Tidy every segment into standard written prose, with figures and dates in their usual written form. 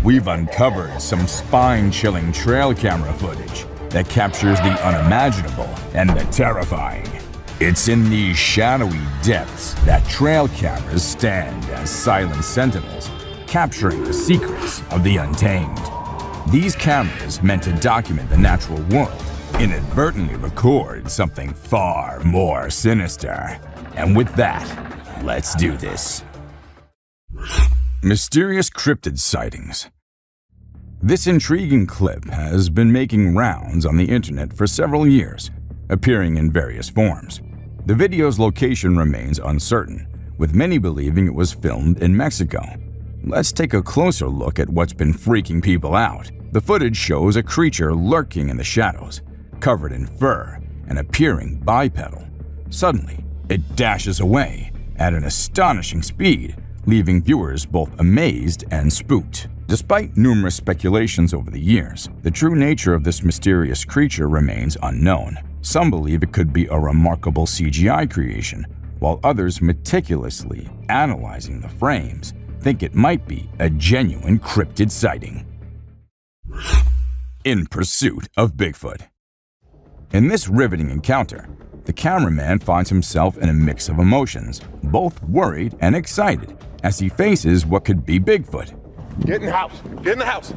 we've uncovered some spine-chilling trail camera footage that captures the unimaginable and the terrifying. It's in these shadowy depths that trail cameras stand as silent sentinels, capturing the secrets of the untamed. These cameras, meant to document the natural world, inadvertently record something far more sinister. And with that, let's do this. Mysterious cryptid sightings. This intriguing clip has been making rounds on the internet for several years, appearing in various forms. The video's location remains uncertain, with many believing it was filmed in Mexico. Let's take a closer look at what's been freaking people out. The footage shows a creature lurking in the shadows, covered in fur and appearing bipedal. Suddenly, it dashes away at an astonishing speed, leaving viewers both amazed and spooked. Despite numerous speculations over the years, the true nature of this mysterious creature remains unknown. Some believe it could be a remarkable CGI creation, while others, meticulously analyzing the frames, think it might be a genuine cryptid sighting. In pursuit of Bigfoot. In this riveting encounter, the cameraman finds himself in a mix of emotions, both worried and excited, as he faces what could be Bigfoot. Get in the house! Get in the house!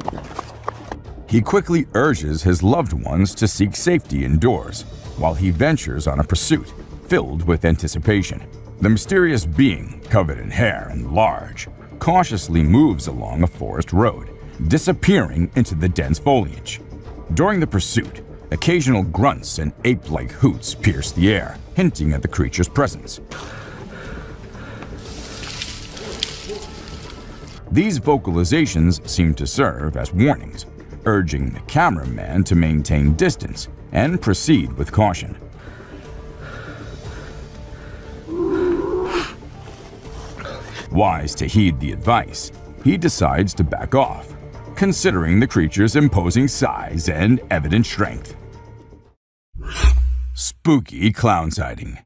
He quickly urges his loved ones to seek safety indoors, while he ventures on a pursuit filled with anticipation. The mysterious being, covered in hair and large, cautiously moves along a forest road, disappearing into the dense foliage. During the pursuit, occasional grunts and ape-like hoots pierce the air, hinting at the creature's presence. These vocalizations seem to serve as warnings, urging the cameraman to maintain distance and proceed with caution. Wise to heed the advice, he decides to back off, considering the creature's imposing size and evident strength. Spooky clown sighting.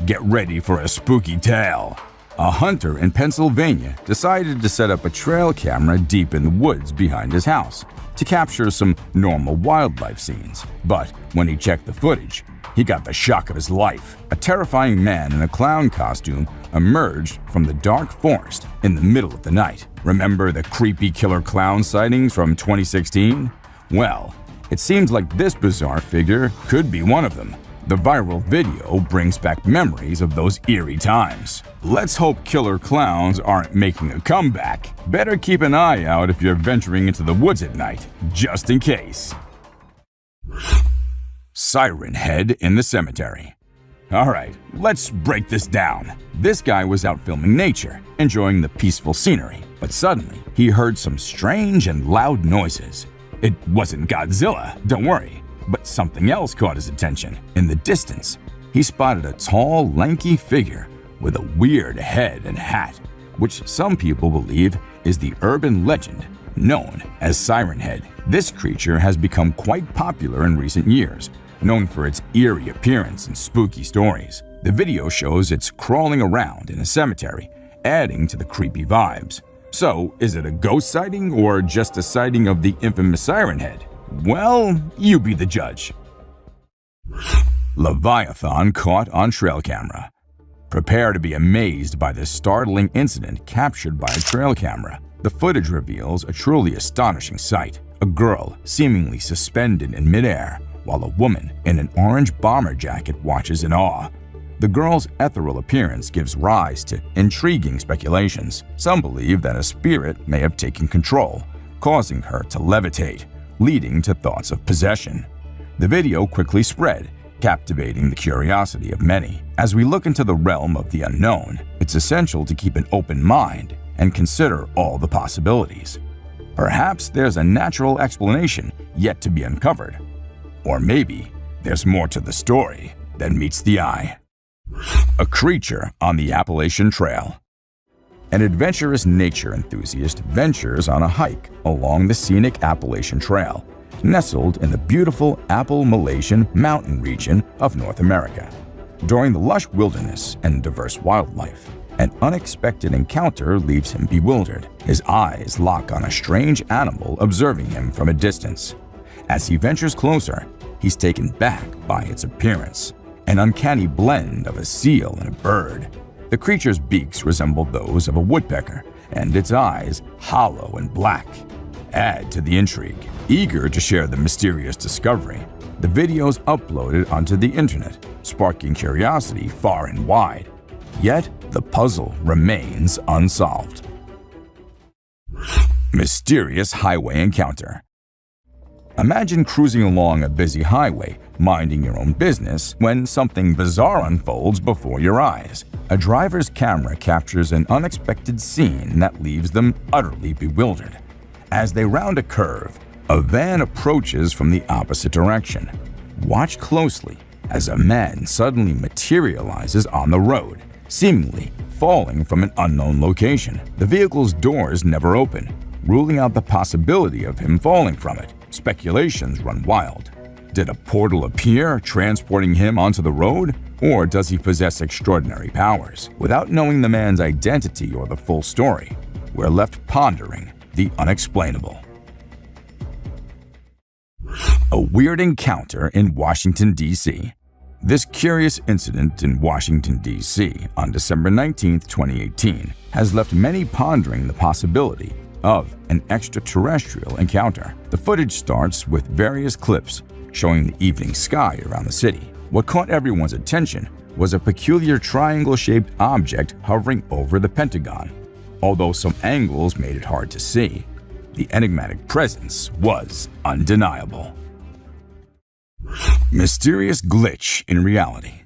Get ready for a spooky tale. A hunter in Pennsylvania decided to set up a trail camera deep in the woods behind his house to capture some normal wildlife scenes. But when he checked the footage, he got the shock of his life. A terrifying man in a clown costume emerged from the dark forest in the middle of the night. Remember the creepy killer clown sightings from 2016? Well, it seems like this bizarre figure could be one of them. The viral video brings back memories of those eerie times. Let's hope killer clowns aren't making a comeback. Better keep an eye out if you're venturing into the woods at night, just in case. Siren Head in the cemetery. Alright, let's break this down. This guy was out filming nature, enjoying the peaceful scenery, but suddenly he heard some strange and loud noises. It wasn't Godzilla, don't worry. But something else caught his attention. In the distance, he spotted a tall, lanky figure with a weird head and hat, which some people believe is the urban legend known as Siren Head. This creature has become quite popular in recent years, known for its eerie appearance and spooky stories. The video shows it's crawling around in a cemetery, adding to the creepy vibes. So, is it a ghost sighting or just a sighting of the infamous Siren Head? Well, you be the judge. Leviathan caught on trail camera. Prepare to be amazed by this startling incident captured by a trail camera. The footage reveals a truly astonishing sight. A girl seemingly suspended in midair, while a woman in an orange bomber jacket watches in awe. The girl's ethereal appearance gives rise to intriguing speculations. Some believe that a spirit may have taken control, causing her to levitate, leading to thoughts of possession. The video quickly spread, captivating the curiosity of many. As we look into the realm of the unknown, it's essential to keep an open mind and consider all the possibilities. Perhaps there's a natural explanation yet to be uncovered. Or maybe there's more to the story than meets the eye. A creature on the Appalachian Trail. An adventurous nature enthusiast ventures on a hike along the scenic Appalachian Trail, nestled in the beautiful Appalachian mountain region of North America. During the lush wilderness and diverse wildlife, An unexpected encounter leaves him bewildered. His eyes lock on a strange animal observing him from a distance. As he ventures closer, he's taken back by its appearance, an uncanny blend of a seal and a bird. The creature's beaks resemble those of a woodpecker, and its eyes hollow and black. Add to the intrigue. Eager to share the mysterious discovery, the video's uploaded onto the internet, sparking curiosity far and wide. Yet, the puzzle remains unsolved. Mysterious highway encounter. Imagine cruising along a busy highway, minding your own business, when something bizarre unfolds before your eyes. A driver's camera captures an unexpected scene that leaves them utterly bewildered. As they round a curve, a van approaches from the opposite direction. Watch closely as a man suddenly materializes on the road, seemingly falling from an unknown location. The vehicle's doors never open, ruling out the possibility of him falling from it. Speculations run wild. Did a portal appear, transporting him onto the road? Or does he possess extraordinary powers? Without knowing the man's identity or the full story, we're left pondering the unexplainable. A weird encounter in Washington, D.C. This curious incident in Washington, D.C. on December 19, 2018 has left many pondering the possibility of an extraterrestrial encounter. The footage starts with various clips showing the evening sky around the city. What caught everyone's attention was a peculiar triangle-shaped object hovering over the Pentagon. Although some angles made it hard to see, the enigmatic presence was undeniable. Mysterious glitch in reality.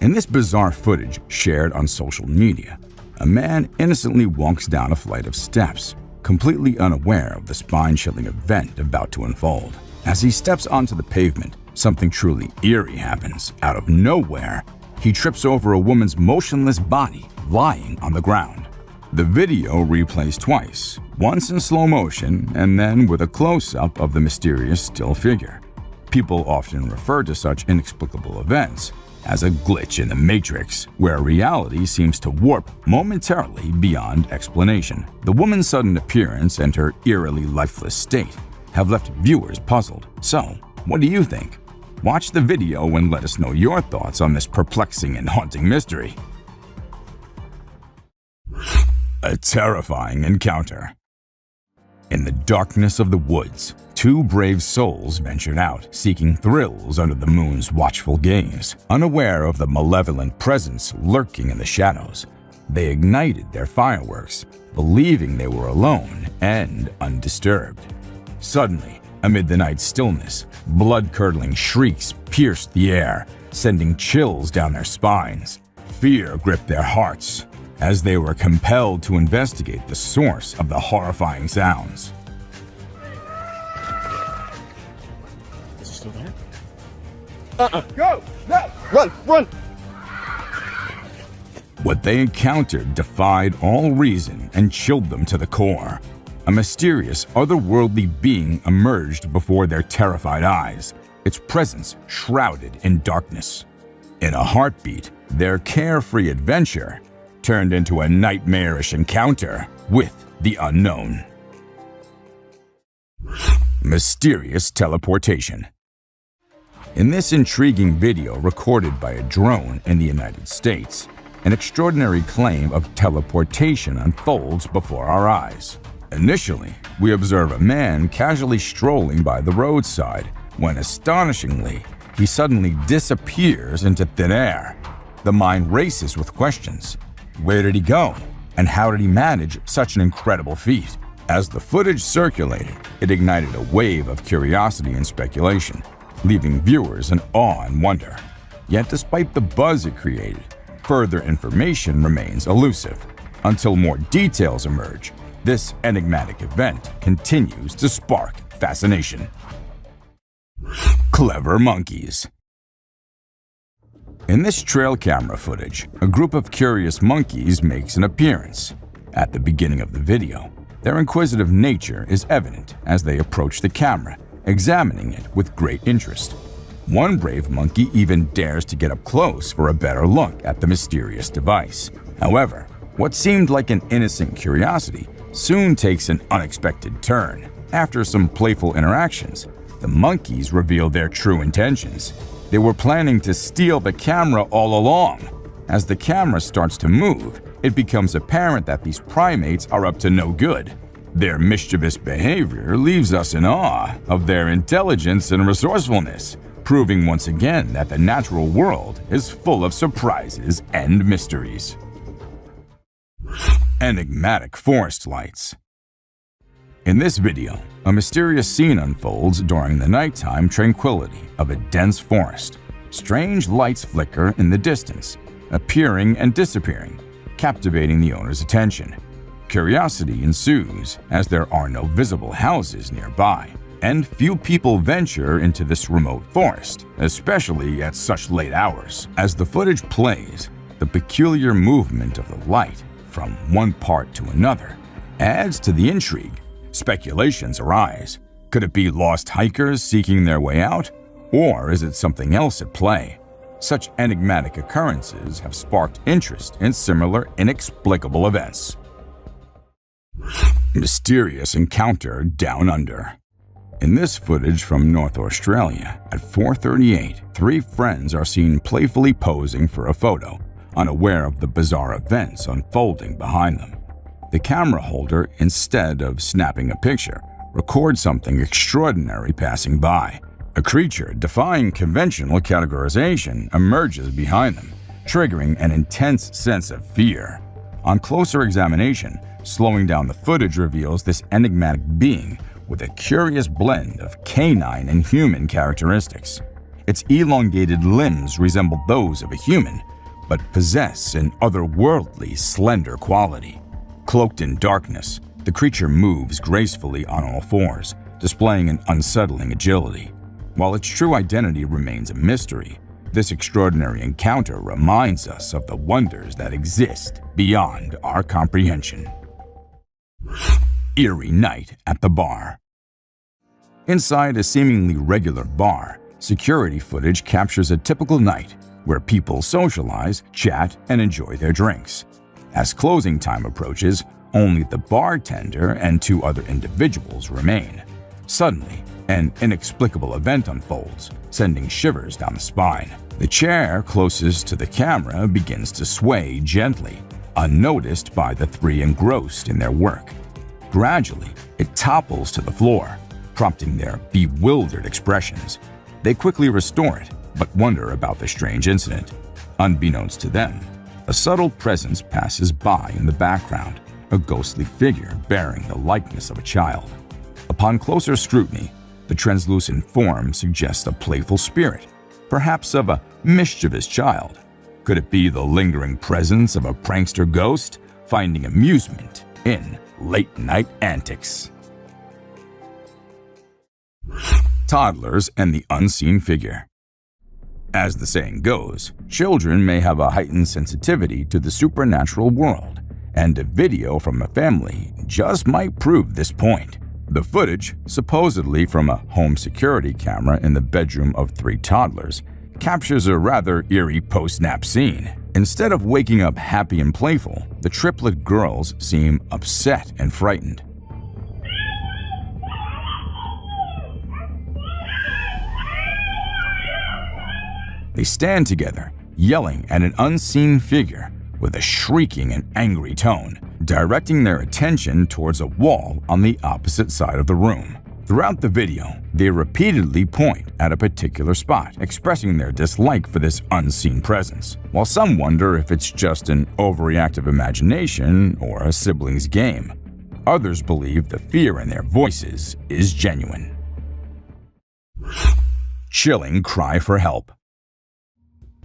In this bizarre footage shared on social media, a man innocently walks down a flight of steps, completely unaware of the spine-chilling event about to unfold. As he steps onto the pavement, something truly eerie happens. Out of nowhere, he trips over a woman's motionless body lying on the ground. The video replays twice, once in slow motion and then with a close-up of the mysterious still figure. People often refer to such inexplicable events as a glitch in the matrix, where reality seems to warp momentarily beyond explanation. The woman's sudden appearance and her eerily lifeless state have left viewers puzzled. So, what do you think? Watch the video and let us know your thoughts on this perplexing and haunting mystery. A terrifying encounter. In the darkness of the woods, two brave souls ventured out, seeking thrills under the moon's watchful gaze. Unaware of the malevolent presence lurking in the shadows, they ignited their fireworks, believing they were alone and undisturbed. Suddenly, amid the night's stillness, blood-curdling shrieks pierced the air, sending chills down their spines. Fear gripped their hearts as they were compelled to investigate the source of the horrifying sounds. Is he still there? Go! No! Run! Run! What they encountered defied all reason and chilled them to the core. A mysterious, otherworldly being emerged before their terrified eyes, its presence shrouded in darkness. In a heartbeat, their carefree adventure turned into a nightmarish encounter with the unknown. Mysterious teleportation. In this intriguing video recorded by a drone in the United States, an extraordinary claim of teleportation unfolds before our eyes. Initially, we observe a man casually strolling by the roadside when, astonishingly, he suddenly disappears into thin air. The mind races with questions. Where did he go? And how did he manage such an incredible feat? As the footage circulated, it ignited a wave of curiosity and speculation, leaving viewers in awe and wonder. Yet despite the buzz it created, further information remains elusive. Until more details emerge, this enigmatic event continues to spark fascination. Clever monkeys. In this trail camera footage, a group of curious monkeys makes an appearance. At the beginning of the video, their inquisitive nature is evident as they approach the camera, examining it with great interest. One brave monkey even dares to get up close for a better look at the mysterious device. However, what seemed like an innocent curiosity soon takes an unexpected turn. After some playful interactions, the monkeys reveal their true intentions. They were planning to steal the camera all along. As the camera starts to move, it becomes apparent that these primates are up to no good. Their mischievous behavior leaves us in awe of their intelligence and resourcefulness, proving once again that the natural world is full of surprises and mysteries. Enigmatic forest lights. In this video, a mysterious scene unfolds during the nighttime tranquility of a dense forest. Strange lights flicker in the distance, appearing and disappearing, captivating the owner's attention. Curiosity ensues as there are no visible houses nearby, and few people venture into this remote forest, especially at such late hours. As the footage plays, the peculiar movement of the light from one part to another adds to the intrigue. Speculations arise. Could it be lost hikers seeking their way out? Or is it something else at play? Such enigmatic occurrences have sparked interest in similar inexplicable events. Mysterious encounter down under. In this footage from North Australia, at 4:38, three friends are seen playfully posing for a photo, unaware of the bizarre events unfolding behind them. The camera holder, instead of snapping a picture, records something extraordinary passing by. A creature defying conventional categorization emerges behind them, triggering an intense sense of fear. On closer examination, slowing down the footage reveals this enigmatic being with a curious blend of canine and human characteristics. Its elongated limbs resemble those of a human, but possess an otherworldly, slender quality. Cloaked in darkness, the creature moves gracefully on all fours, displaying an unsettling agility. While its true identity remains a mystery, this extraordinary encounter reminds us of the wonders that exist beyond our comprehension. Eerie night at the bar. Inside a seemingly regular bar, security footage captures a typical night where people socialize, chat, and enjoy their drinks. As closing time approaches, only the bartender and two other individuals remain. Suddenly, an inexplicable event unfolds, sending shivers down the spine. The chair closest to the camera begins to sway gently, unnoticed by the three engrossed in their work. Gradually, it topples to the floor, prompting their bewildered expressions. They quickly restore it, but wonder about the strange incident. Unbeknownst to them, a subtle presence passes by in the background, a ghostly figure bearing the likeness of a child. Upon closer scrutiny, the translucent form suggests a playful spirit, perhaps of a mischievous child. Could it be the lingering presence of a prankster ghost finding amusement in late-night antics? Toddlers and the unseen figure. As the saying goes, children may have a heightened sensitivity to the supernatural world, and a video from a family just might prove this point. The footage, supposedly from a home security camera in the bedroom of three toddlers, captures a rather eerie post-nap scene. Instead of waking up happy and playful, the triplet girls seem upset and frightened. They stand together, yelling at an unseen figure with a shrieking and angry tone, directing their attention towards a wall on the opposite side of the room. Throughout the video, they repeatedly point at a particular spot, expressing their dislike for this unseen presence. While some wonder if it's just an overreactive imagination or a sibling's game, others believe the fear in their voices is genuine. Chilling cry for help.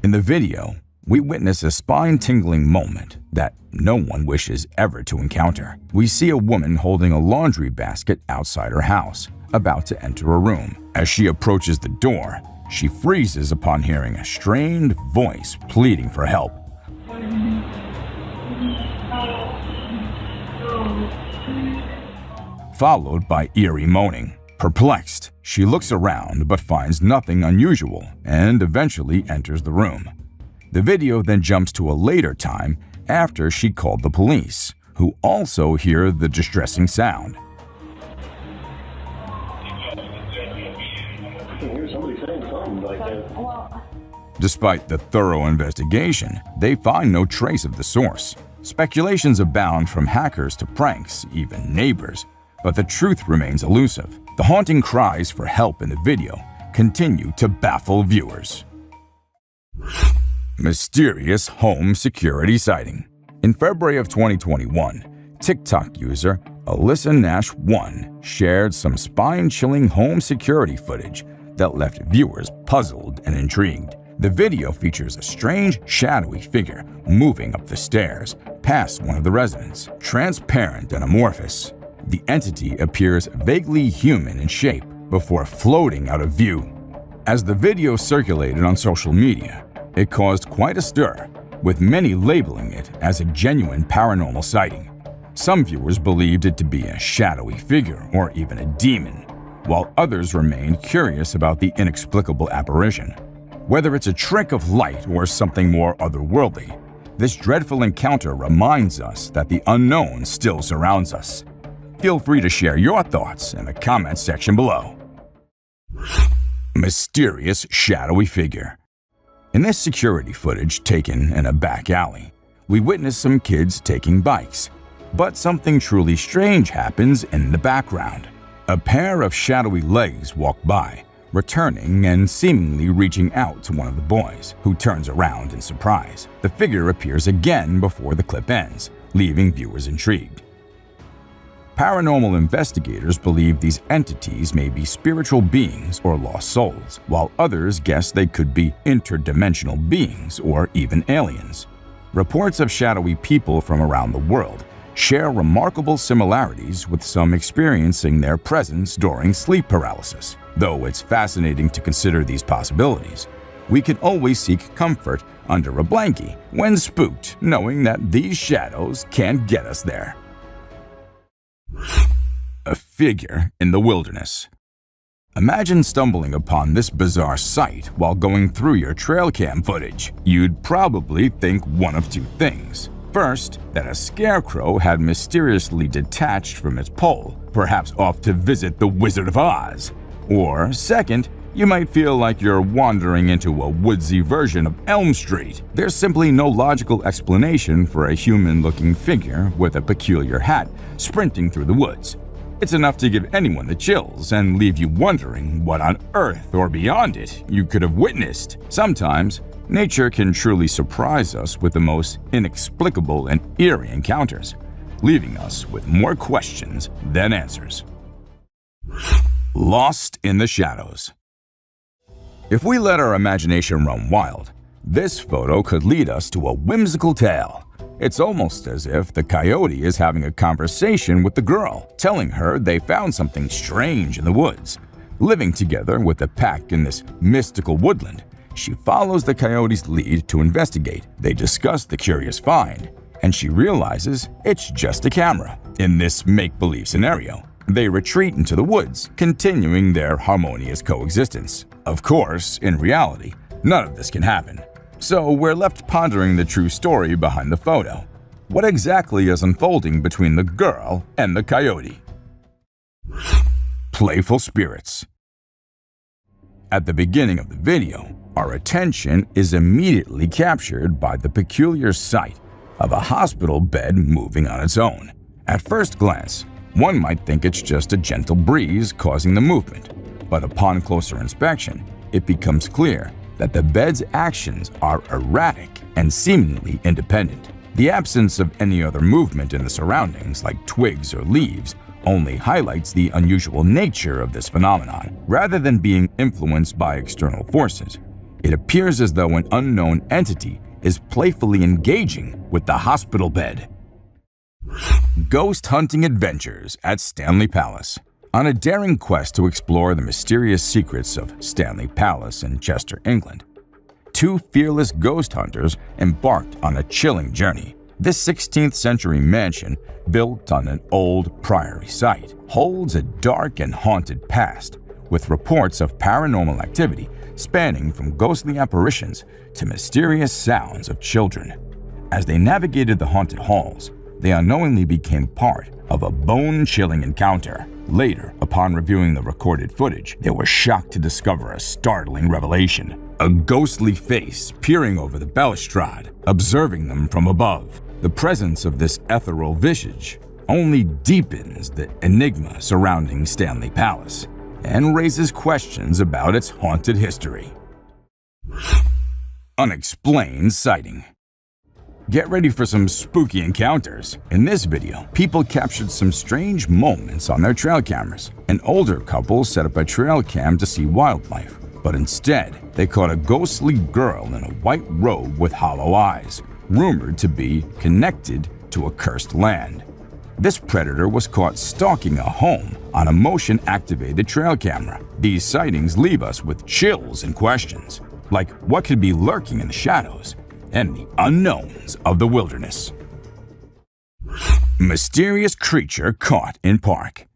In the video, we witness a spine-tingling moment that no one wishes ever to encounter. We see a woman holding a laundry basket outside her house, about to enter a room. As she approaches the door, she freezes upon hearing a strained voice pleading for help. Followed by eerie moaning. Perplexed, she looks around but finds nothing unusual and eventually enters the room. The video then jumps to a later time after she called the police, who also hear the distressing sound. Despite the thorough investigation, they find no trace of the source. Speculations abound from hackers to pranks, even neighbors, but the truth remains elusive. The haunting cries for help in the video continue to baffle viewers. Mysterious home security sighting. In February of 2021, TikTok user Alyssa Nash 1 shared some spine-chilling home security footage that left viewers puzzled and intrigued. The video features a strange, shadowy figure moving up the stairs past one of the residents. Transparent and amorphous, the entity appears vaguely human in shape before floating out of view. As the video circulated on social media, it caused quite a stir, with many labeling it as a genuine paranormal sighting. Some viewers believed it to be a shadowy figure or even a demon, while others remained curious about the inexplicable apparition. Whether it's a trick of light or something more otherworldly, this dreadful encounter reminds us that the unknown still surrounds us. Feel free to share your thoughts in the comments section below. Mysterious shadowy figure. In this security footage taken in a back alley, we witness some kids taking bikes. But something truly strange happens in the background. A pair of shadowy legs walk by, returning and seemingly reaching out to one of the boys, who turns around in surprise. The figure appears again before the clip ends, leaving viewers intrigued. Paranormal investigators believe these entities may be spiritual beings or lost souls, while others guess they could be interdimensional beings or even aliens. Reports of shadowy people from around the world share remarkable similarities, with some experiencing their presence during sleep paralysis. Though it's fascinating to consider these possibilities, we can always seek comfort under a blankie when spooked, knowing that these shadows can't get us there. A figure in the wilderness. Imagine stumbling upon this bizarre sight while going through your trail cam footage. You'd probably think one of two things. First, that a scarecrow had mysteriously detached from its pole, perhaps off to visit the Wizard of Oz. Or second, you might feel like you're wandering into a woodsy version of Elm Street. There's simply no logical explanation for a human-looking figure with a peculiar hat sprinting through the woods. It's enough to give anyone the chills and leave you wondering what on earth or beyond it you could have witnessed. Sometimes, nature can truly surprise us with the most inexplicable and eerie encounters, leaving us with more questions than answers. Lost in the shadows. If we let our imagination run wild, this photo could lead us to a whimsical tale. It's almost as if the coyote is having a conversation with the girl, telling her they found something strange in the woods. Living together with the pack in this mystical woodland, she follows the coyote's lead to investigate. They discuss the curious find, and she realizes it's just a camera. In this make-believe scenario, they retreat into the woods, continuing their harmonious coexistence. Of course, in reality, none of this can happen. So we're left pondering the true story behind the photo. What exactly is unfolding between the girl and the coyote? Playful spirits. At the beginning of the video, our attention is immediately captured by the peculiar sight of a hospital bed moving on its own. At first glance, one might think it's just a gentle breeze causing the movement, but upon closer inspection, it becomes clear that the bed's actions are erratic and seemingly independent. The absence of any other movement in the surroundings, like twigs or leaves, only highlights the unusual nature of this phenomenon. Rather than being influenced by external forces, it appears as though an unknown entity is playfully engaging with the hospital bed. Ghost hunting adventures at Stanley Palace. On a daring quest to explore the mysterious secrets of Stanley Palace in Chester, England, two fearless ghost hunters embarked on a chilling journey. This 16th century mansion, built on an old priory site, holds a dark and haunted past, with reports of paranormal activity spanning from ghostly apparitions to mysterious sounds of children. As they navigated the haunted halls, they unknowingly became part of a bone-chilling encounter. Later, upon reviewing the recorded footage, they were shocked to discover a startling revelation. A ghostly face peering over the balustrade, observing them from above. The presence of this ethereal visage only deepens the enigma surrounding Stanley Palace and raises questions about its haunted history. Unexplained sighting. Get ready for some spooky encounters. In this video, people captured some strange moments on their trail cameras. An older couple set up a trail cam to see wildlife, but instead, they caught a ghostly girl in a white robe with hollow eyes, rumored to be connected to a cursed land. This predator was caught stalking a home on a motion-activated trail camera. These sightings leave us with chills and questions, like what could be lurking in the shadows and the unknowns of the wilderness. Mysterious creature caught in park.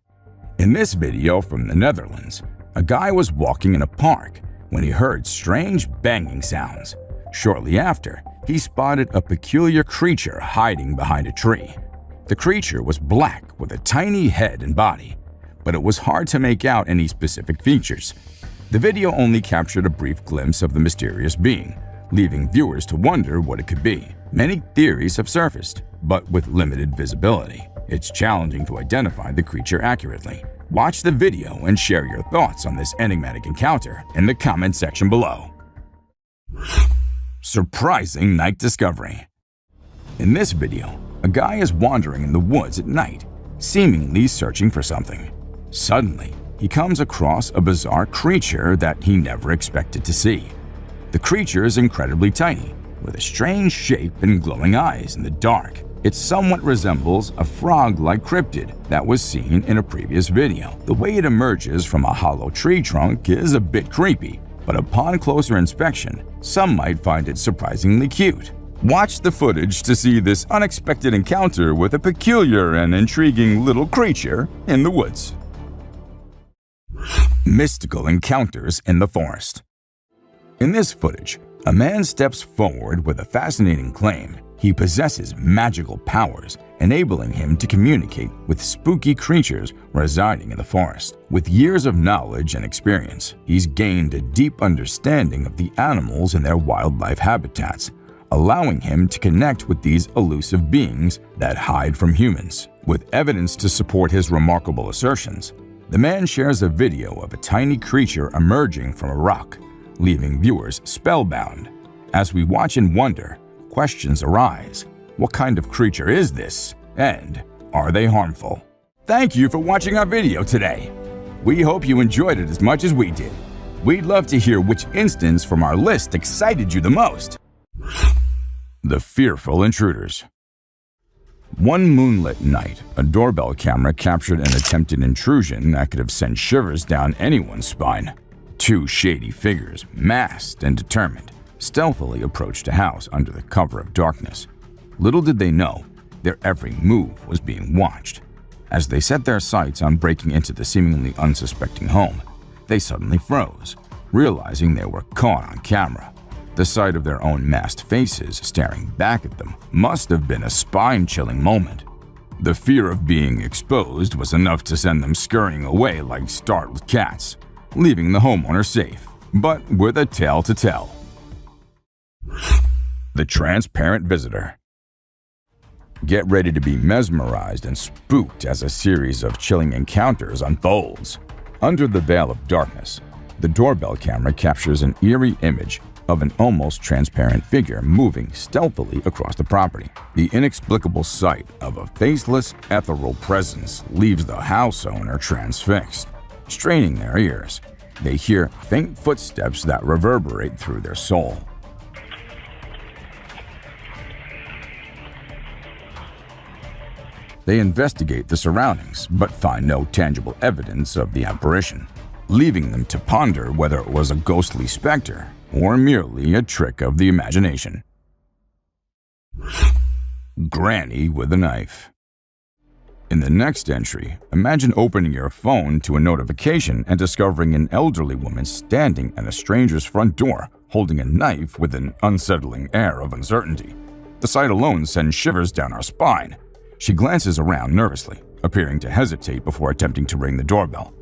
In this video from the Netherlands, a guy was walking in a park when he heard strange banging sounds. Shortly after, he spotted a peculiar creature hiding behind a tree. The creature was black with a tiny head and body, but it was hard to make out any specific features. The video only captured a brief glimpse of the mysterious being, leaving viewers to wonder what it could be. Many theories have surfaced, but with limited visibility. It's challenging to identify the creature accurately. Watch the video and share your thoughts on this enigmatic encounter in the comment section below. Surprising night discovery. In this video, a guy is wandering in the woods at night, seemingly searching for something. Suddenly, he comes across a bizarre creature that he never expected to see. The creature is incredibly tiny, with a strange shape and glowing eyes in the dark. It somewhat resembles a frog-like cryptid that was seen in a previous video. The way it emerges from a hollow tree trunk is a bit creepy, but upon closer inspection, some might find it surprisingly cute. Watch the footage to see this unexpected encounter with a peculiar and intriguing little creature in the woods. Mystical encounters in the forest. In this footage, a man steps forward with a fascinating claim. He possesses magical powers, enabling him to communicate with spooky creatures residing in the forest. With years of knowledge and experience, he's gained a deep understanding of the animals and their wildlife habitats, allowing him to connect with these elusive beings that hide from humans. With evidence to support his remarkable assertions, the man shares a video of a tiny creature emerging from a rock, leaving viewers spellbound. As we watch and wonder, questions arise. What kind of creature is this? And are they harmful? Thank you for watching our video today. We hope you enjoyed it as much as we did. We'd love to hear which instance from our list excited you the most. The fearful intruders. One moonlit night, a doorbell camera captured an attempted intrusion that could have sent shivers down anyone's spine. Two shady figures, masked and determined, stealthily approached a house under the cover of darkness. Little did they know, their every move was being watched. As they set their sights on breaking into the seemingly unsuspecting home, they suddenly froze, realizing they were caught on camera. The sight of their own masked faces staring back at them must have been a spine-chilling moment. The fear of being exposed was enough to send them scurrying away like startled cats, leaving the homeowner safe, but with a tale to tell. The transparent visitor. Get ready to be mesmerized and spooked as a series of chilling encounters unfolds. Under the veil of darkness, the doorbell camera captures an eerie image of an almost transparent figure moving stealthily across the property. The inexplicable sight of a faceless, ethereal presence leaves the house owner transfixed. Straining their ears, they hear faint footsteps that reverberate through their soul. They investigate the surroundings, but find no tangible evidence of the apparition, leaving them to ponder whether it was a ghostly specter or merely a trick of the imagination. Granny with a knife. In the next entry, imagine opening your phone to a notification and discovering an elderly woman standing at a stranger's front door holding a knife with an unsettling air of uncertainty. The sight alone sends shivers down our spine. She glances around nervously, appearing to hesitate before attempting to ring the doorbell.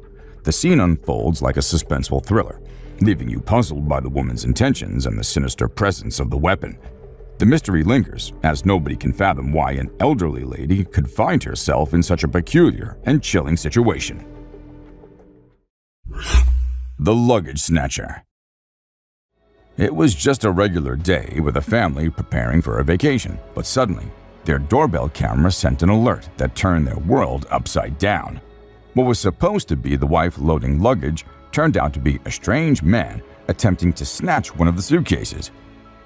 The scene unfolds like a suspenseful thriller, leaving you puzzled by the woman's intentions and the sinister presence of the weapon. The mystery lingers, as nobody can fathom why an elderly lady could find herself in such a peculiar and chilling situation. The Luggage Snatcher. It was just a regular day with a family preparing for a vacation, but suddenly, their doorbell camera sent an alert that turned their world upside down. What was supposed to be the wife loading luggage turned out to be a strange man attempting to snatch one of the suitcases.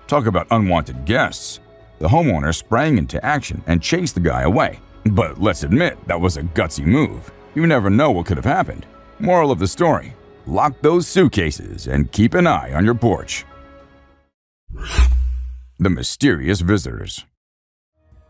Talk about unwanted guests. The homeowner sprang into action and chased the guy away. But let's admit, that was a gutsy move. You never know what could have happened. Moral of the story: lock those suitcases and keep an eye on your porch. The Mysterious Visitors.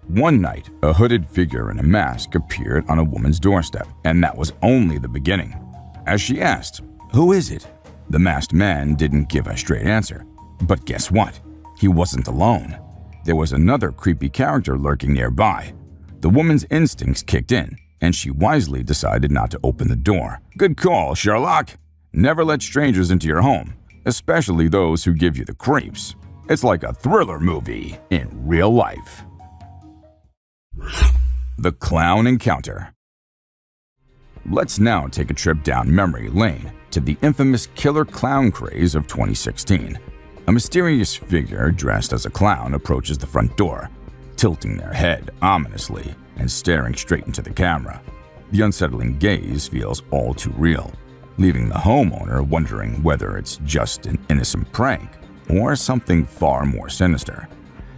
One night, a hooded figure in a mask appeared on a woman's doorstep, and that was only the beginning. As she asked, "Who is it?" the masked man didn't give a straight answer. But guess what? He wasn't alone. There was another creepy character lurking nearby. The woman's instincts kicked in, and she wisely decided not to open the door. Good call, Sherlock. Never let strangers into your home, especially those who give you the creeps. It's like a thriller movie in real life. The Clown Encounter. Let's now take a trip down memory lane to the infamous killer clown craze of 2016. A mysterious figure dressed as a clown approaches the front door, tilting their head ominously and staring straight into the camera. The unsettling gaze feels all too real, leaving the homeowner wondering whether it's just an innocent prank or something far more sinister.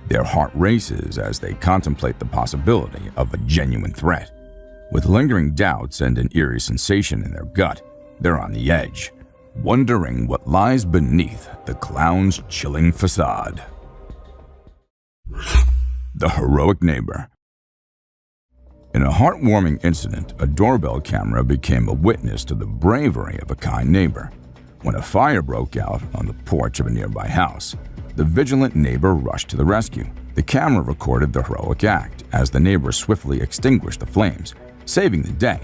Their heart races as they contemplate the possibility of a genuine threat. With lingering doubts and an eerie sensation in their gut, they're on the edge, wondering what lies beneath the clown's chilling facade. The Heroic Neighbor. In a heartwarming incident, a doorbell camera became a witness to the bravery of a kind neighbor. When a fire broke out on the porch of a nearby house, the vigilant neighbor rushed to the rescue. The camera recorded the heroic act as the neighbor swiftly extinguished the flames, saving the day.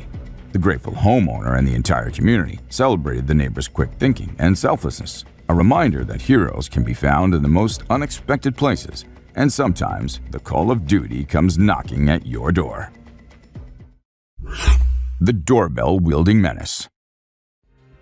The grateful homeowner and the entire community celebrated the neighbor's quick thinking and selflessness, a reminder that heroes can be found in the most unexpected places, and sometimes the call of duty comes knocking at your door. The Doorbell-Wielding Menace.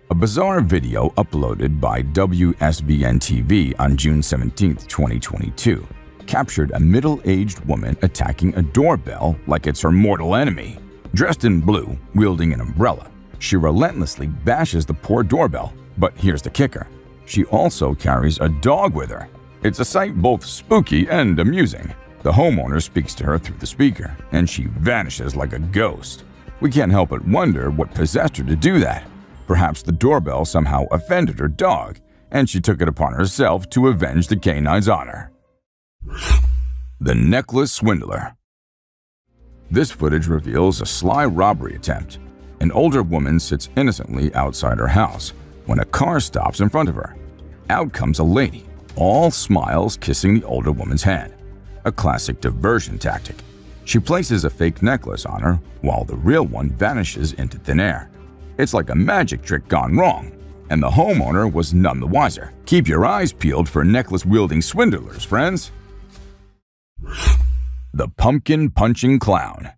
A bizarre video uploaded by WSVN-TV on June 17, 2022, captured a middle-aged woman attacking a doorbell like it's her mortal enemy. Dressed in blue, wielding an umbrella, she relentlessly bashes the poor doorbell. But here's the kicker: she also carries a dog with her. It's a sight both spooky and amusing. The homeowner speaks to her through the speaker, and she vanishes like a ghost. We can't help but wonder what possessed her to do that. Perhaps the doorbell somehow offended her dog, and she took it upon herself to avenge the canine's honor. The Necklace Swindler. This footage reveals a sly robbery attempt. An older woman sits innocently outside her house when a car stops in front of her. Out comes a lady, all smiles, kissing the older woman's hand. A classic diversion tactic. She places a fake necklace on her while the real one vanishes into thin air. It's like a magic trick gone wrong, and the homeowner was none the wiser. Keep your eyes peeled for necklace-wielding swindlers, friends. The Pumpkin Punching Clown.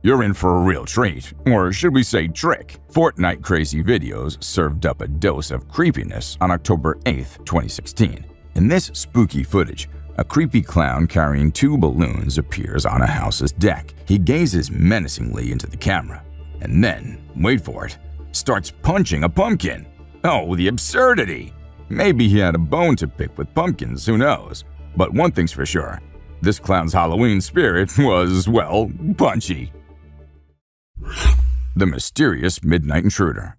You're in for a real treat, or should we say trick. Fortnite Crazy Videos served up a dose of creepiness on October 8, 2016. In this spooky footage, a creepy clown carrying 2 balloons appears on a house's deck. He gazes menacingly into the camera, and then, wait for it, starts punching a pumpkin. Oh, the absurdity! Maybe he had a bone to pick with pumpkins, who knows? But one thing's for sure, this clown's Halloween spirit was, well, punchy. The Mysterious Midnight Intruder.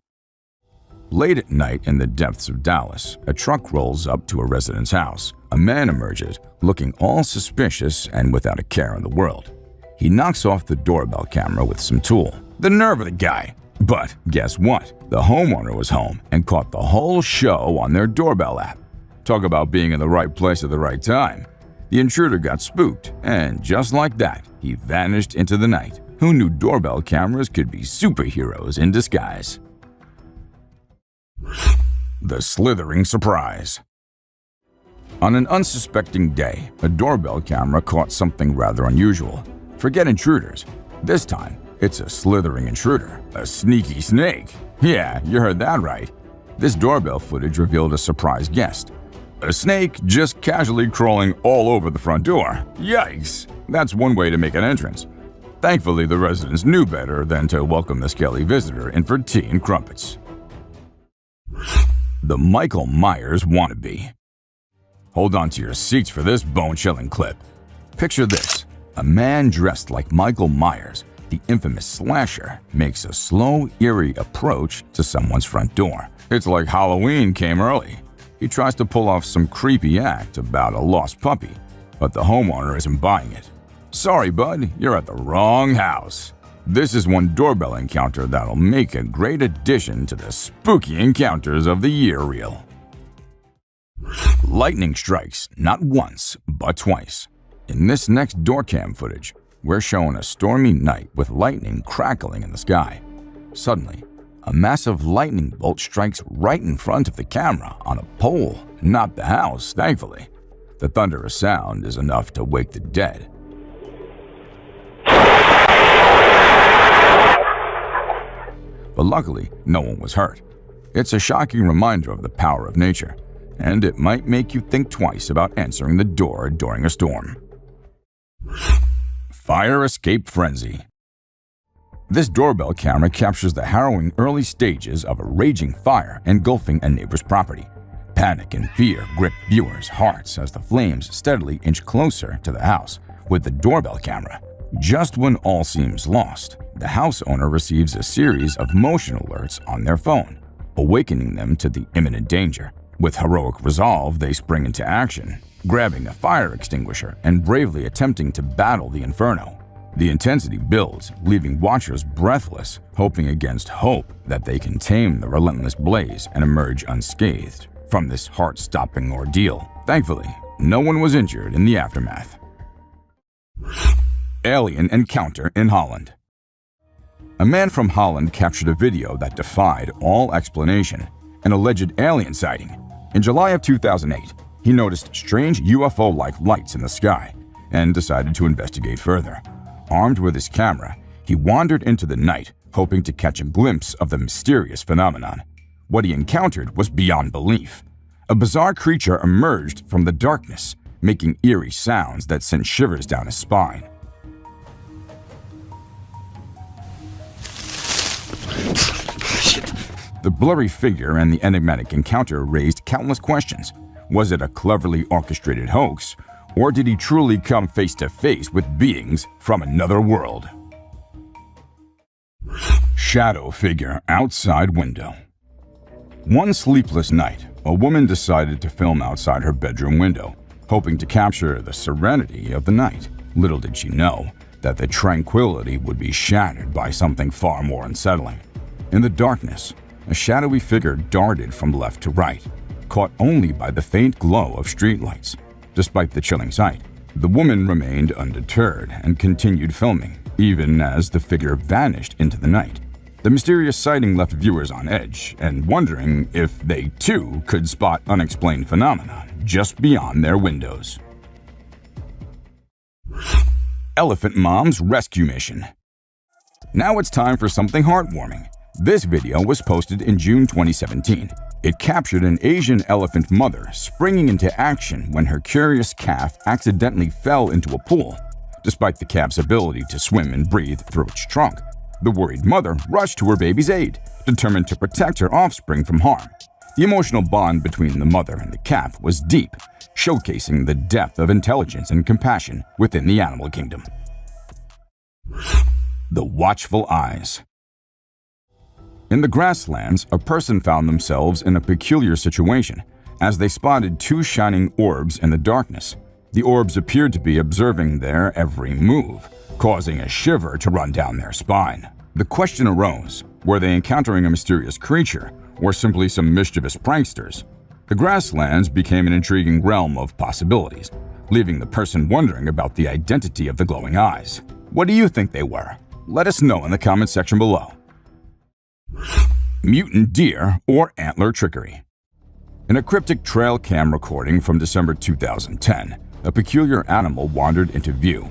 Late at night in the depths of Dallas, a truck rolls up to a resident's house. A man emerges, looking all suspicious and without a care in the world. He knocks off the doorbell camera with some tool. The nerve of the guy! But guess what? The homeowner was home and caught the whole show on their doorbell app. Talk about being in the right place at the right time. The intruder got spooked, and just like that, he vanished into the night. Who knew doorbell cameras could be superheroes in disguise? The slithering surprise. On an unsuspecting day, a doorbell camera caught something rather unusual. Forget intruders. This time, it's a slithering intruder, a sneaky snake. Yeah, you heard that right. This doorbell footage revealed a surprise guest. A snake just casually crawling all over the front door. Yikes! That's one way to make an entrance. Thankfully, the residents knew better than to welcome the skelly visitor in for tea and crumpets. The Michael Myers wannabe. Hold on to your seats for this bone-chilling clip. Picture this. A man dressed like Michael Myers, the infamous slasher, makes a slow, eerie approach to someone's front door. It's like Halloween came early. He tries to pull off some creepy act about a lost puppy, but the homeowner isn't buying it. Sorry, bud, you're at the wrong house. This is one doorbell encounter that'll make a great addition to the spooky encounters of the year reel. Lightning strikes not once, but twice. In this next door cam footage, we're shown a stormy night with lightning crackling in the sky. Suddenly, a massive lightning bolt strikes right in front of the camera on a pole, not the house, thankfully. The thunderous sound is enough to wake the dead. But luckily, no one was hurt. It's a shocking reminder of the power of nature, and it might make you think twice about answering the door during a storm. Fire escape frenzy. This doorbell camera captures the harrowing early stages of a raging fire engulfing a neighbor's property. Panic and fear grip viewers' hearts as the flames steadily inch closer to the house with the doorbell camera. Just when all seems lost, the house owner receives a series of motion alerts on their phone, awakening them to the imminent danger. With heroic resolve, they spring into action, grabbing a fire extinguisher and bravely attempting to battle the inferno. The intensity builds, leaving watchers breathless, hoping against hope that they can tame the relentless blaze and emerge unscathed from this heart-stopping ordeal. Thankfully, no one was injured in the aftermath. Alien encounter in Holland. A man from Holland captured a video that defied all explanation, an alleged alien sighting. In July of 2008, he noticed strange UFO-like lights in the sky and decided to investigate further. Armed with his camera, he wandered into the night, hoping to catch a glimpse of the mysterious phenomenon. What he encountered was beyond belief. A bizarre creature emerged from the darkness, making eerie sounds that sent shivers down his spine. The blurry figure and the enigmatic encounter raised countless questions. Was it a cleverly orchestrated hoax, or did he truly come face to face with beings from another world? Shadow figure outside window. One sleepless night, a woman decided to film outside her bedroom window, hoping to capture the serenity of the night. Little did she know that the tranquility would be shattered by something far more unsettling. In the darkness, a shadowy figure darted from left to right, caught only by the faint glow of streetlights. Despite the chilling sight, the woman remained undeterred and continued filming, even as the figure vanished into the night. The mysterious sighting left viewers on edge and wondering if they too could spot unexplained phenomena just beyond their windows. Elephant Mom's Rescue Mission. Now it's time for something heartwarming. This video was posted in June 2017. It captured an Asian elephant mother springing into action when her curious calf accidentally fell into a pool. Despite the calf's ability to swim and breathe through its trunk, the worried mother rushed to her baby's aid, determined to protect her offspring from harm. The emotional bond between the mother and the calf was deep, showcasing the depth of intelligence and compassion within the animal kingdom. The Watchful Eyes. In the grasslands, a person found themselves in a peculiar situation as they spotted two shining orbs in the darkness. The orbs appeared to be observing their every move, causing a shiver to run down their spine. The question arose, were they encountering a mysterious creature or simply some mischievous pranksters? The grasslands became an intriguing realm of possibilities. leaving the person wondering about the identity of the glowing eyes. What do you think they were? Let us know in the comment section below. Mutant deer or antler trickery. In a cryptic trail cam recording from December 2010, a peculiar animal wandered into view,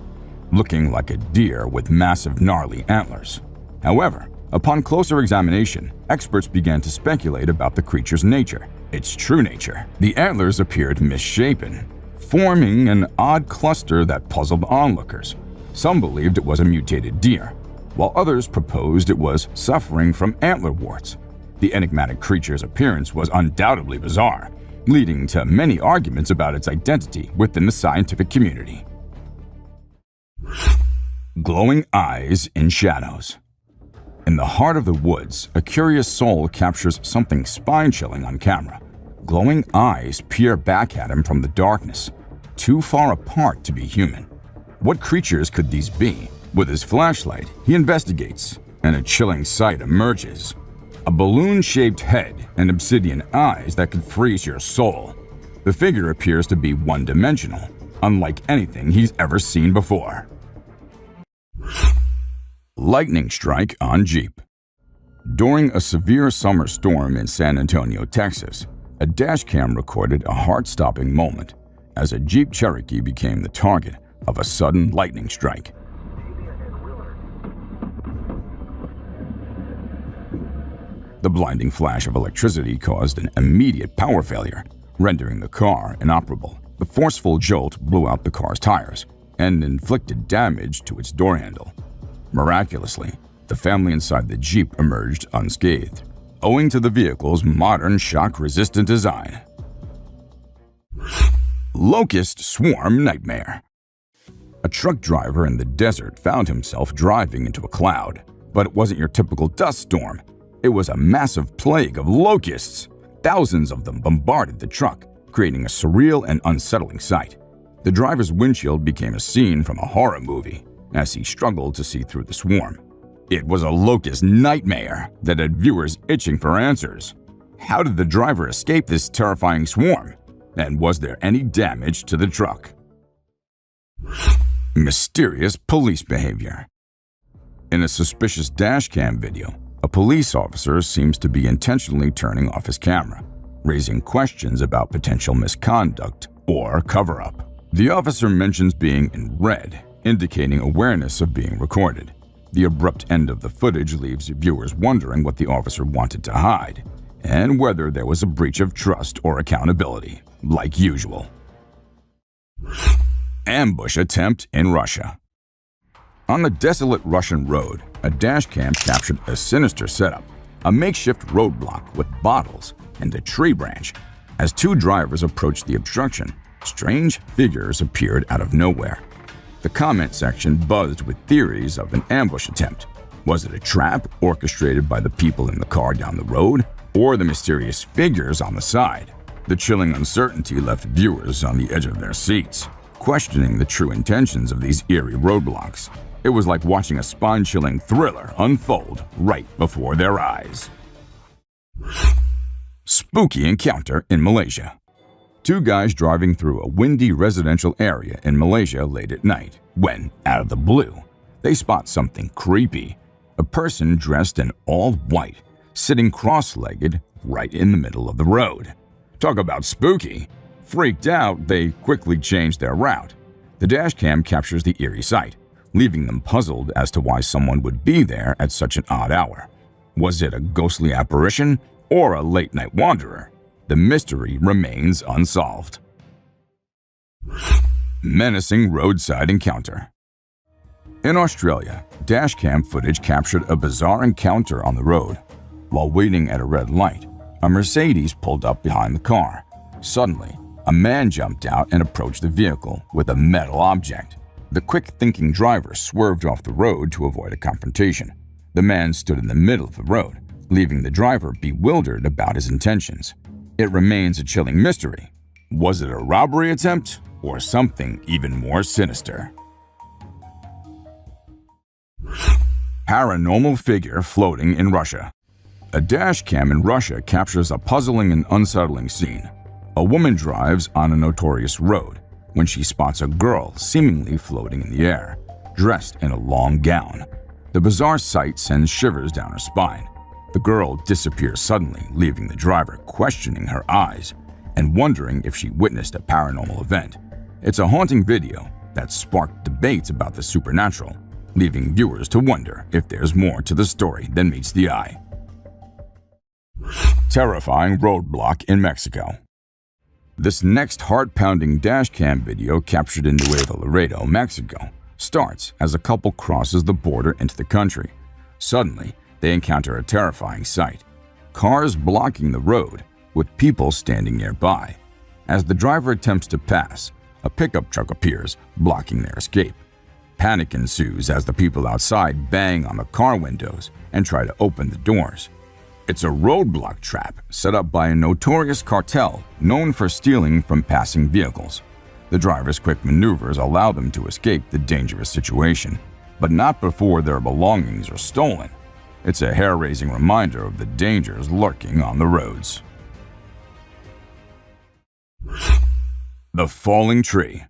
looking like a deer with massive gnarly antlers. However, upon closer examination, experts began to speculate about the creature's nature, its true nature. The antlers appeared misshapen, forming an odd cluster that puzzled onlookers. Some believed it was a mutated deer, while others proposed it was suffering from antler warts. The enigmatic creature's appearance was undoubtedly bizarre, leading to many arguments about its identity within the scientific community. Glowing eyes in shadows. In the heart of the woods, a curious soul captures something spine-chilling on camera. Glowing eyes peer back at him from the darkness, too far apart to be human. What creatures could these be? With his flashlight, he investigates, and a chilling sight emerges. A balloon-shaped head and obsidian eyes that could freeze your soul. The figure appears to be one-dimensional, unlike anything he's ever seen before. Lightning strike on Jeep. During a severe summer storm in San Antonio, Texas, a dashcam recorded a heart-stopping moment as a Jeep Cherokee became the target of a sudden lightning strike. The blinding flash of electricity caused an immediate power failure, rendering the car inoperable. The forceful jolt blew out the car's tires and inflicted damage to its door handle. Miraculously, the family inside the Jeep emerged unscathed, owing to the vehicle's modern shock-resistant design. Locust swarm nightmare. A truck driver in the desert found himself driving into a cloud, but it wasn't your typical dust storm. It was a massive plague of locusts. Thousands of them bombarded the truck, creating a surreal and unsettling sight. The driver's windshield became a scene from a horror movie as he struggled to see through the swarm. It was a locust nightmare that had viewers itching for answers. How did the driver escape this terrifying swarm? And was there any damage to the truck? Mysterious police behavior. In a suspicious dashcam video, a police officer seems to be intentionally turning off his camera, raising questions about potential misconduct or cover-up. The officer mentions being in red, indicating awareness of being recorded. The abrupt end of the footage leaves viewers wondering what the officer wanted to hide, and whether there was a breach of trust or accountability, like usual. Ambush attempt in Russia. On the desolate Russian road, a dashcam captured a sinister setup, a makeshift roadblock with bottles and a tree branch. As two drivers approached the obstruction, strange figures appeared out of nowhere. The comment section buzzed with theories of an ambush attempt. Was it a trap orchestrated by the people in the car down the road, or the mysterious figures on the side? The chilling uncertainty left viewers on the edge of their seats, questioning the true intentions of these eerie roadblocks. It was like watching a spine-chilling thriller unfold right before their eyes. Spooky encounter in Malaysia. Two guys driving through a windy residential area in Malaysia late at night when, out of the blue, they spot something creepy. A person dressed in all white, sitting cross-legged right in the middle of the road. Talk about spooky. Freaked out, they quickly changed their route. The dashcam captures the eerie sight, leaving them puzzled as to why someone would be there at such an odd hour. Was it a ghostly apparition or a late-night wanderer? The mystery remains unsolved. Menacing roadside encounter. In Australia, dashcam footage captured a bizarre encounter on the road. While waiting at a red light, a Mercedes pulled up behind the car. Suddenly, a man jumped out and approached the vehicle with a metal object. The quick-thinking driver swerved off the road to avoid a confrontation. The man stood in the middle of the road, leaving the driver bewildered about his intentions. It remains a chilling mystery. Was it a robbery attempt or something even more sinister? Paranormal figure floating in Russia. A dashcam in Russia captures a puzzling and unsettling scene. A woman drives on a notorious road, when she spots a girl seemingly floating in the air, dressed in a long gown. The bizarre sight sends shivers down her spine. The girl disappears suddenly, leaving the driver questioning her eyes and wondering if she witnessed a paranormal event. It's a haunting video that sparked debates about the supernatural, leaving viewers to wonder if there's more to the story than meets the eye. Terrifying roadblock in Mexico. This next heart-pounding dashcam video captured in Nuevo Laredo, Mexico, starts as a couple crosses the border into the country. Suddenly, they encounter a terrifying sight: cars blocking the road, with people standing nearby. As the driver attempts to pass, a pickup truck appears, blocking their escape. Panic ensues as the people outside bang on the car windows and try to open the doors. It's a roadblock trap set up by a notorious cartel known for stealing from passing vehicles. The driver's quick maneuvers allow them to escape the dangerous situation, but not before their belongings are stolen. It's a hair-raising reminder of the dangers lurking on the roads. The falling tree.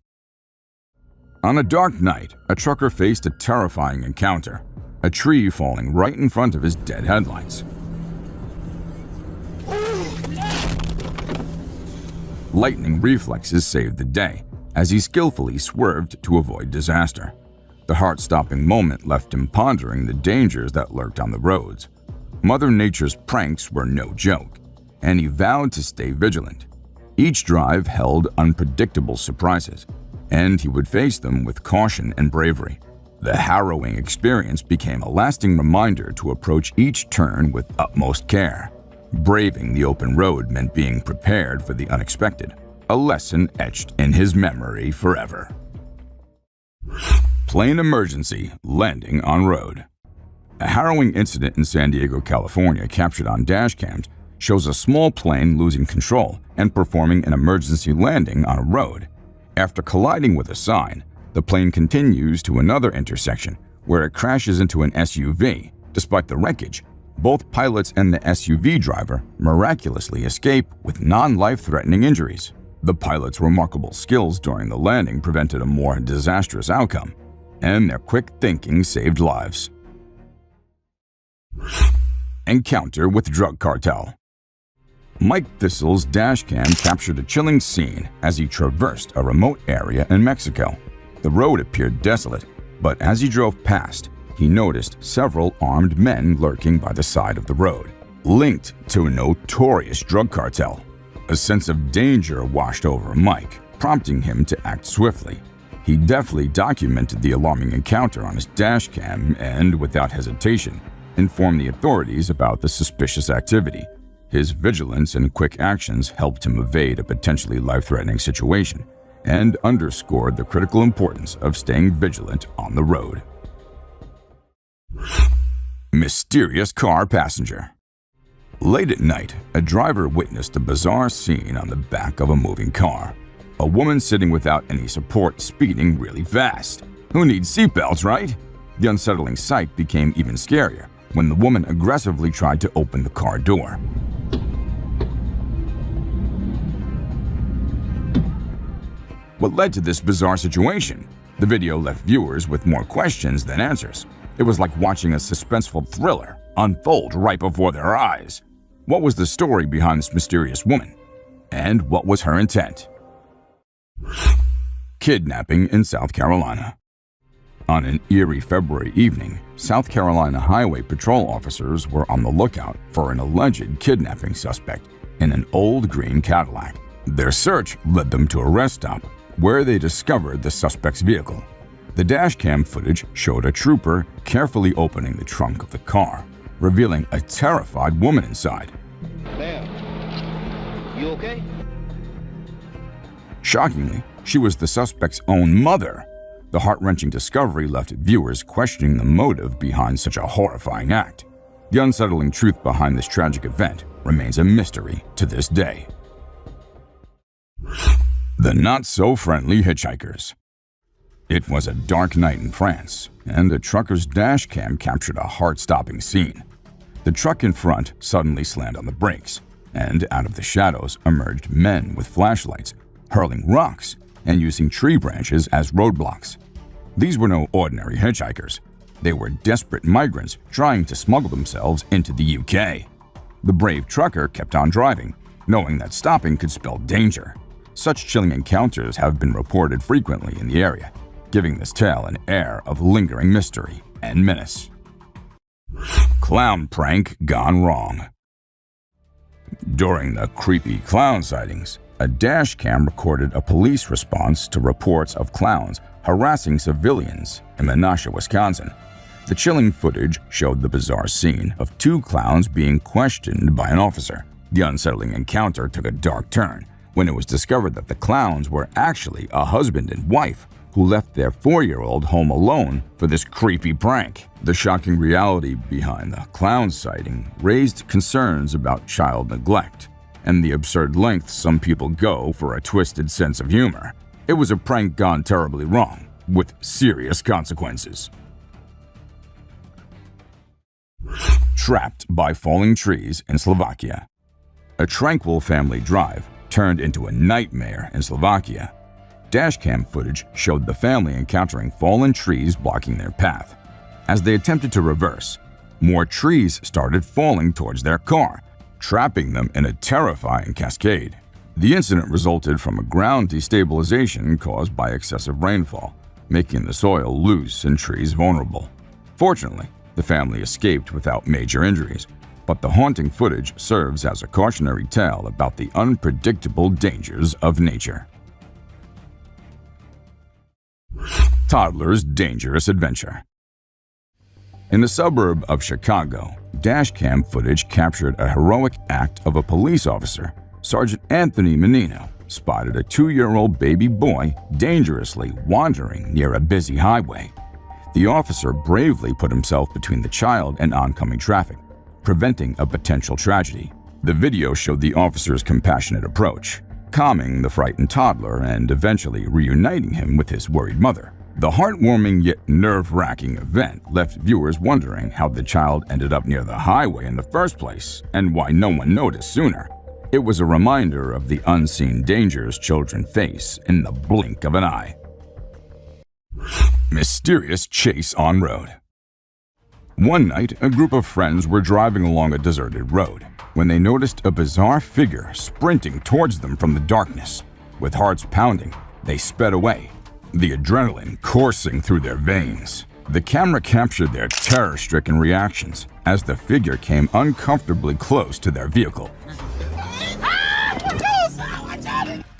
On a dark night, a trucker faced a terrifying encounter: a tree falling right in front of his dead headlights. Lightning reflexes saved the day as he skillfully swerved to avoid disaster. The heart-stopping moment left him pondering the dangers that lurked on the roads. Mother Nature's pranks were no joke, and he vowed to stay vigilant. Each drive held unpredictable surprises, and he would face them with caution and bravery. The harrowing experience became a lasting reminder to approach each turn with utmost care. Braving the open road meant being prepared for the unexpected, a lesson etched in his memory forever. Plane emergency landing on road. A harrowing incident in San Diego, California, captured on dashcams, shows a small plane losing control and performing an emergency landing on a road. After colliding with a sign, the plane continues to another intersection where it crashes into an SUV. Despite the wreckage, both pilots and the SUV driver miraculously escape with non-life-threatening injuries. The pilot's remarkable skills during the landing prevented a more disastrous outcome, and their quick thinking saved lives. Encounter with drug cartel. Mike Thistle's dashcam captured a chilling scene as he traversed a remote area in Mexico. The road appeared desolate, but as he drove past, he noticed several armed men lurking by the side of the road, linked to a notorious drug cartel. A sense of danger washed over Mike, prompting him to act swiftly. He deftly documented the alarming encounter on his dashcam and, without hesitation, informed the authorities about the suspicious activity. His vigilance and quick actions helped him evade a potentially life-threatening situation and underscored the critical importance of staying vigilant on the road. Mysterious car passenger. Late at night, a driver witnessed a bizarre scene on the back of a moving car. A woman sitting without any support speeding really fast. Who needs seatbelts, right? The unsettling sight became even scarier when the woman aggressively tried to open the car door. What led to this bizarre situation? The video left viewers with more questions than answers. It was like watching a suspenseful thriller unfold right before their eyes. What was the story behind this mysterious woman? And what was her intent? Kidnapping in South Carolina. On an eerie February evening, South Carolina Highway Patrol officers were on the lookout for an alleged kidnapping suspect in an old green Cadillac. Their search led them to a rest stop, where they discovered the suspect's vehicle. The dashcam footage showed a trooper carefully opening the trunk of the car, revealing a terrified woman inside. Ma'am, you okay? Shockingly, she was the suspect's own mother. The heart-wrenching discovery left viewers questioning the motive behind such a horrifying act. The unsettling truth behind this tragic event remains a mystery to this day. The not-so-friendly hitchhikers. It was a dark night in France, and a trucker's dashcam captured a heart-stopping scene. The truck in front suddenly slammed on the brakes, and out of the shadows emerged men with flashlights, hurling rocks and using tree branches as roadblocks. These were no ordinary hitchhikers. They were desperate migrants trying to smuggle themselves into the UK. The brave trucker kept on driving, knowing that stopping could spell danger. Such chilling encounters have been reported frequently in the area, giving this tale an air of lingering mystery and menace. Clown prank gone wrong. During the creepy clown sightings, a dash cam recorded a police response to reports of clowns harassing civilians in Menasha, Wisconsin. The chilling footage showed the bizarre scene of two clowns being questioned by an officer. The unsettling encounter took a dark turn when it was discovered that the clowns were actually a husband and wife who left their 4-year-old home alone for this creepy prank. The shocking reality behind the clown sighting raised concerns about child neglect and the absurd lengths some people go for a twisted sense of humor. It was a prank gone terribly wrong, with serious consequences. Trapped by falling trees in Slovakia. A tranquil family drive turned into a nightmare in Slovakia. Dashcam footage showed the family encountering fallen trees blocking their path. As they attempted to reverse, more trees started falling towards their car, trapping them in a terrifying cascade. The incident resulted from a ground destabilization caused by excessive rainfall, making the soil loose and trees vulnerable. Fortunately, the family escaped without major injuries, but the haunting footage serves as a cautionary tale about the unpredictable dangers of nature. Toddler's dangerous adventure. In the suburb of Chicago, dashcam footage captured a heroic act of a police officer. Sergeant Anthony Menino spotted a 2-year-old baby boy dangerously wandering near a busy highway. The officer bravely put himself between the child and oncoming traffic, preventing a potential tragedy. The video showed the officer's compassionate approach, calming the frightened toddler and eventually reuniting him with his worried mother. The heartwarming yet nerve-wracking event left viewers wondering how the child ended up near the highway in the first place and why no one noticed sooner. It was a reminder of the unseen dangers children face in the blink of an eye. Mysterious chase on road. One night, a group of friends were driving along a deserted road when they noticed a bizarre figure sprinting towards them from the darkness. With hearts pounding, they sped away, the adrenaline coursing through their veins. The camera captured their terror-stricken reactions as the figure came uncomfortably close to their vehicle.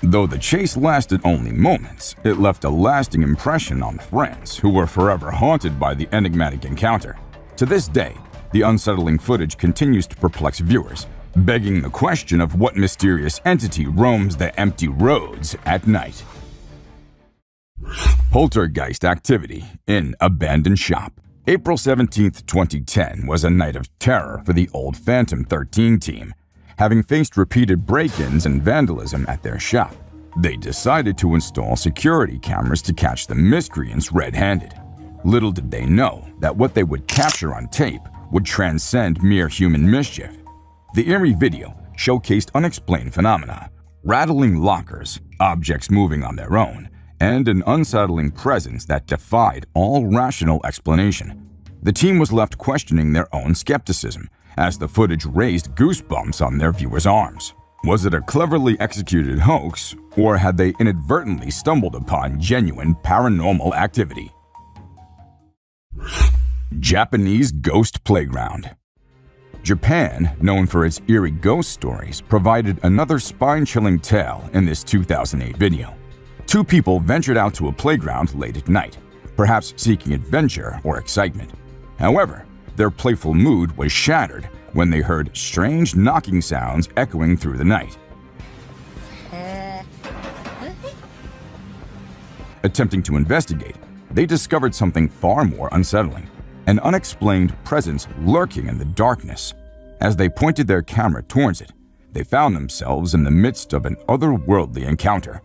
Though the chase lasted only moments, it left a lasting impression on the friends who were forever haunted by the enigmatic encounter. To this day, the unsettling footage continues to perplex viewers, begging the question of what mysterious entity roams the empty roads at night. Poltergeist activity in abandoned shop. April 17, 2010 was a night of terror for the old Phantom 13 team. Having faced repeated break-ins and vandalism at their shop, they decided to install security cameras to catch the miscreants red-handed. Little did they know that what they would capture on tape would transcend mere human mischief. The eerie video showcased unexplained phenomena, rattling lockers, objects moving on their own, and an unsettling presence that defied all rational explanation. The team was left questioning their own skepticism as the footage raised goosebumps on their viewers' arms. Was it a cleverly executed hoax, or had they inadvertently stumbled upon genuine paranormal activity? Japanese ghost playground. Japan, known for its eerie ghost stories, provided another spine-chilling tale in this 2008 video. Two people ventured out to a playground late at night, perhaps seeking adventure or excitement. However, their playful mood was shattered when they heard strange knocking sounds echoing through the night. Attempting to investigate, they discovered something far more unsettling, an unexplained presence lurking in the darkness. As they pointed their camera towards it, they found themselves in the midst of an otherworldly encounter.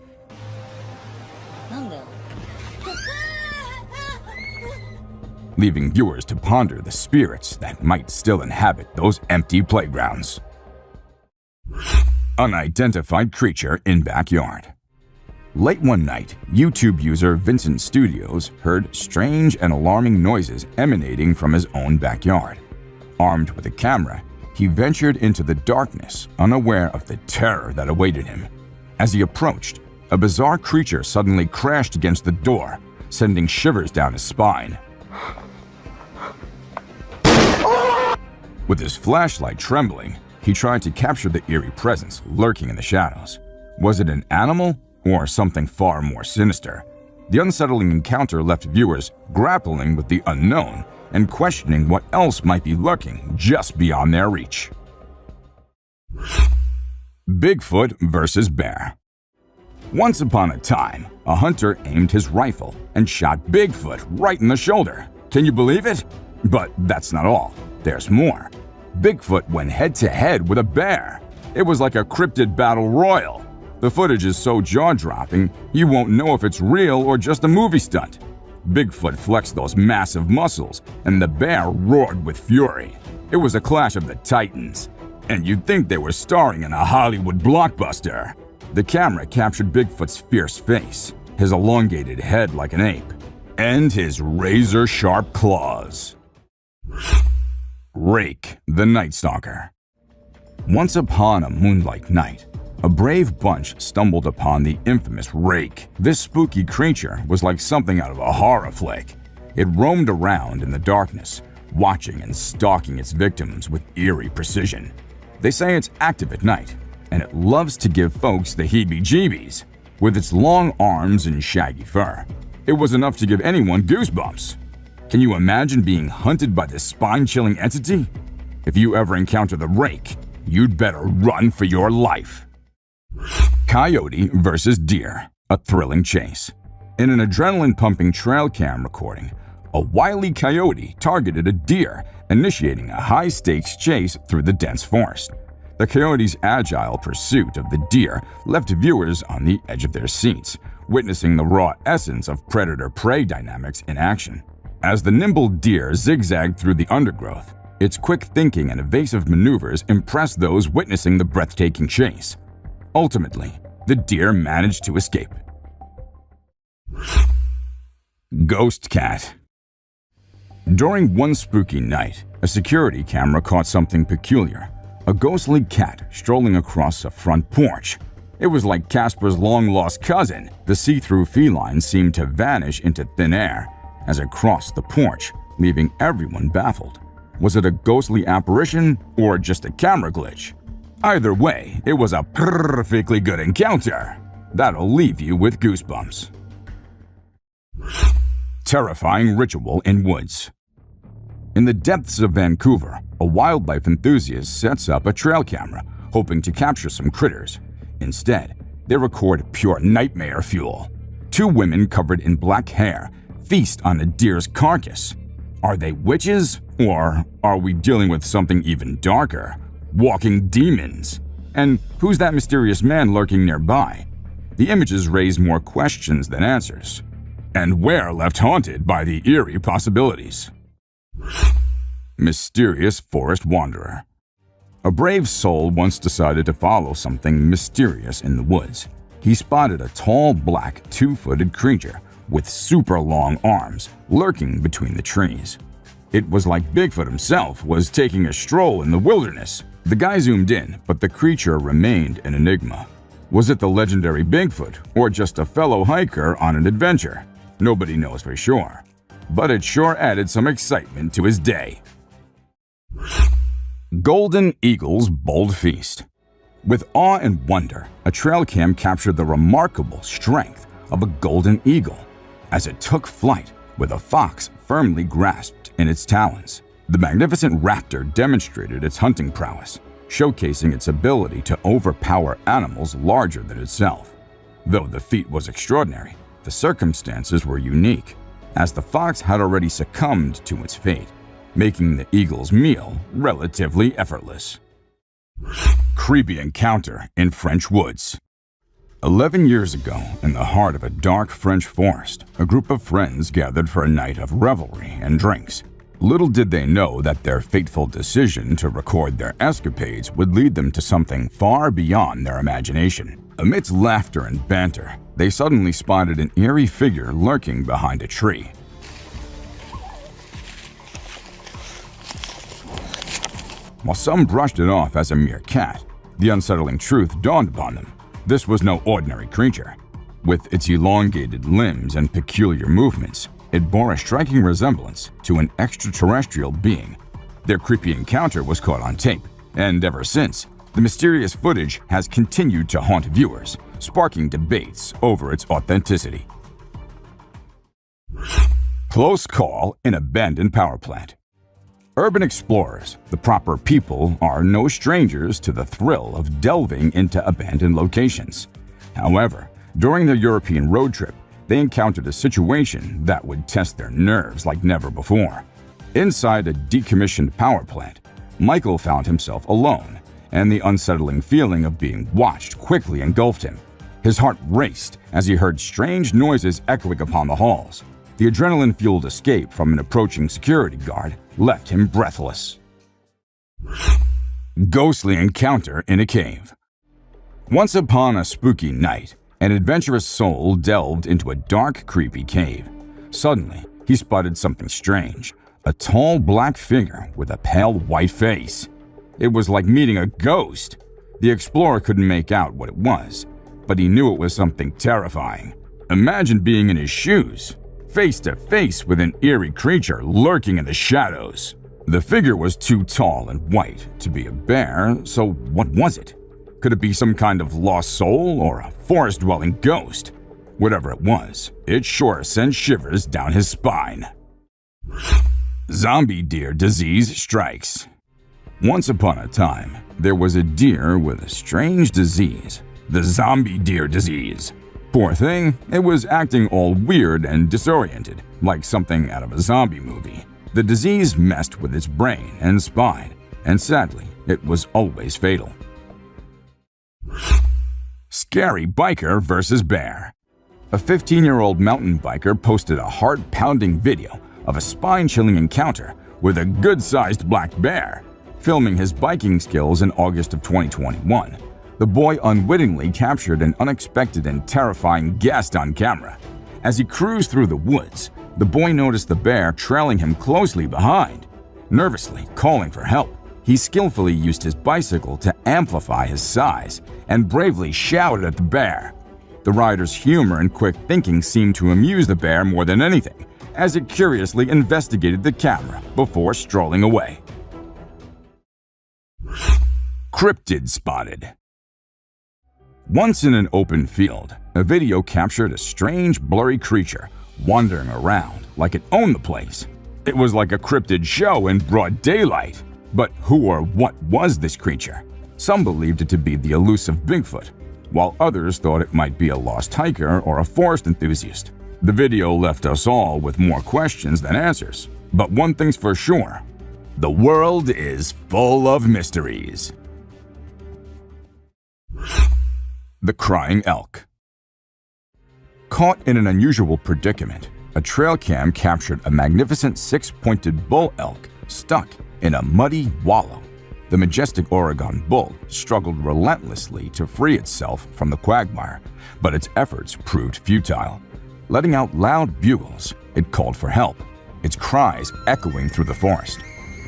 Leaving viewers to ponder the spirits that might still inhabit those empty playgrounds. Unidentified creature in backyard. Late one night, YouTube user Vincent Studios heard strange and alarming noises emanating from his own backyard. Armed with a camera, he ventured into the darkness, unaware of the terror that awaited him. As he approached, a bizarre creature suddenly crashed against the door, sending shivers down his spine. With his flashlight trembling, he tried to capture the eerie presence lurking in the shadows. Was it an animal or something far more sinister? The unsettling encounter left viewers grappling with the unknown and questioning what else might be lurking just beyond their reach. Bigfoot versus bear. Once upon a time, a hunter aimed his rifle and shot Bigfoot right in the shoulder. Can you believe it? But that's not all. There's more. Bigfoot went head-to-head with a bear. It was like a cryptid battle royal. The footage is so jaw-dropping, you won't know if it's real or just a movie stunt. Bigfoot flexed those massive muscles, and the bear roared with fury. It was a clash of the titans, and you'd think they were starring in a Hollywood blockbuster. The camera captured Bigfoot's fierce face, his elongated head like an ape, and his razor-sharp claws. Rake, the Night Stalker. Once upon a moonlight night, a brave bunch stumbled upon the infamous Rake. This spooky creature was like something out of a horror flick. It roamed around in the darkness, watching and stalking its victims with eerie precision. They say it's active at night, and it loves to give folks the heebie-jeebies. With its long arms and shaggy fur, it was enough to give anyone goosebumps. Can you imagine being hunted by this spine-chilling entity? If you ever encounter the Rake, you'd better run for your life. Coyote versus deer, a thrilling chase. In an adrenaline-pumping trail cam recording, a wily coyote targeted a deer, initiating a high-stakes chase through the dense forest. The coyote's agile pursuit of the deer left viewers on the edge of their seats, witnessing the raw essence of predator-prey dynamics in action. As the nimble deer zigzagged through the undergrowth, its quick thinking and evasive maneuvers impressed those witnessing the breathtaking chase. Ultimately, the deer managed to escape. Ghost cat. During one spooky night, a security camera caught something peculiar. A ghostly cat strolling across a front porch. It was like Casper's long-lost cousin. The see-through feline seemed to vanish into thin air as it crossed the porch, leaving everyone baffled. Was it a ghostly apparition or just a camera glitch? Either way, it was a perfectly good encounter. That'll leave you with goosebumps. Terrifying ritual in woods. In the depths of Vancouver, a wildlife enthusiast sets up a trail camera, hoping to capture some critters. Instead, they record pure nightmare fuel. Two women covered in black hair feast on a deer's carcass. Are they witches, or are we dealing with something even darker? Walking demons? And who's that mysterious man lurking nearby? The images raise more questions than answers. And we're left haunted by the eerie possibilities. Mysterious forest wanderer. A brave soul once decided to follow something mysterious in the woods. He spotted a tall, black, two-footed creature with super long arms lurking between the trees. It was like Bigfoot himself was taking a stroll in the wilderness. The guy zoomed in, but the creature remained an enigma. Was it the legendary Bigfoot or just a fellow hiker on an adventure? Nobody knows for sure, but it sure added some excitement to his day. Golden Eagle's Bold Feast. With awe and wonder, a trail cam captured the remarkable strength of a golden eagle as it took flight with a fox firmly grasped in its talons. The magnificent raptor demonstrated its hunting prowess, showcasing its ability to overpower animals larger than itself. Though the feat was extraordinary, the circumstances were unique, as the fox had already succumbed to its fate, making the eagle's meal relatively effortless. Creepy encounter in French woods. 11 years ago, in the heart of a dark French forest, a group of friends gathered for a night of revelry and drinks. Little did they know that their fateful decision to record their escapades would lead them to something far beyond their imagination. Amidst laughter and banter, they suddenly spotted an eerie figure lurking behind a tree. While some brushed it off as a mere cat, the unsettling truth dawned upon them. This was no ordinary creature. With its elongated limbs and peculiar movements, it bore a striking resemblance to an extraterrestrial being. Their creepy encounter was caught on tape, and ever since, the mysterious footage has continued to haunt viewers, sparking debates over its authenticity. Close call in abandoned power plant. Urban explorers, the proper people, are no strangers to the thrill of delving into abandoned locations. However, during their European road trip, they encountered a situation that would test their nerves like never before. Inside a decommissioned power plant, Michael found himself alone, and the unsettling feeling of being watched quickly engulfed him. His heart raced as he heard strange noises echoing upon the halls. The adrenaline-fueled escape from an approaching security guard left him breathless. Ghostly encounter in a cave. Once upon a spooky night, an adventurous soul delved into a dark, creepy cave. Suddenly, he spotted something strange, a tall black figure with a pale white face. It was like meeting a ghost. The explorer couldn't make out what it was, but he knew it was something terrifying. Imagine being in his shoes, face to face with an eerie creature lurking in the shadows. The figure was too tall and white to be a bear, so what was it? Could it be some kind of lost soul or a forest-dwelling ghost? Whatever it was, it sure sent shivers down his spine. Zombie deer disease strikes. Once upon a time, there was a deer with a strange disease, the zombie deer disease. Poor thing, it was acting all weird and disoriented, like something out of a zombie movie. The disease messed with its brain and spine, and sadly, it was always fatal. Scary biker versus bear. A 15-year-old mountain biker posted a heart-pounding video of a spine-chilling encounter with a good-sized black bear. Filming his biking skills in August of 2021, the boy unwittingly captured an unexpected and terrifying guest on camera. As he cruised through the woods, the boy noticed the bear trailing him closely behind. Nervously calling for help, he skillfully used his bicycle to amplify his size and bravely shouted at the bear. The rider's humor and quick thinking seemed to amuse the bear more than anything, as it curiously investigated the camera before strolling away. Cryptid spotted. Once in an open field, a video captured a strange, blurry creature wandering around like it owned the place. It was like a cryptid show in broad daylight. But who or what was this creature? Some believed it to be the elusive Bigfoot, while others thought it might be a lost hiker or a forest enthusiast. The video left us all with more questions than answers. But one thing's for sure, the world is full of mysteries. The crying elk. Caught in an unusual predicament, a trail cam captured a magnificent six-pointed bull elk stuck in a muddy wallow. The majestic Oregon bull struggled relentlessly to free itself from the quagmire, but its efforts proved futile. Letting out loud bugles, it called for help, its cries echoing through the forest.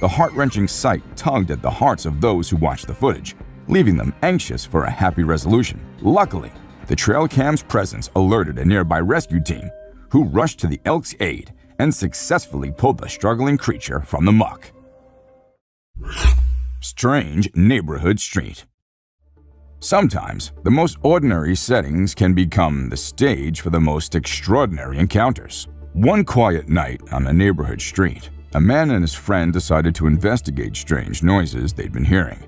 The heart-wrenching sight tugged at the hearts of those who watched the footage, leaving them anxious for a happy resolution. Luckily, the trail cam's presence alerted a nearby rescue team, who rushed to the elk's aid and successfully pulled the struggling creature from the muck. Strange neighborhood street. Sometimes, the most ordinary settings can become the stage for the most extraordinary encounters. One quiet night on a neighborhood street, a man and his friend decided to investigate strange noises they'd been hearing.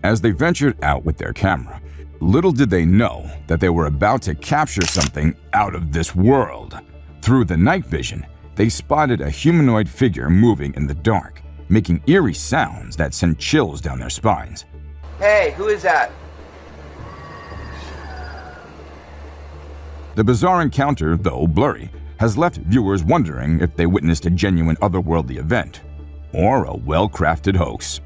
As they ventured out with their camera, little did they know that they were about to capture something out of this world. Through the night vision, they spotted a humanoid figure moving in the dark, making eerie sounds that sent chills down their spines. Hey, who is that? The bizarre encounter, though blurry, has left viewers wondering if they witnessed a genuine otherworldly event or a well-crafted hoax.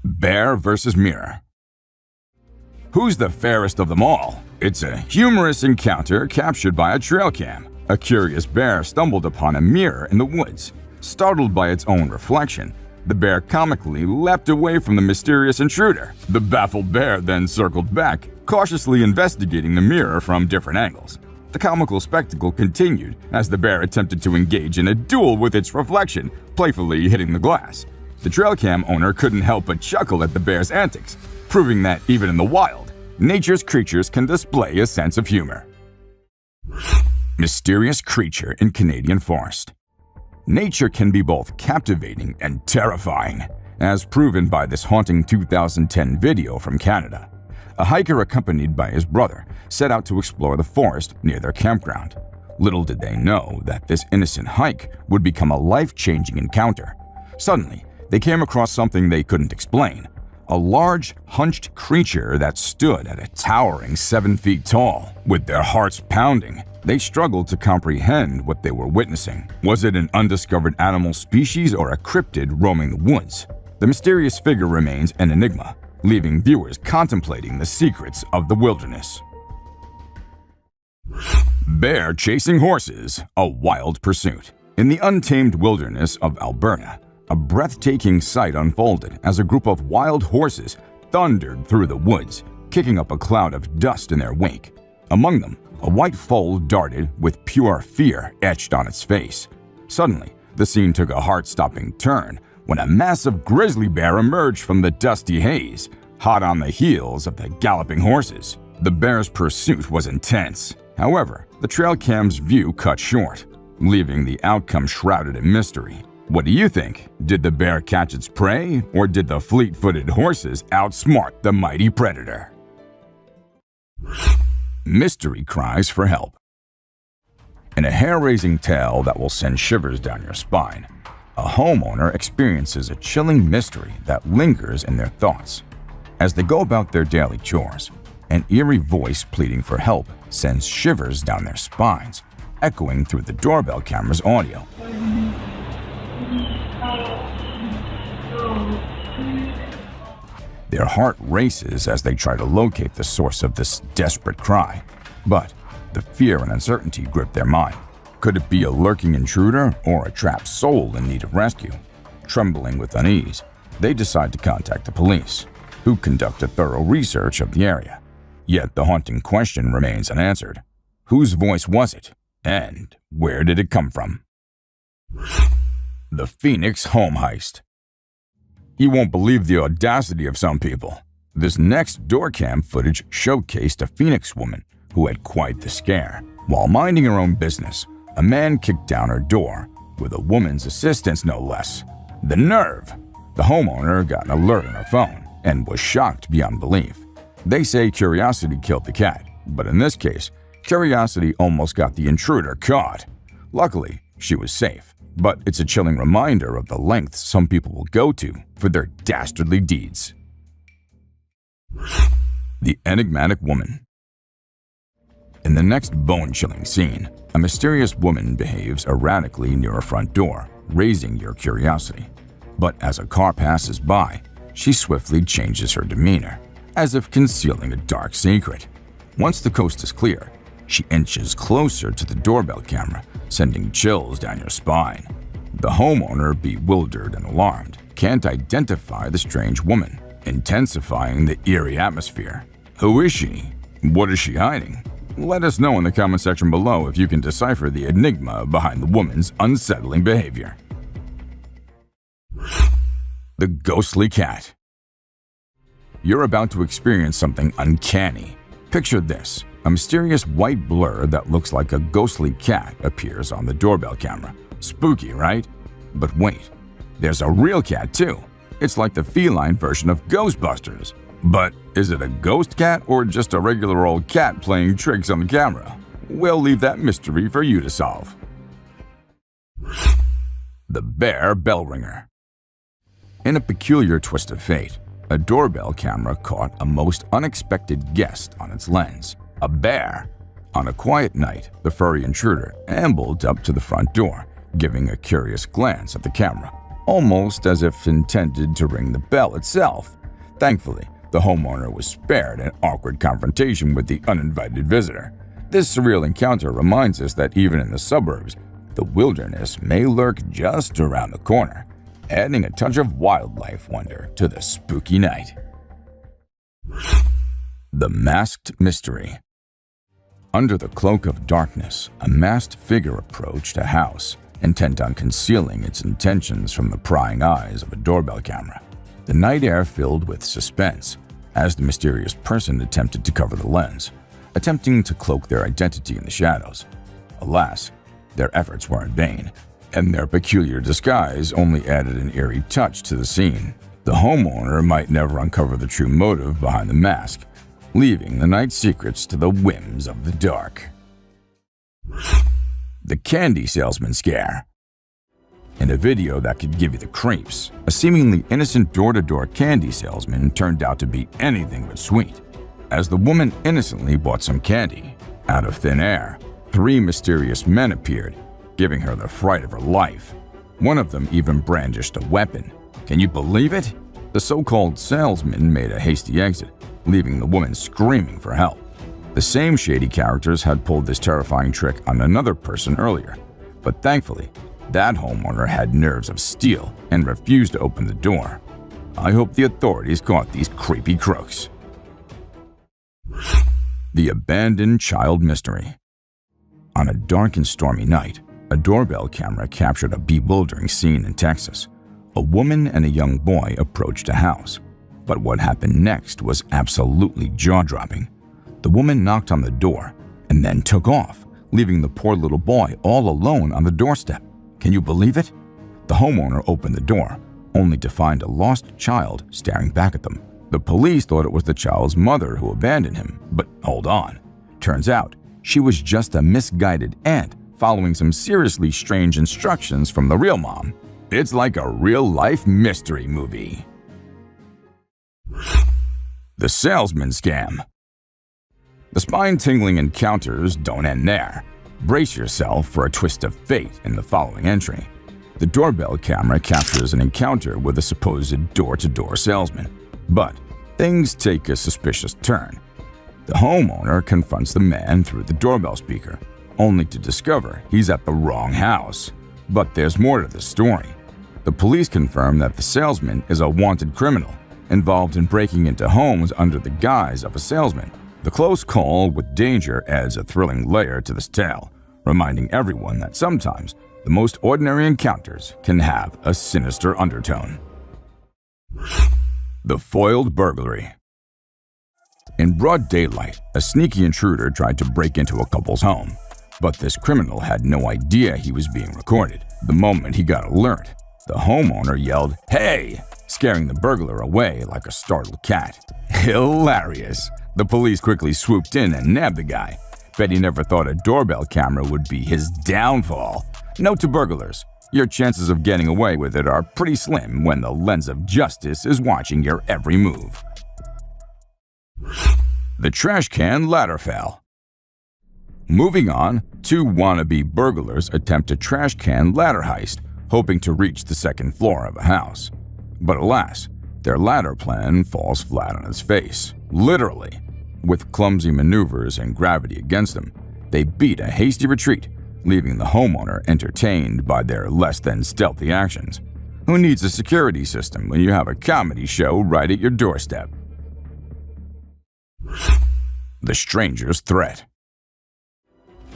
Bear versus mirror. Who's the fairest of them all? It's a humorous encounter captured by a trail cam. A curious bear stumbled upon a mirror in the woods. Startled by its own reflection, the bear comically leapt away from the mysterious intruder. The baffled bear then circled back, cautiously investigating the mirror from different angles. The comical spectacle continued as the bear attempted to engage in a duel with its reflection, playfully hitting the glass. The trail cam owner couldn't help but chuckle at the bear's antics, proving that even in the wild, nature's creatures can display a sense of humor. Mysterious creature in Canadian forest. Nature can be both captivating and terrifying, as proven by this haunting 2010 video from Canada. A hiker accompanied by his brother set out to explore the forest near their campground. Little did they know that this innocent hike would become a life-changing encounter. Suddenly, they came across something they couldn't explain. A large, hunched creature that stood at a towering 7 feet tall. With their hearts pounding, they struggled to comprehend what they were witnessing. Was it an undiscovered animal species or a cryptid roaming the woods? The mysterious figure remains an enigma, leaving viewers contemplating the secrets of the wilderness. Bear chasing horses, a wild pursuit. In the untamed wilderness of Alberta, a breathtaking sight unfolded as a group of wild horses thundered through the woods, kicking up a cloud of dust in their wake. Among them, a white foal darted with pure fear etched on its face. Suddenly, the scene took a heart-stopping turn when a massive grizzly bear emerged from the dusty haze, hot on the heels of the galloping horses. The bear's pursuit was intense. However, the trail cam's view cut short, leaving the outcome shrouded in mystery. What do you think? Did the bear catch its prey, or did the fleet-footed horses outsmart the mighty predator? Mystery cries for help. In a hair-raising tale that will send shivers down your spine, a homeowner experiences a chilling mystery that lingers in their thoughts. As they go about their daily chores, an eerie voice pleading for help sends shivers down their spines, echoing through the doorbell camera's audio. Their heart races as they try to locate the source of this desperate cry. But the fear and uncertainty grip their mind. Could it be a lurking intruder or a trapped soul in need of rescue? Trembling with unease, they decide to contact the police, who conduct a thorough research of the area. Yet the haunting question remains unanswered. Whose voice was it? And where did it come from? The Phoenix Home Heist. You won't believe the audacity of some people. This next door cam footage showcased a Phoenix woman who had quite the scare. While minding her own business, a man kicked down her door, with a woman's assistance no less. The nerve! The homeowner got an alert on her phone and was shocked beyond belief. They say curiosity killed the cat, but in this case, curiosity almost got the intruder caught. Luckily, she was safe. But it's a chilling reminder of the lengths some people will go to for their dastardly deeds. The Enigmatic Woman. In the next bone-chilling scene, a mysterious woman behaves erratically near a front door, raising your curiosity. But as a car passes by, she swiftly changes her demeanor, as if concealing a dark secret. Once the coast is clear, she inches closer to the doorbell camera, sending chills down your spine. The homeowner, bewildered and alarmed, can't identify the strange woman, intensifying the eerie atmosphere. Who is she? What is she hiding? Let us know in the comment section below if you can decipher the enigma behind the woman's unsettling behavior. The Ghostly Cat. You're about to experience something uncanny. Picture this. A mysterious white blur that looks like a ghostly cat appears on the doorbell camera. Spooky, right? But wait, there's a real cat too. It's like the feline version of Ghostbusters. But is it a ghost cat or just a regular old cat playing tricks on the camera? We'll leave that mystery for you to solve. The Bear Bell Ringer. In a peculiar twist of fate, a doorbell camera caught a most unexpected guest on its lens. A bear. On a quiet night, the furry intruder ambled up to the front door, giving a curious glance at the camera, almost as if intended to ring the bell itself. Thankfully, The homeowner was spared an awkward confrontation with the uninvited visitor. This surreal encounter reminds us that even in the suburbs, the wilderness may lurk just around the corner, adding a touch of wildlife wonder to the spooky night. The Masked Mystery. Under the cloak of darkness, a masked figure approached a house, intent on concealing its intentions from the prying eyes of a doorbell camera. The night air filled with suspense as the mysterious person attempted to cover the lens, attempting to cloak their identity in the shadows. Alas, their efforts were in vain, and their peculiar disguise only added an eerie touch to the scene. The homeowner might never uncover the true motive behind the mask, leaving the night's secrets to the whims of the dark. The Candy Salesman Scare. In a video that could give you the creeps, a seemingly innocent door-to-door candy salesman turned out to be anything but sweet. As the woman innocently bought some candy, out of thin air, 3 mysterious men appeared, giving her the fright of her life. One of them even brandished a weapon. Can you believe it? The so-called salesman made a hasty exit, leaving the woman screaming for help. The same shady characters had pulled this terrifying trick on another person earlier, but thankfully, that homeowner had nerves of steel and refused to open the door. I hope the authorities caught these creepy crooks. The Abandoned Child Mystery. On a dark and stormy night, a doorbell camera captured a bewildering scene in Texas. A woman and a young boy approached a house, but what happened next was absolutely jaw-dropping. The woman knocked on the door and then took off, leaving the poor little boy all alone on the doorstep. Can you believe it? The homeowner opened the door, only to find a lost child staring back at them. The police thought it was the child's mother who abandoned him, but hold on. Turns out, she was just a misguided aunt following some seriously strange instructions from the real mom. It's like a real-life mystery movie. The Salesman Scam. The spine-tingling encounters don't end there. Brace yourself for a twist of fate in the following entry. The doorbell camera captures an encounter with a supposed door-to-door salesman. But things take a suspicious turn. The homeowner confronts the man through the doorbell speaker, only to discover he's at the wrong house. But there's more to the story. The police confirm that the salesman is a wanted criminal, involved in breaking into homes under the guise of a salesman. The close call with danger adds a thrilling layer to this tale, reminding everyone that sometimes the most ordinary encounters can have a sinister undertone. The Foiled Burglary. In broad daylight, a sneaky intruder tried to break into a couple's home, but this criminal had no idea he was being recorded. The moment he got alert, the homeowner yelled, "Hey!" scaring the burglar away like a startled cat. Hilarious! The police quickly swooped in and nabbed the guy. Bet he never thought a doorbell camera would be his downfall. Note to burglars, your chances of getting away with it are pretty slim when the lens of justice is watching your every move. The Trash Can Ladder Fail. Moving on, 2 wannabe burglars attempt a trash can ladder heist, hoping to reach the second floor of a house. But alas, their ladder plan falls flat on its face, literally. With clumsy maneuvers and gravity against them, they beat a hasty retreat, leaving the homeowner entertained by their less-than-stealthy actions. Who needs a security system when you have a comedy show right at your doorstep? The Stranger's Threat.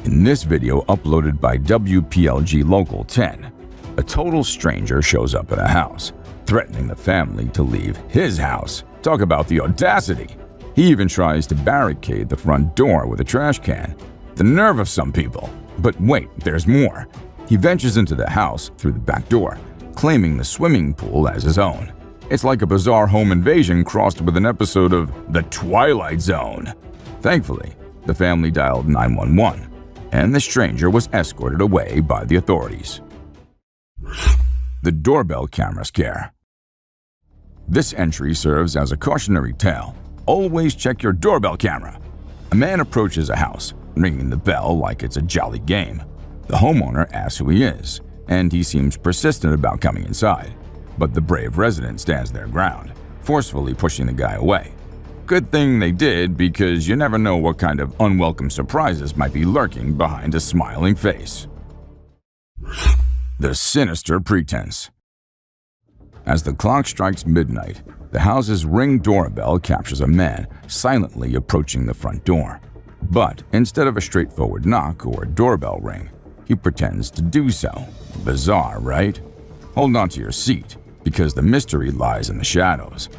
In this video uploaded by WPLG Local 10, a total stranger shows up at a house, threatening the family to leave his house. Talk about the audacity! He even tries to barricade the front door with a trash can. The nerve of some people! But wait, there's more. He ventures into the house through the back door, claiming the swimming pool as his own. It's like a bizarre home invasion crossed with an episode of The Twilight Zone. Thankfully, the family dialed 911, and the stranger was escorted away by the authorities. The Doorbell Camera Scare. This entry serves as a cautionary tale. Always check your doorbell camera. A man approaches a house, ringing the bell like it's a jolly game. The homeowner asks who he is, and he seems persistent about coming inside. But the brave resident stands their ground, forcefully pushing the guy away. Good thing they did, because you never know what kind of unwelcome surprises might be lurking behind a smiling face. The sinister pretense. As the clock strikes midnight, the house's Ring doorbell captures a man silently approaching the front door. But instead of a straightforward knock or doorbell ring, he pretends to do so. Bizarre, right? Hold on to your seat, because the mystery lies in the shadows.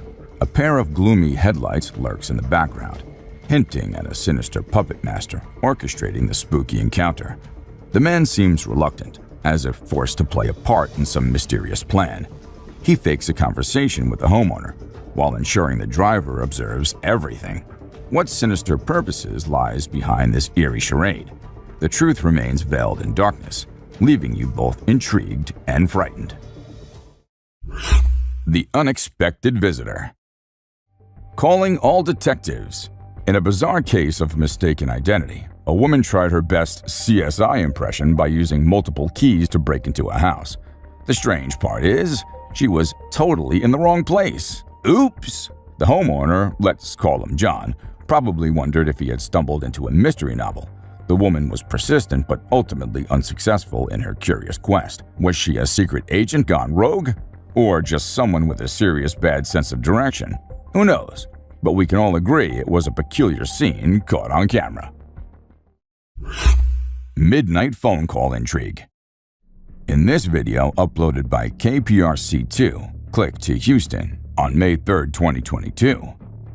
A pair of gloomy headlights lurks in the background, hinting at a sinister puppet master orchestrating the spooky encounter. The man seems reluctant, as if forced to play a part in some mysterious plan. He fakes a conversation with the homeowner, while ensuring the driver observes everything. What sinister purposes lies behind this eerie charade? The truth remains veiled in darkness, leaving you both intrigued and frightened. The unexpected visitor. Calling all detectives. In a bizarre case of mistaken identity, a woman tried her best CSI impression by using multiple keys to break into a house. The strange part is, she was totally in the wrong place. Oops! The homeowner, let's call him John, probably wondered if he had stumbled into a mystery novel. The woman was persistent but ultimately unsuccessful in her curious quest. Was she a secret agent gone rogue? Or just someone with a serious bad sense of direction? Who knows? But we can all agree it was a peculiar scene caught on camera. Midnight phone call intrigue. In this video uploaded by KPRC2, Click to Houston, on May 3, 2022,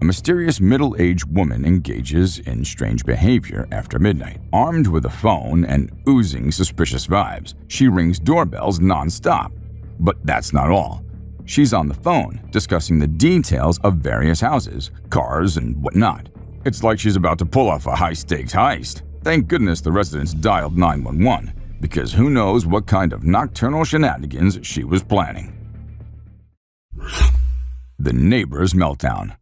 a mysterious middle-aged woman engages in strange behavior after midnight. Armed with a phone and oozing suspicious vibes, she rings doorbells non-stop. But that's not all. She's on the phone, discussing the details of various houses, cars, and whatnot. It's like she's about to pull off a high-stakes heist. Thank goodness the residents dialed 911, because who knows what kind of nocturnal shenanigans she was planning. The neighbor's meltdown.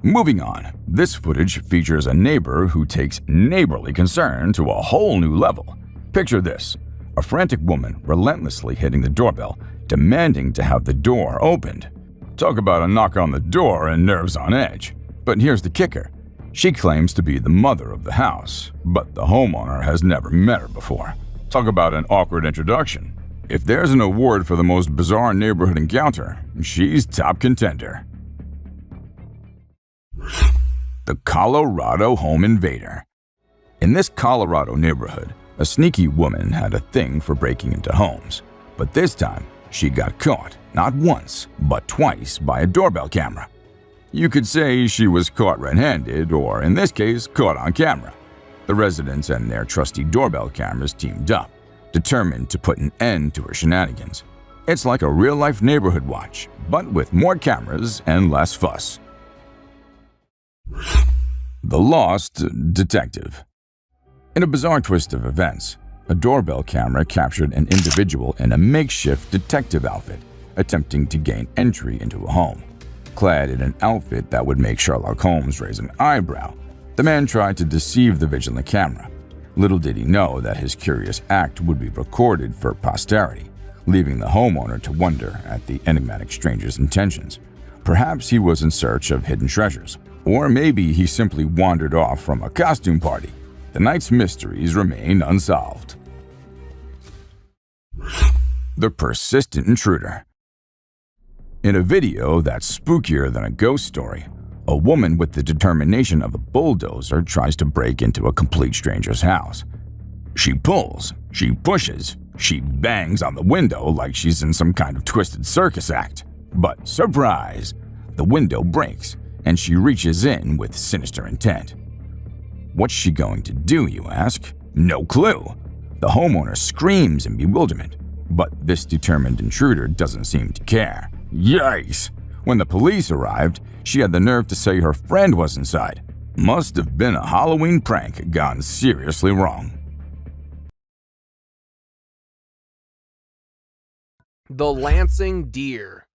Moving on, this footage features a neighbor who takes neighborly concern to a whole new level. Picture this: a frantic woman relentlessly hitting the doorbell, demanding to have the door opened. Talk about a knock on the door and nerves on edge. But here's the kicker. She claims to be the mother of the house, but the homeowner has never met her before. Talk about an awkward introduction. If there's an award for the most bizarre neighborhood encounter, she's top contender. The Colorado Home Invader. In this Colorado neighborhood, a sneaky woman had a thing for breaking into homes. But this time, she got caught, not once, but twice by a doorbell camera. You could say she was caught red-handed, or in this case, caught on camera. The residents and their trusty doorbell cameras teamed up, determined to put an end to her shenanigans. It's like a real-life neighborhood watch, but with more cameras and less fuss. The Lost Detective. In a bizarre twist of events, a doorbell camera captured an individual in a makeshift detective outfit, attempting to gain entry into a home. Clad in an outfit that would make Sherlock Holmes raise an eyebrow, the man tried to deceive the vigilant camera. Little did he know that his curious act would be recorded for posterity, leaving the homeowner to wonder at the enigmatic stranger's intentions. Perhaps he was in search of hidden treasures, or maybe he simply wandered off from a costume party. The night's mysteries remain unsolved. The Persistent Intruder. In a video that's spookier than a ghost story, a woman with the determination of a bulldozer tries to break into a complete stranger's house. She pulls, she pushes, she bangs on the window like she's in some kind of twisted circus act. But surprise! The window breaks, and she reaches in with sinister intent. What's she going to do, you ask? No clue. The homeowner screams in bewilderment, but this determined intruder doesn't seem to care. Yikes! When the police arrived, she had the nerve to say her friend was inside. Must have been a Halloween prank gone seriously wrong. The Lansing Deer.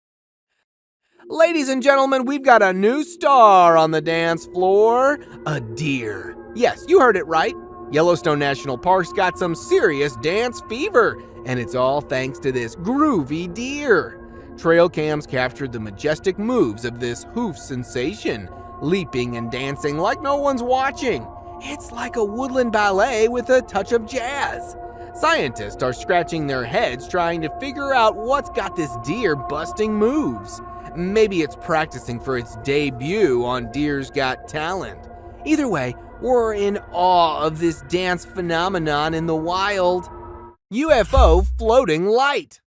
Ladies and gentlemen, we've got a new star on the dance floor. A deer. Yes, you heard it right. Yellowstone National Park's got some serious dance fever, and it's all thanks to this groovy deer. Trail cams captured the majestic moves of this hoof sensation, leaping and dancing like no one's watching. It's like a woodland ballet with a touch of jazz. Scientists are scratching their heads trying to figure out what's got this deer busting moves. Maybe it's practicing for its debut on Deer's Got Talent. Either way, we're in awe of this dance phenomenon in the wild. UFO floating light.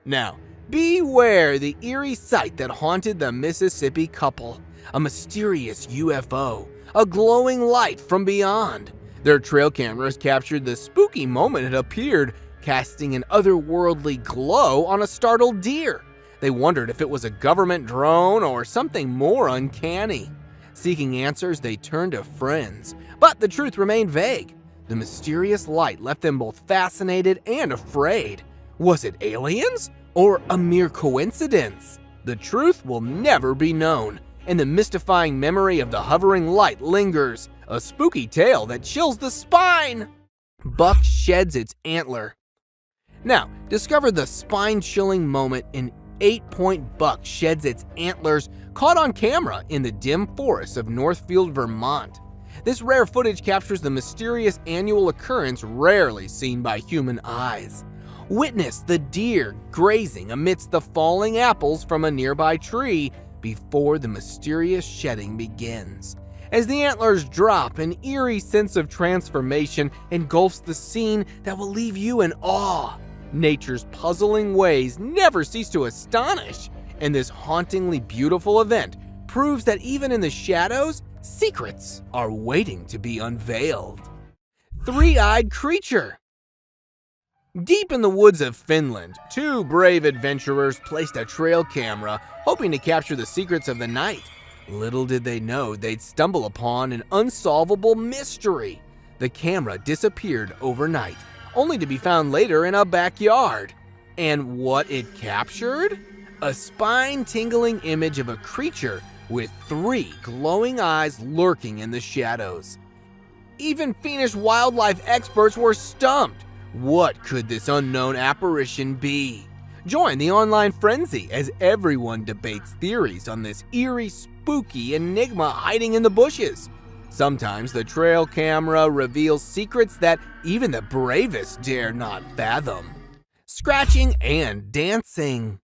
Now, beware the eerie sight that haunted the Mississippi couple. A mysterious UFO, a glowing light from beyond. Their trail cameras captured the spooky moment it appeared, casting an otherworldly glow on a startled deer. They wondered if it was a government drone or something more uncanny. Seeking answers, they turned to friends, but the truth remained vague. The mysterious light left them both fascinated and afraid. Was it aliens or a mere coincidence? The truth will never be known, and the mystifying memory of the hovering light lingers, a spooky tale that chills the spine. Buck sheds its antler. Now, discover the spine-chilling moment an 8-point buck sheds its antlers, caught on camera in the dim forests of Northfield, Vermont. This rare footage captures the mysterious annual occurrence rarely seen by human eyes. Witness the deer grazing amidst the falling apples from a nearby tree before the mysterious shedding begins. As the antlers drop, an eerie sense of transformation engulfs the scene that will leave you in awe. Nature's puzzling ways never cease to astonish, and this hauntingly beautiful event proves that even in the shadows, secrets are waiting to be unveiled. Three-eyed creature. Deep in the woods of Finland, two brave adventurers placed a trail camera, hoping to capture the secrets of the night. Little did they know they'd stumble upon an unsolvable mystery. The camera disappeared overnight, only to be found later in a backyard. And what it captured? A spine-tingling image of a creature with 3 glowing eyes lurking in the shadows. Even Finnish wildlife experts were stumped. What could this unknown apparition be? Join the online frenzy as everyone debates theories on this eerie, spooky enigma hiding in the bushes. Sometimes the trail camera reveals secrets that even the bravest dare not fathom. Scratching and dancing.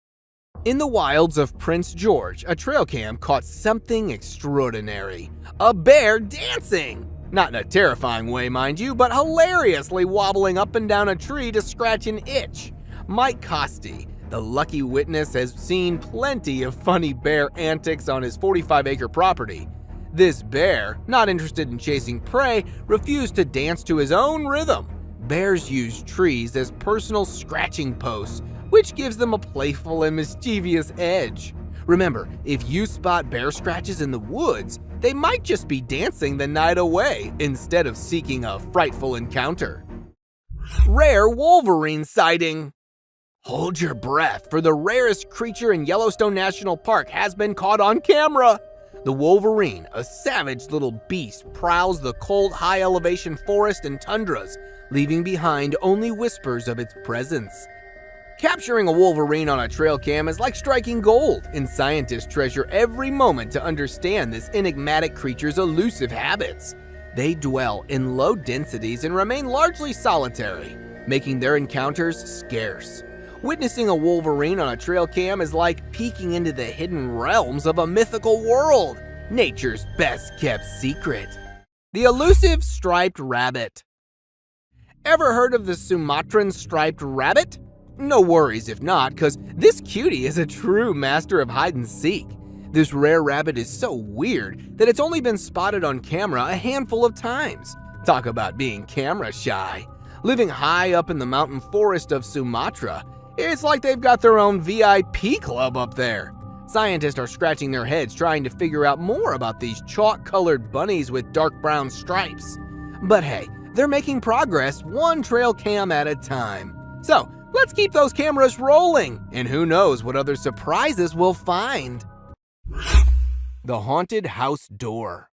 In the wilds of Prince George, a trail cam caught something extraordinary. A bear dancing! Not in a terrifying way, mind you, but hilariously wobbling up and down a tree to scratch an itch. Mike Costi, the lucky witness, has seen plenty of funny bear antics on his 45-acre property. This bear, not interested in chasing prey, refused to dance to his own rhythm. Bears use trees as personal scratching posts, which gives them a playful and mischievous edge. Remember, if you spot bear scratches in the woods, they might just be dancing the night away instead of seeking a frightful encounter. Rare Wolverine sighting. Hold your breath, for the rarest creature in Yellowstone National Park has been caught on camera. The wolverine, a savage little beast, prowls the cold, high-elevation forest and tundras, leaving behind only whispers of its presence. Capturing a wolverine on a trail cam is like striking gold, and scientists treasure every moment to understand this enigmatic creature's elusive habits. They dwell in low densities and remain largely solitary, making their encounters scarce. Witnessing a wolverine on a trail cam is like peeking into the hidden realms of a mythical world, nature's best-kept secret. The elusive striped rabbit. Ever heard of the Sumatran striped rabbit? No worries if not, because this cutie is a true master of hide-and-seek. This rare rabbit is so weird that it's only been spotted on camera a handful of times. Talk about being camera shy. Living high up in the mountain forest of Sumatra, it's like they've got their own VIP club up there. Scientists are scratching their heads trying to figure out more about these chalk-colored bunnies with dark brown stripes. But hey, they're making progress one trail cam at a time. So, let's keep those cameras rolling, and who knows what other surprises we'll find. The haunted house door.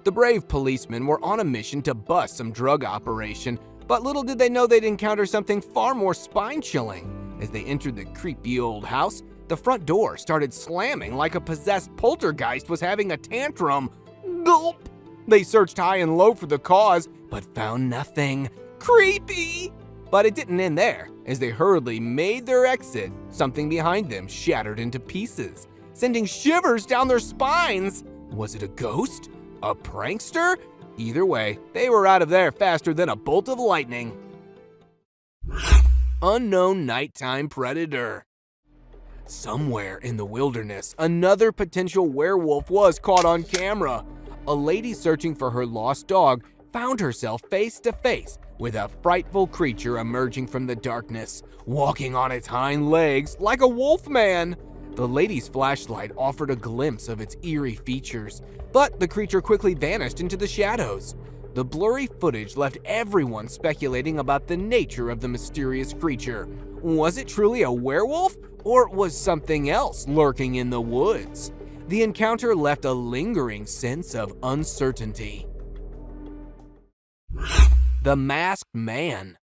The brave policemen were on a mission to bust some drug operation, but little did they know they'd encounter something far more spine-chilling. As they entered the creepy old house, the front door started slamming like a possessed poltergeist was having a tantrum. Gulp! They searched high and low for the cause, but found nothing. Creepy! But it didn't end there. As they hurriedly made their exit, something behind them shattered into pieces, sending shivers down their spines. Was it a ghost? A prankster? Either way, they were out of there faster than a bolt of lightning. Unknown nighttime predator. Somewhere in the wilderness, another potential werewolf was caught on camera. A lady searching for her lost dog found herself face to face with a frightful creature emerging from the darkness, walking on its hind legs like a wolf man. The lady's flashlight offered a glimpse of its eerie features, but the creature quickly vanished into the shadows. The blurry footage left everyone speculating about the nature of the mysterious creature. Was it truly a werewolf, or was something else lurking in the woods? The encounter left a lingering sense of uncertainty. The Masked Man.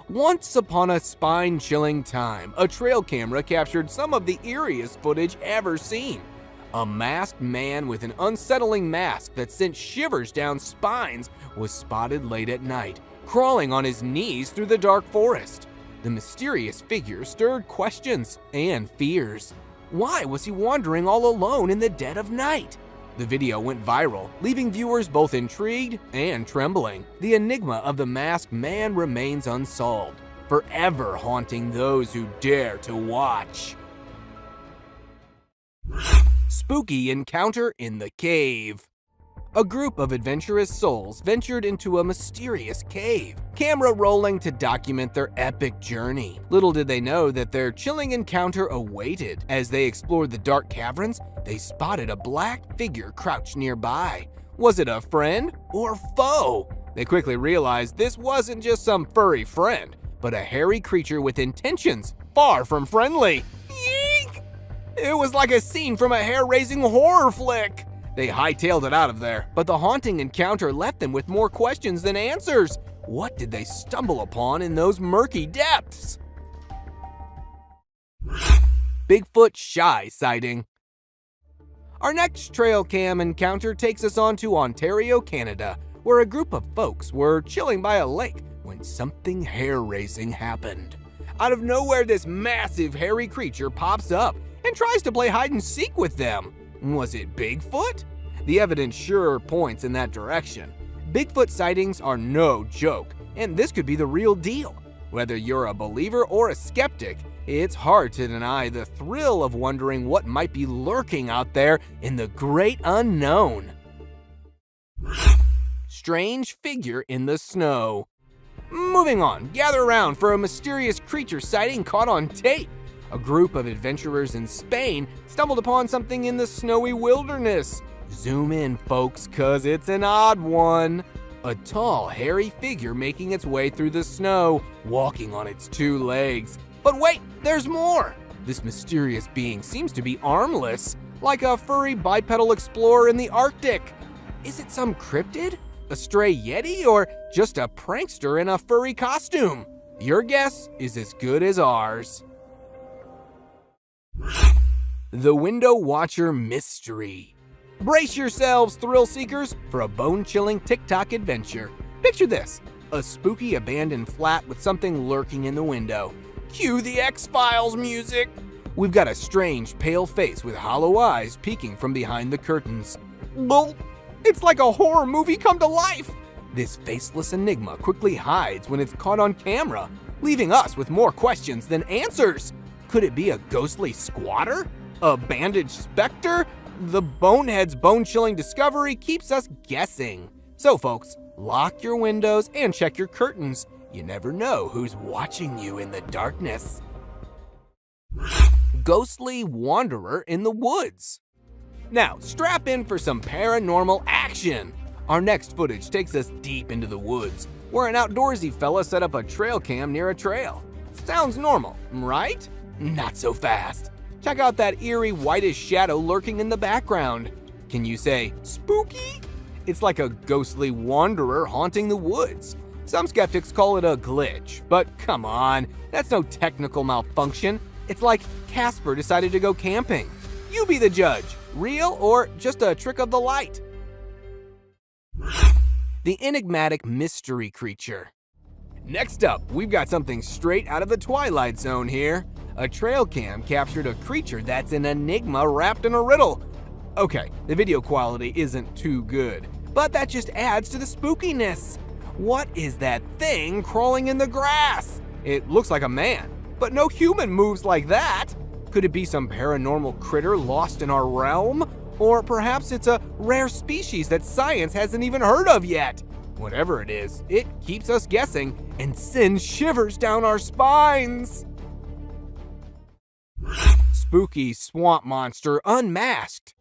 Once upon a spine-chilling time, a trail camera captured some of the eeriest footage ever seen. A masked man with an unsettling mask that sent shivers down spines was spotted late at night, crawling on his knees through the dark forest. The mysterious figure stirred questions and fears. Why was he wandering all alone in the dead of night? The video went viral, leaving viewers both intrigued and trembling. The enigma of the masked man remains unsolved, forever haunting those who dare to watch. Spooky encounter in the cave. A group of adventurous souls ventured into a mysterious cave, camera rolling to document their epic journey. Little did they know that their chilling encounter awaited. As they explored the dark caverns, they spotted a black figure crouched nearby. Was it a friend or foe? They quickly realized this wasn't just some furry friend, but a hairy creature with intentions far from friendly. Yeek! It was like a scene from a hair-raising horror flick. They hightailed it out of there, but the haunting encounter left them with more questions than answers. What did they stumble upon in those murky depths? Bigfoot Shy sighting. Our next trail cam encounter takes us on to Ontario, Canada, where a group of folks were chilling by a lake when something hair-raising happened. Out of nowhere, this massive hairy creature pops up and tries to play hide and seek with them. Was it Bigfoot? The evidence sure points in that direction. Bigfoot sightings are no joke, and this could be the real deal. Whether you're a believer or a skeptic, it's hard to deny the thrill of wondering what might be lurking out there in the great unknown. Strange figure in the snow. Moving on, gather around for a mysterious creature sighting caught on tape. A group of adventurers in Spain stumbled upon something in the snowy wilderness. Zoom in, folks, cause it's an odd one. A tall, hairy figure making its way through the snow, walking on its two legs. But wait, there's more! This mysterious being seems to be armless, like a furry bipedal explorer in the Arctic. Is it some cryptid, a stray yeti, or just a prankster in a furry costume? Your guess is as good as ours. The Window Watcher Mystery. Brace yourselves, thrill seekers, for a bone-chilling TikTok adventure. Picture this, a spooky abandoned flat with something lurking in the window. Cue the X-Files music. We've got a strange, pale face with hollow eyes peeking from behind the curtains. Bull! It's like a horror movie come to life. This faceless enigma quickly hides when it's caught on camera, leaving us with more questions than answers. Could it be a ghostly squatter? A bandaged specter? The Bonehead's bone-chilling discovery keeps us guessing. So folks, lock your windows and check your curtains. You never know who's watching you in the darkness. Ghostly wanderer in the woods. Now, strap in for some paranormal action. Our next footage takes us deep into the woods, where an outdoorsy fella set up a trail cam near a trail. Sounds normal, right? Not so fast. Check out that eerie whitish shadow lurking in the background. Can you say spooky? It's like a ghostly wanderer haunting the woods. Some skeptics call it a glitch, but come on, that's no technical malfunction. It's like Casper decided to go camping. You be the judge, real or just a trick of the light? The enigmatic mystery creature. Next up, we've got something straight out of the Twilight Zone here. A trail cam captured a creature that's an enigma wrapped in a riddle. Okay, the video quality isn't too good, but that just adds to the spookiness. What is that thing crawling in the grass? It looks like a man, but no human moves like that. Could it be some paranormal critter lost in our realm? Or perhaps it's a rare species that science hasn't even heard of yet. Whatever it is, it keeps us guessing and sends shivers down our spines. Spooky swamp monster unmasked.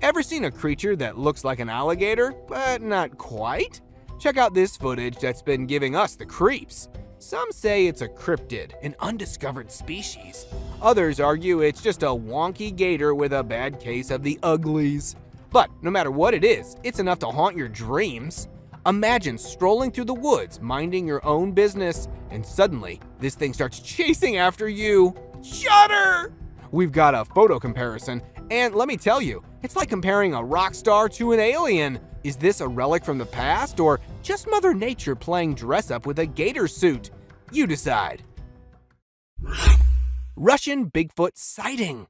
Ever seen a creature that looks like an alligator, but not quite? Check out this footage that's been giving us the creeps. Some say it's a cryptid, an undiscovered species. Others argue it's just a wonky gator with a bad case of the uglies. But no matter what it is, it's enough to haunt your dreams. Imagine strolling through the woods, minding your own business, and suddenly this thing starts chasing after you. Shudder! We've got a photo comparison, and let me tell you, it's like comparing a rock star to an alien. Is this a relic from the past, or just Mother Nature playing dress up with a gator suit? You decide. Russian Bigfoot sighting.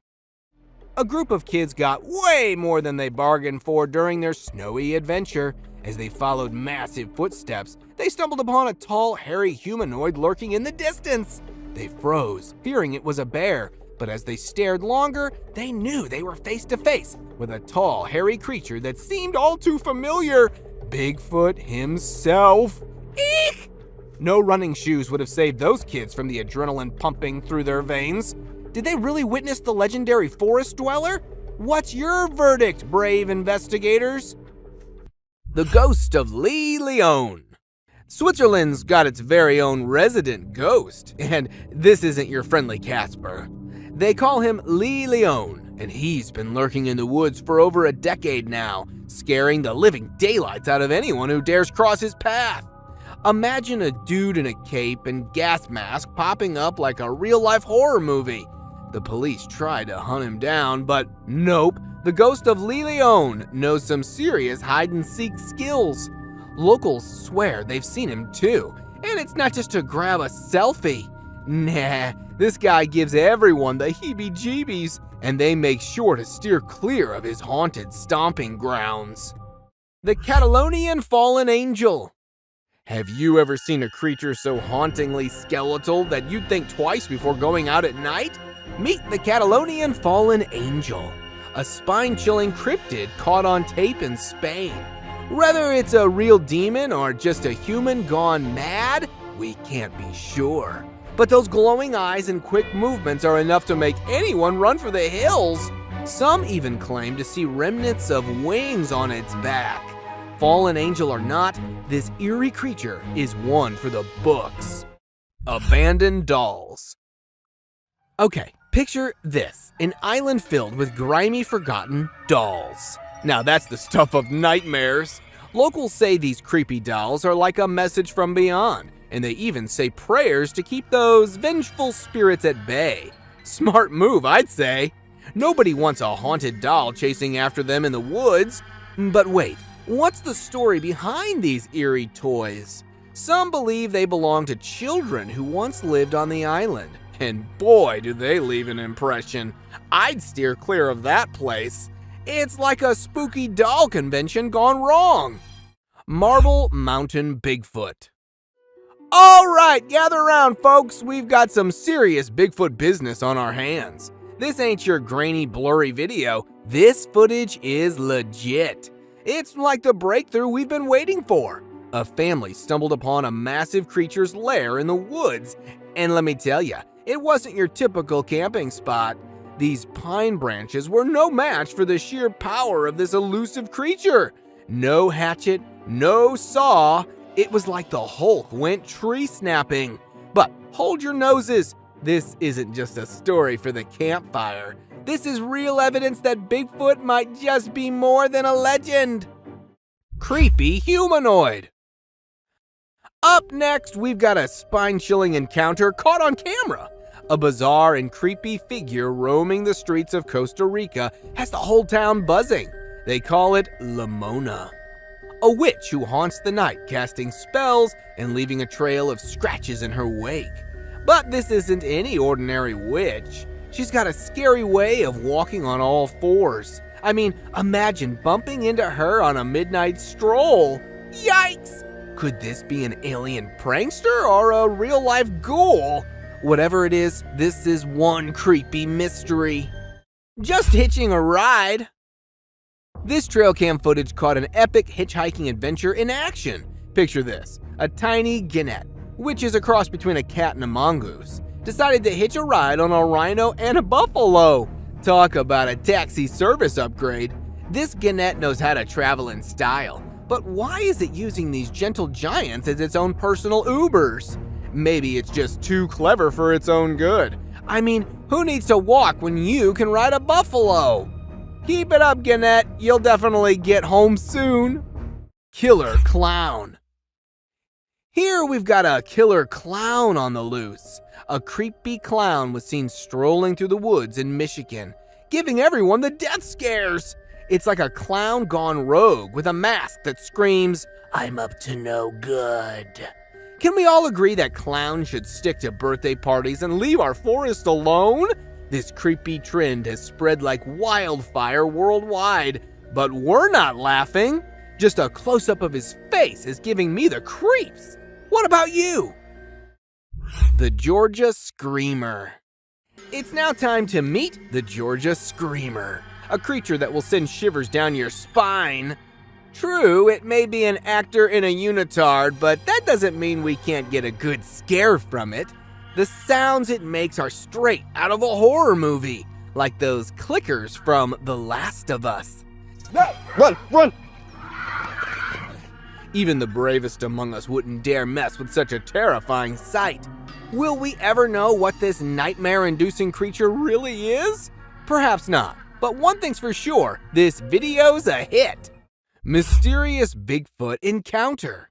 A group of kids got way more than they bargained for during their snowy adventure. As they followed massive footsteps, they stumbled upon a tall, hairy humanoid lurking in the distance. They froze, fearing it was a bear, but as they stared longer, they knew they were face to face with a tall, hairy creature that seemed all too familiar. Bigfoot himself. Eek! No running shoes would have saved those kids from the adrenaline pumping through their veins. Did they really witness the legendary forest dweller? What's your verdict, brave investigators? The ghost of Lee Leon. Switzerland's got its very own resident ghost, and this isn't your friendly Casper. They call him Lee Leon, and he's been lurking in the woods for over a decade now, scaring the living daylights out of anyone who dares cross his path. Imagine a dude in a cape and gas mask popping up like a real-life horror movie. The police tried to hunt him down, but nope. The ghost of Lee Leon knows some serious hide-and-seek skills. Locals swear they've seen him too, and it's not just to grab a selfie. Nah, this guy gives everyone the heebie-jeebies, and they make sure to steer clear of his haunted stomping grounds. The Catalonian Fallen Angel. Have you ever seen a creature so hauntingly skeletal that you'd think twice before going out at night? Meet the Catalonian Fallen Angel, a spine-chilling cryptid caught on tape in Spain. Whether it's a real demon or just a human gone mad, we can't be sure. But those glowing eyes and quick movements are enough to make anyone run for the hills. Some even claim to see remnants of wings on its back. Fallen angel or not, this eerie creature is one for the books. Abandoned dolls. Okay, picture this, an island filled with grimy, forgotten dolls. Now that's the stuff of nightmares. Locals say these creepy dolls are like a message from beyond, and they even say prayers to keep those vengeful spirits at bay. Smart move, I'd say. Nobody wants a haunted doll chasing after them in the woods. But wait, what's the story behind these eerie toys? Some believe they belong to children who once lived on the island. And boy, do they leave an impression. I'd steer clear of that place. It's like a spooky doll convention gone wrong. Marble Mountain Bigfoot. All right, gather around, folks. We've got some serious Bigfoot business on our hands. This ain't your grainy, blurry video. This footage is legit. It's like the breakthrough we've been waiting for. A family stumbled upon a massive creature's lair in the woods. And let me tell you, it wasn't your typical camping spot. These pine branches were no match for the sheer power of this elusive creature. No hatchet, no saw. It was like the Hulk went tree snapping. But hold your noses. This isn't just a story for the campfire. This is real evidence that Bigfoot might just be more than a legend. Creepy humanoid. Up next, we've got a spine-chilling encounter caught on camera. A bizarre and creepy figure roaming the streets of Costa Rica has the whole town buzzing. They call it Lamona, a witch who haunts the night, casting spells and leaving a trail of scratches in her wake. But this isn't any ordinary witch. She's got a scary way of walking on all fours. I mean, imagine bumping into her on a midnight stroll. Yikes! Could this be an alien prankster or a real-life ghoul? Whatever it is, this is one creepy mystery. Just hitching a ride. This trail cam footage caught an epic hitchhiking adventure in action. Picture this: a tiny genet, which is a cross between a cat and a mongoose, decided to hitch a ride on a rhino and a buffalo. Talk about a taxi service upgrade. This genet knows how to travel in style, but why is it using these gentle giants as its own personal Ubers? Maybe it's just too clever for its own good. I mean, who needs to walk when you can ride a buffalo? Keep it up, genet. You'll definitely get home soon. Killer clown. Here we've got a killer clown on the loose. A creepy clown was seen strolling through the woods in Michigan, giving everyone the death scares. It's like a clown gone rogue with a mask that screams, "I'm up to no good." Can we all agree that clowns should stick to birthday parties and leave our forest alone? This creepy trend has spread like wildfire worldwide, but we're not laughing. Just a close-up of his face is giving me the creeps. What about you? The Georgia Screamer. It's now time to meet the Georgia Screamer, a creature that will send shivers down your spine. True, it may be an actor in a unitard, but that doesn't mean we can't get a good scare from it. The sounds it makes are straight out of a horror movie, like those clickers from The Last of Us. No! Run! Run! Even the bravest among us wouldn't dare mess with such a terrifying sight. Will we ever know what this nightmare-inducing creature really is? Perhaps not, but one thing's for sure, this video's a hit. Mysterious Bigfoot Encounter.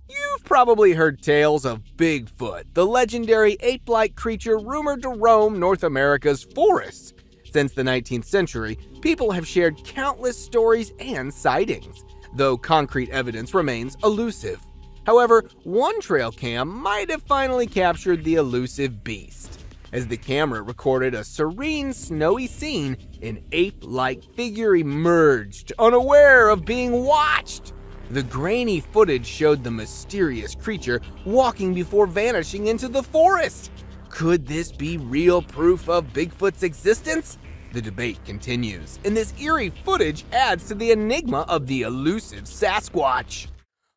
You've probably heard tales of Bigfoot, the legendary ape-like creature rumored to roam North America's forests. Since the 19th century, people have shared countless stories and sightings, though concrete evidence remains elusive. However, one trail cam might have finally captured the elusive beast, as the camera recorded a serene, snowy scene. An ape-like figure emerged, unaware of being watched. The grainy footage showed the mysterious creature walking before vanishing into the forest. Could this be real proof of Bigfoot's existence? The debate continues, and this eerie footage adds to the enigma of the elusive Sasquatch.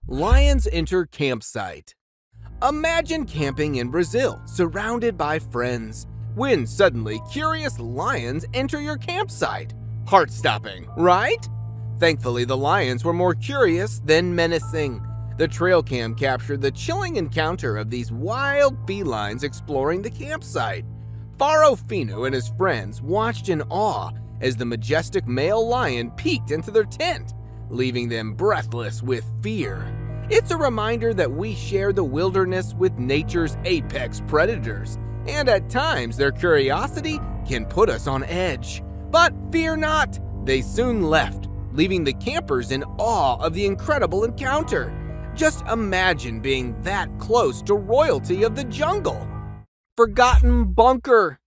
Lions enter campsite. Imagine camping in Brazil, surrounded by friends, when suddenly curious lions enter your campsite. Heart-stopping, right? Thankfully, the lions were more curious than menacing. The trail cam captured the chilling encounter of these wild felines exploring the campsite. Faro Fino and his friends watched in awe as the majestic male lion peeked into their tent, leaving them breathless with fear. It's a reminder that we share the wilderness with nature's apex predators, and at times their curiosity can put us on edge. But fear not, they soon left, leaving the campers in awe of the incredible encounter. Just imagine being that close to royalty of the jungle. Forgotten bunker.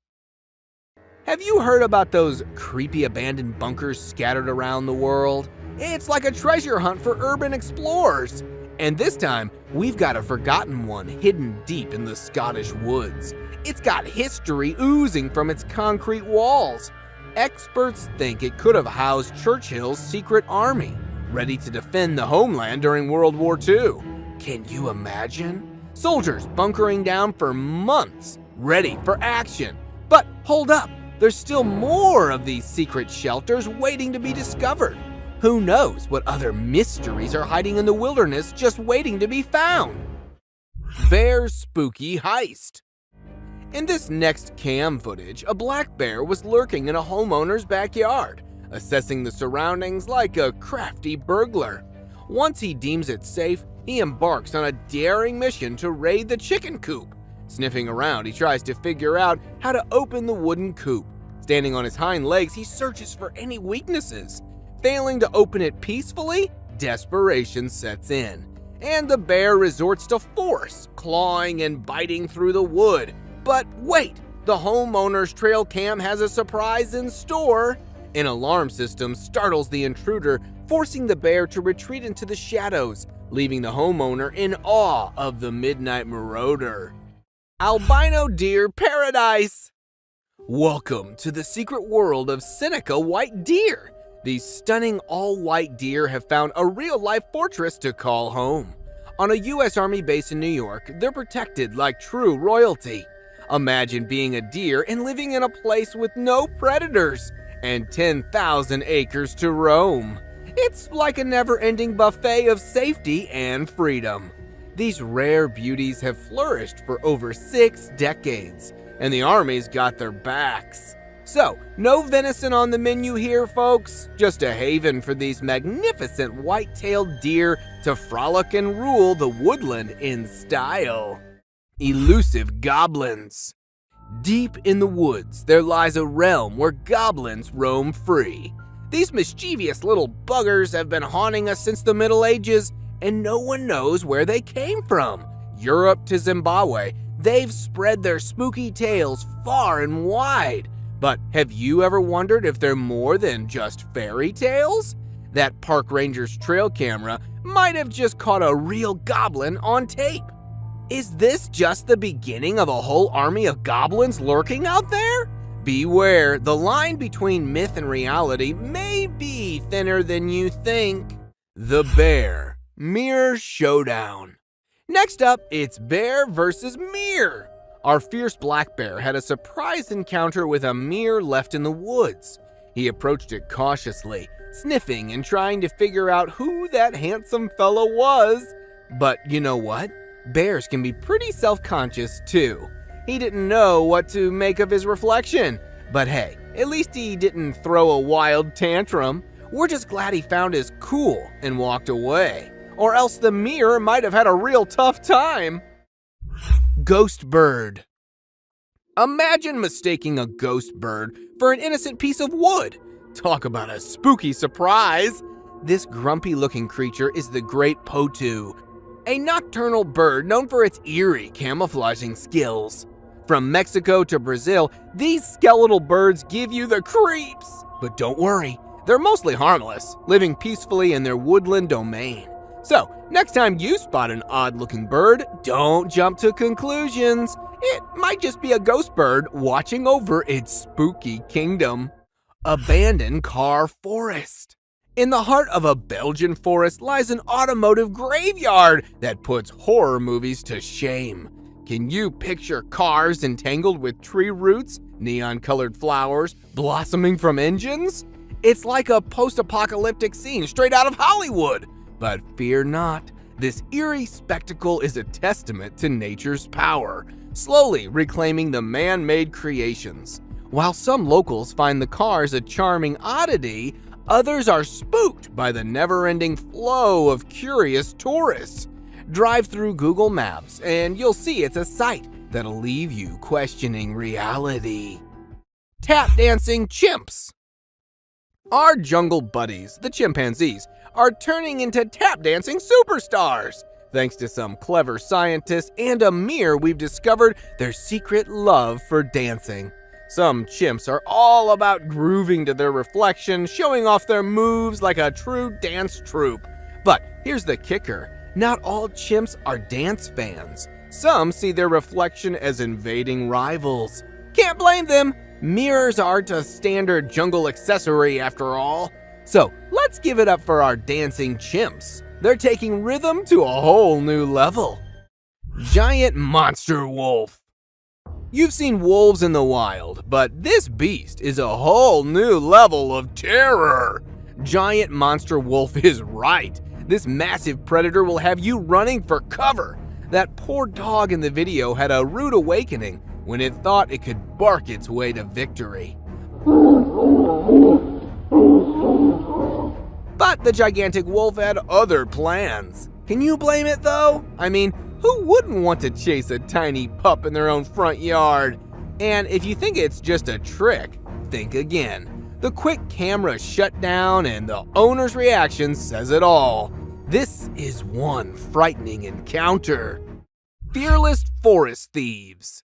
Have you heard about those creepy abandoned bunkers scattered around the world? It's like a treasure hunt for urban explorers. And this time, we've got a forgotten one hidden deep in the Scottish woods. It's got history oozing from its concrete walls. Experts think it could have housed Churchill's secret army, ready to defend the homeland during World War II. Can you imagine? Soldiers bunkering down for months, ready for action. But hold up, there's still more of these secret shelters waiting to be discovered. Who knows what other mysteries are hiding in the wilderness just waiting to be found? Bear's spooky heist. In this next cam footage, a black bear was lurking in a homeowner's backyard, assessing the surroundings like a crafty burglar. Once he deems it safe, he embarks on a daring mission to raid the chicken coop. Sniffing around, he tries to figure out how to open the wooden coop. Standing on his hind legs, he searches for any weaknesses. Failing to open it peacefully, desperation sets in, and the bear resorts to force, clawing and biting through the wood. But wait, the homeowner's trail cam has a surprise in store. An alarm system startles the intruder, forcing the bear to retreat into the shadows, leaving the homeowner in awe of the midnight marauder. Albino deer paradise! Welcome to the secret world of Seneca white deer. These stunning all-white deer have found a real-life fortress to call home. On a U.S. Army base in New York, they're protected like true royalty. Imagine being a deer and living in a place with no predators and 10,000 acres to roam. It's like a never-ending buffet of safety and freedom. These rare beauties have flourished for over 6 decades, and the Army's got their backs. So, no venison on the menu here, folks. Just a haven for these magnificent white-tailed deer to frolic and rule the woodland in style. Elusive goblins. Deep in the woods, there lies a realm where goblins roam free. These mischievous little buggers have been haunting us since the Middle Ages, and no one knows where they came from. Europe to Zimbabwe, they've spread their spooky tales far and wide. But have you ever wondered if they're more than just fairy tales? That park ranger's trail camera might have just caught a real goblin on tape. Is this just the beginning of a whole army of goblins lurking out there? Beware, the line between myth and reality may be thinner than you think. The Bear Mirror Showdown. Next up, it's bear versus mirror. Our fierce black bear had a surprise encounter with a mirror left in the woods. He approached it cautiously, sniffing and trying to figure out who that handsome fellow was. But you know what? Bears can be pretty self-conscious too. He didn't know what to make of his reflection. But hey, at least he didn't throw a wild tantrum. We're just glad he found his cool and walked away. Or else the mirror might have had a real tough time. Ghost bird. Imagine mistaking a ghost bird for an innocent piece of wood. Talk about a spooky surprise. This grumpy-looking creature is the great potu, a nocturnal bird known for its eerie camouflaging skills. From Mexico to Brazil, these skeletal birds give you the creeps. But don't worry, they're mostly harmless, living peacefully in their woodland domain. So, next time you spot an odd-looking bird, don't jump to conclusions. It might just be a ghost bird watching over its spooky kingdom. Abandoned car forest. In the heart of a Belgian forest lies an automotive graveyard that puts horror movies to shame. Can you picture cars entangled with tree roots, neon-colored flowers blossoming from engines? It's like a post-apocalyptic scene straight out of Hollywood. But fear not, this eerie spectacle is a testament to nature's power, slowly reclaiming the man-made creations. While some locals find the cars a charming oddity, others are spooked by the never-ending flow of curious tourists. Drive through Google Maps and you'll see it's a sight that'll leave you questioning reality. Tap dancing chimps. Our jungle buddies, the chimpanzees, are turning into tap dancing superstars. Thanks to some clever scientists and a mirror, we've discovered their secret love for dancing. Some chimps are all about grooving to their reflection, showing off their moves like a true dance troupe. But here's the kicker. Not all chimps are dance fans. Some see their reflection as invading rivals. Can't blame them. Mirrors aren't a standard jungle accessory after all. So let's give it up for our dancing chimps. They're taking rhythm to a whole new level. Giant monster wolf. You've seen wolves in the wild, but this beast is a whole new level of terror. Giant monster wolf is right. This massive predator will have you running for cover. That poor dog in the video had a rude awakening when it thought it could bark its way to victory. But the gigantic wolf had other plans. Can you blame it though? I mean, Who wouldn't want to chase a tiny pup in their own front yard? And if you think it's just a trick, think again. The quick camera shutdown and the owner's reaction says it all. This is one frightening encounter. Fearless forest thieves.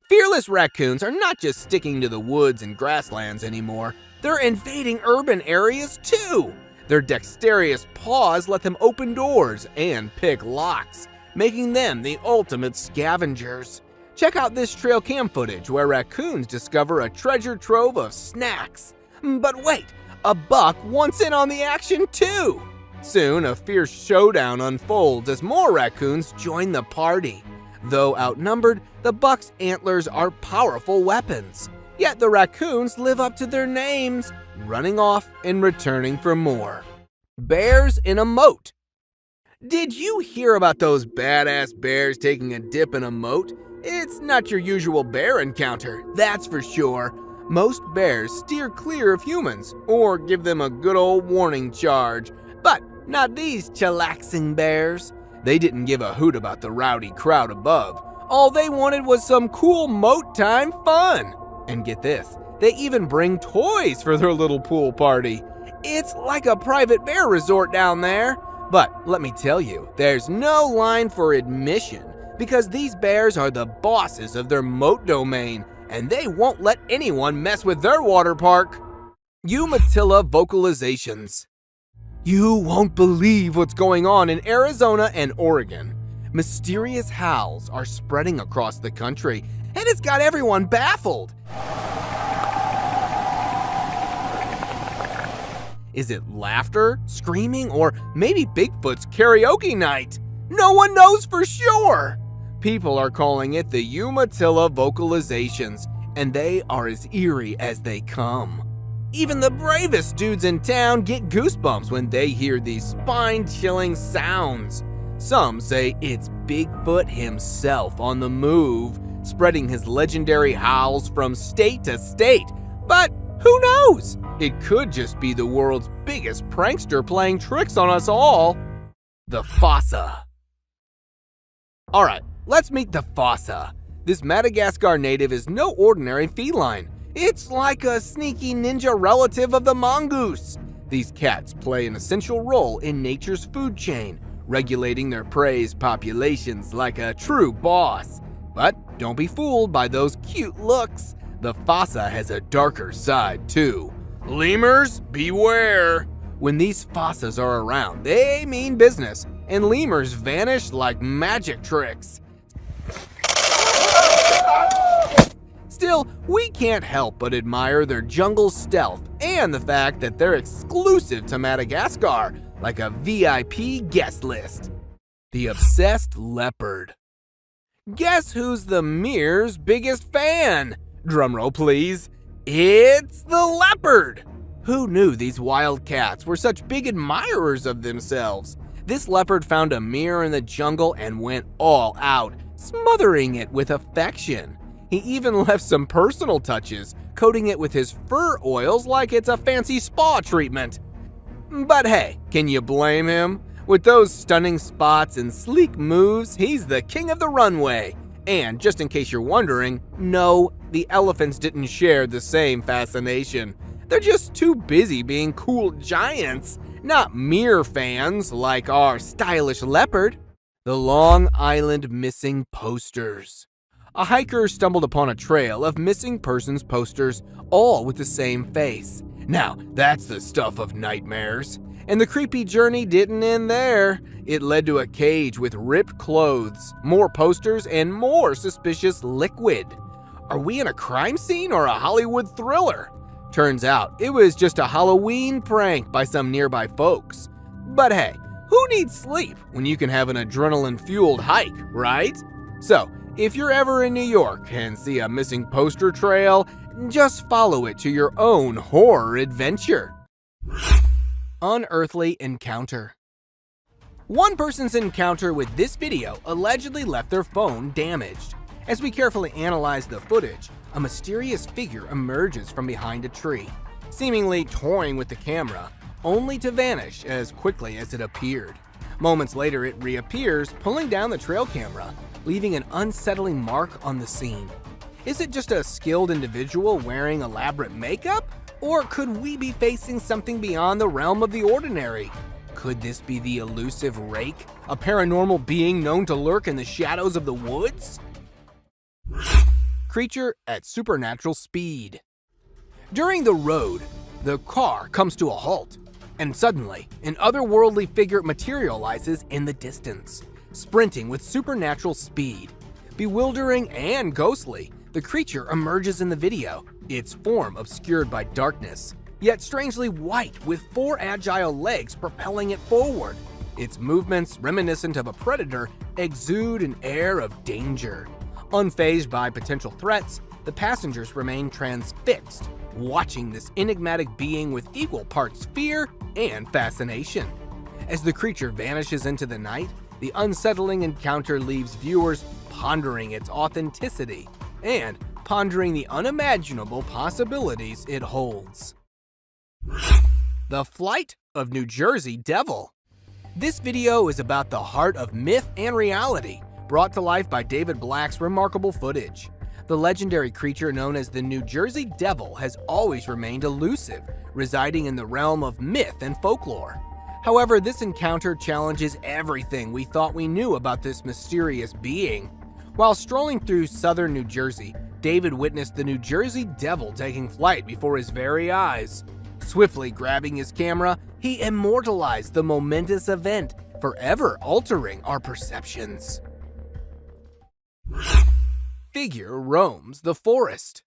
Fearless raccoons are not just sticking to the woods and grasslands anymore, they're invading urban areas too. Their dexterous paws let them open doors and pick locks, making them the ultimate scavengers. Check out this trail cam footage where raccoons discover a treasure trove of snacks. But wait, a buck wants in on the action too. Soon, a fierce showdown unfolds as more raccoons join the party. Though outnumbered, the buck's antlers are powerful weapons. Yet the raccoons live up to their names, running off and returning for more. Bears in a moat. Did you hear about those badass bears taking a dip in a moat? It's not your usual bear encounter, that's for sure. Most bears steer clear of humans or give them a good old warning charge. But not these chillaxing bears. They didn't give a hoot about the rowdy crowd above. All they wanted was some cool moat time fun. And get this, they even bring toys for their little pool party. It's like a private bear resort down there. But let me tell you, there's no line for admission because these bears are the bosses of their moat domain and they won't let anyone mess with their water park. Umatilla vocalizations. You won't believe what's going on in Arizona and Oregon. Mysterious howls are spreading across the country and it's got everyone baffled. Is it laughter, screaming, or maybe Bigfoot's karaoke night? No one knows for sure. People are calling it the Umatilla vocalizations, and they are as eerie as they come. Even the bravest dudes in town get goosebumps when they hear these spine-chilling sounds. Some say it's Bigfoot himself on the move, spreading his legendary howls from state to state. But who knows? It could just be the world's biggest prankster playing tricks on us all. The fossa. Alright, let's meet the fossa. This Madagascar native is no ordinary feline. It's like a sneaky ninja relative of the mongoose. These cats play an essential role in nature's food chain, regulating their prey's populations like a true boss. But don't be fooled by those cute looks. The fossa has a darker side too. Lemurs, beware! When these fossas are around, they mean business, and lemurs vanish like magic tricks. Still, we can't help but admire their jungle stealth and the fact that they're exclusive to Madagascar, like a VIP guest list. The obsessed leopard. Guess who's the Mirror's biggest fan? Drumroll please. It's the leopard! Who knew these wild cats were such big admirers of themselves? This leopard found a mirror in the jungle and went all out, smothering it with affection. He even left some personal touches, coating it with his fur oils like it's a fancy spa treatment. But hey, can you blame him? With those stunning spots and sleek moves, he's the king of the runway. And just in case you're wondering, no, the elephants didn't share the same fascination. They're just too busy being cool giants, not mere fans like our stylish leopard. The Long Island missing posters. A hiker stumbled upon a trail of missing persons posters, all with the same face. Now, that's the stuff of nightmares. And the creepy journey didn't end there. It led to a cage with ripped clothes, more posters, and more suspicious liquid. Are we in a crime scene or a Hollywood thriller? Turns out it was just a Halloween prank by some nearby folks. But hey, who needs sleep when you can have an adrenaline-fueled hike, right? So, if you're ever in New York and see a missing poster trail, just follow it to your own horror adventure. Unearthly encounter. One person's encounter with this video allegedly left their phone damaged. As we carefully analyze the footage, a mysterious figure emerges from behind a tree, seemingly toying with the camera, only to vanish as quickly as it appeared. Moments later, it reappears, pulling down the trail camera, leaving an unsettling mark on the scene. Is it just a skilled individual wearing elaborate makeup? Or could we be facing something beyond the realm of the ordinary? Could this be the elusive Rake, a paranormal being known to lurk in the shadows of the woods? Creature at supernatural speed. During the road, the car comes to a halt, and suddenly, an otherworldly figure materializes in the distance, sprinting with supernatural speed. Bewildering and ghostly, the creature emerges in the video, its form obscured by darkness, yet strangely white with 4 agile legs propelling it forward. Its movements, reminiscent of a predator, exude an air of danger. Unfazed by potential threats, the passengers remain transfixed, watching this enigmatic being with equal parts fear and fascination. As the creature vanishes into the night, the unsettling encounter leaves viewers pondering its authenticity and pondering the unimaginable possibilities it holds. The Flight of New Jersey Devil. This video is about the heart of myth and reality, brought to life by David Black's remarkable footage. The legendary creature known as the New Jersey Devil has always remained elusive, residing in the realm of myth and folklore. However, this encounter challenges everything we thought we knew about this mysterious being. While strolling through southern New Jersey, David witnessed the New Jersey Devil taking flight before his very eyes. Swiftly grabbing his camera, he immortalized the momentous event, forever altering our perceptions. Figure roams the forest.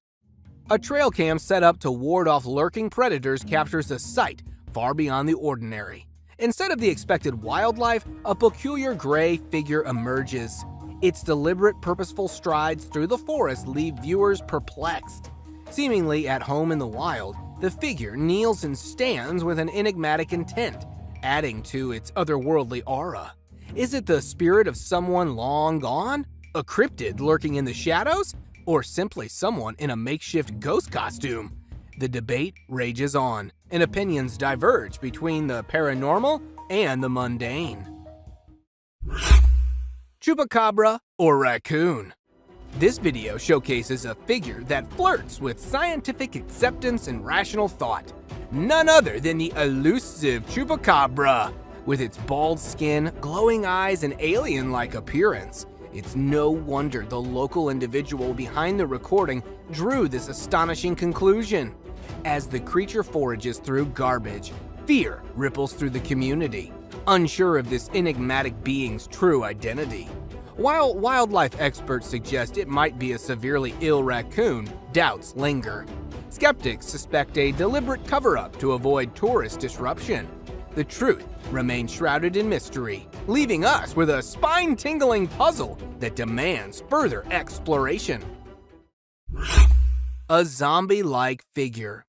A trail cam set up to ward off lurking predators captures a sight far beyond the ordinary. Instead of the expected wildlife, a peculiar gray figure emerges. Its deliberate, purposeful strides through the forest leave viewers perplexed. Seemingly at home in the wild, the figure kneels and stands with an enigmatic intent, adding to its otherworldly aura. Is it the spirit of someone long gone? A cryptid lurking in the shadows? Or simply someone in a makeshift ghost costume? The debate rages on, and opinions diverge between the paranormal and the mundane. Chupacabra or raccoon? This video showcases a figure that flirts with scientific acceptance and rational thought. None other than the elusive Chupacabra. With its bald skin, glowing eyes, and alien-like appearance, it's no wonder the local individual behind the recording drew this astonishing conclusion. As the creature forages through garbage, fear ripples through the community, unsure of this enigmatic being's true identity. While wildlife experts suggest it might be a severely ill raccoon, doubts linger. Skeptics suspect a deliberate cover-up to avoid tourist disruption. The truth remains shrouded in mystery, leaving us with a spine-tingling puzzle that demands further exploration. A zombie-like figure.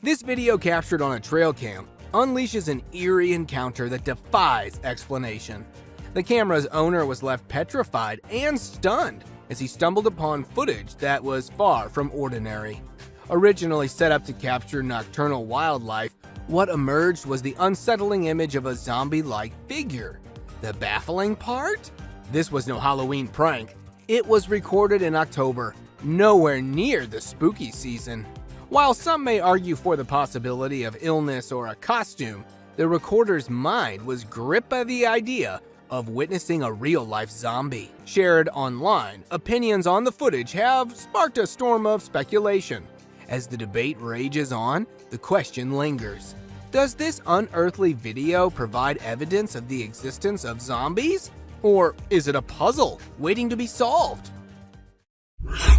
This video, captured on a trail cam, unleashes an eerie encounter that defies explanation. The camera's owner was left petrified and stunned as he stumbled upon footage that was far from ordinary. Originally set up to capture nocturnal wildlife, what emerged was the unsettling image of a zombie-like figure. The baffling part? This was no Halloween prank. It was recorded in October, nowhere near the spooky season. While some may argue for the possibility of illness or a costume, the recorder's mind was gripped by the idea of witnessing a real-life zombie. Shared online, opinions on the footage have sparked a storm of speculation. As the debate rages on, the question lingers. Does this unearthly video provide evidence of the existence of zombies? Or is it a puzzle waiting to be solved?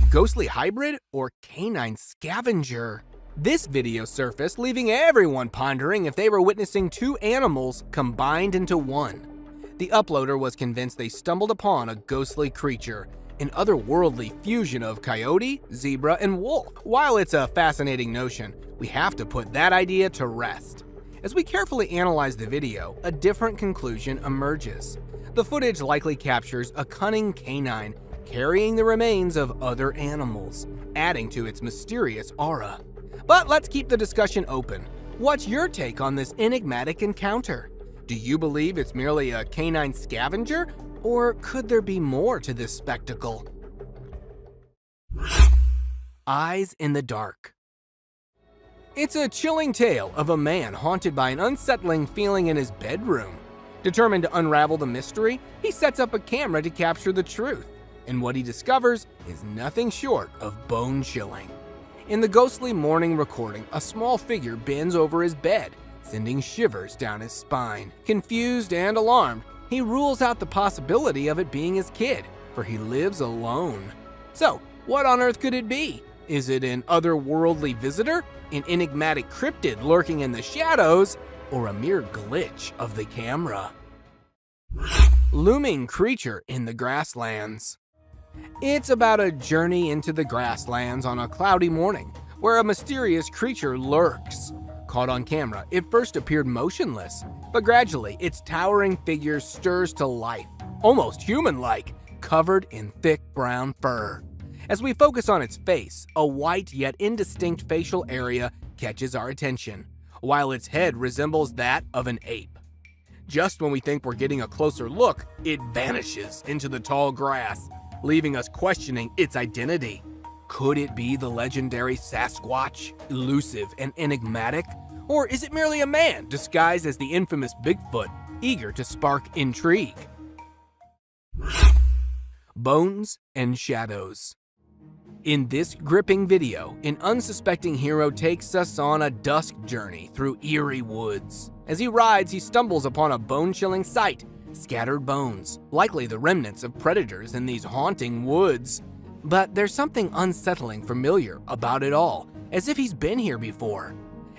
Ghostly hybrid or canine scavenger? This video surfaced, leaving everyone pondering if they were witnessing two animals combined into one. The uploader was convinced they stumbled upon a ghostly creature, an otherworldly fusion of coyote, zebra, and wolf. While it's a fascinating notion, we have to put that idea to rest. As we carefully analyze the video, a different conclusion emerges. The footage likely captures a cunning canine carrying the remains of other animals, adding to its mysterious aura. But let's keep the discussion open. What's your take on this enigmatic encounter? Do you believe it's merely a canine scavenger, or could there be more to this spectacle? Eyes in the dark. It's a chilling tale of a man haunted by an unsettling feeling in his bedroom. Determined to unravel the mystery, he sets up a camera to capture the truth, and what he discovers is nothing short of bone-chilling. In the ghostly morning recording, a small figure bends over his bed, sending shivers down his spine. Confused and alarmed, he rules out the possibility of it being his kid, for he lives alone. So, what on earth could it be? Is it an otherworldly visitor, an enigmatic cryptid lurking in the shadows, or a mere glitch of the camera? Looming creature in the grasslands. It's about a journey into the grasslands on a cloudy morning, where a mysterious creature lurks. Caught on camera, it first appeared motionless, but gradually its towering figure stirs to life, almost human-like, covered in thick brown fur. As we focus on its face, a white yet indistinct facial area catches our attention, while its head resembles that of an ape. Just when we think we're getting a closer look, it vanishes into the tall grass, leaving us questioning its identity. Could it be the legendary Sasquatch, elusive and enigmatic? Or is it merely a man disguised as the infamous Bigfoot, eager to spark intrigue? Bones and shadows. In this gripping video, an unsuspecting hero takes us on a dusk journey through eerie woods. As he rides, he stumbles upon a bone-chilling sight, scattered bones, likely the remnants of predators in these haunting woods. But there's something unsettling familiar about it all, as if he's been here before.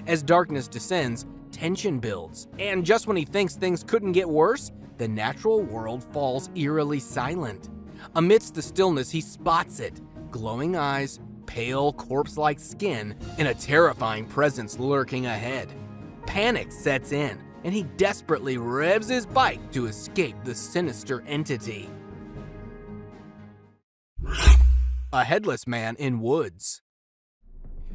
As darkness descends, tension builds, and just when he thinks things couldn't get worse, the natural world falls eerily silent. Amidst the stillness, he spots it. Glowing eyes, pale corpse-like skin, and a terrifying presence lurking ahead. Panic sets in, and he desperately revs his bike to escape the sinister entity. A headless man in woods.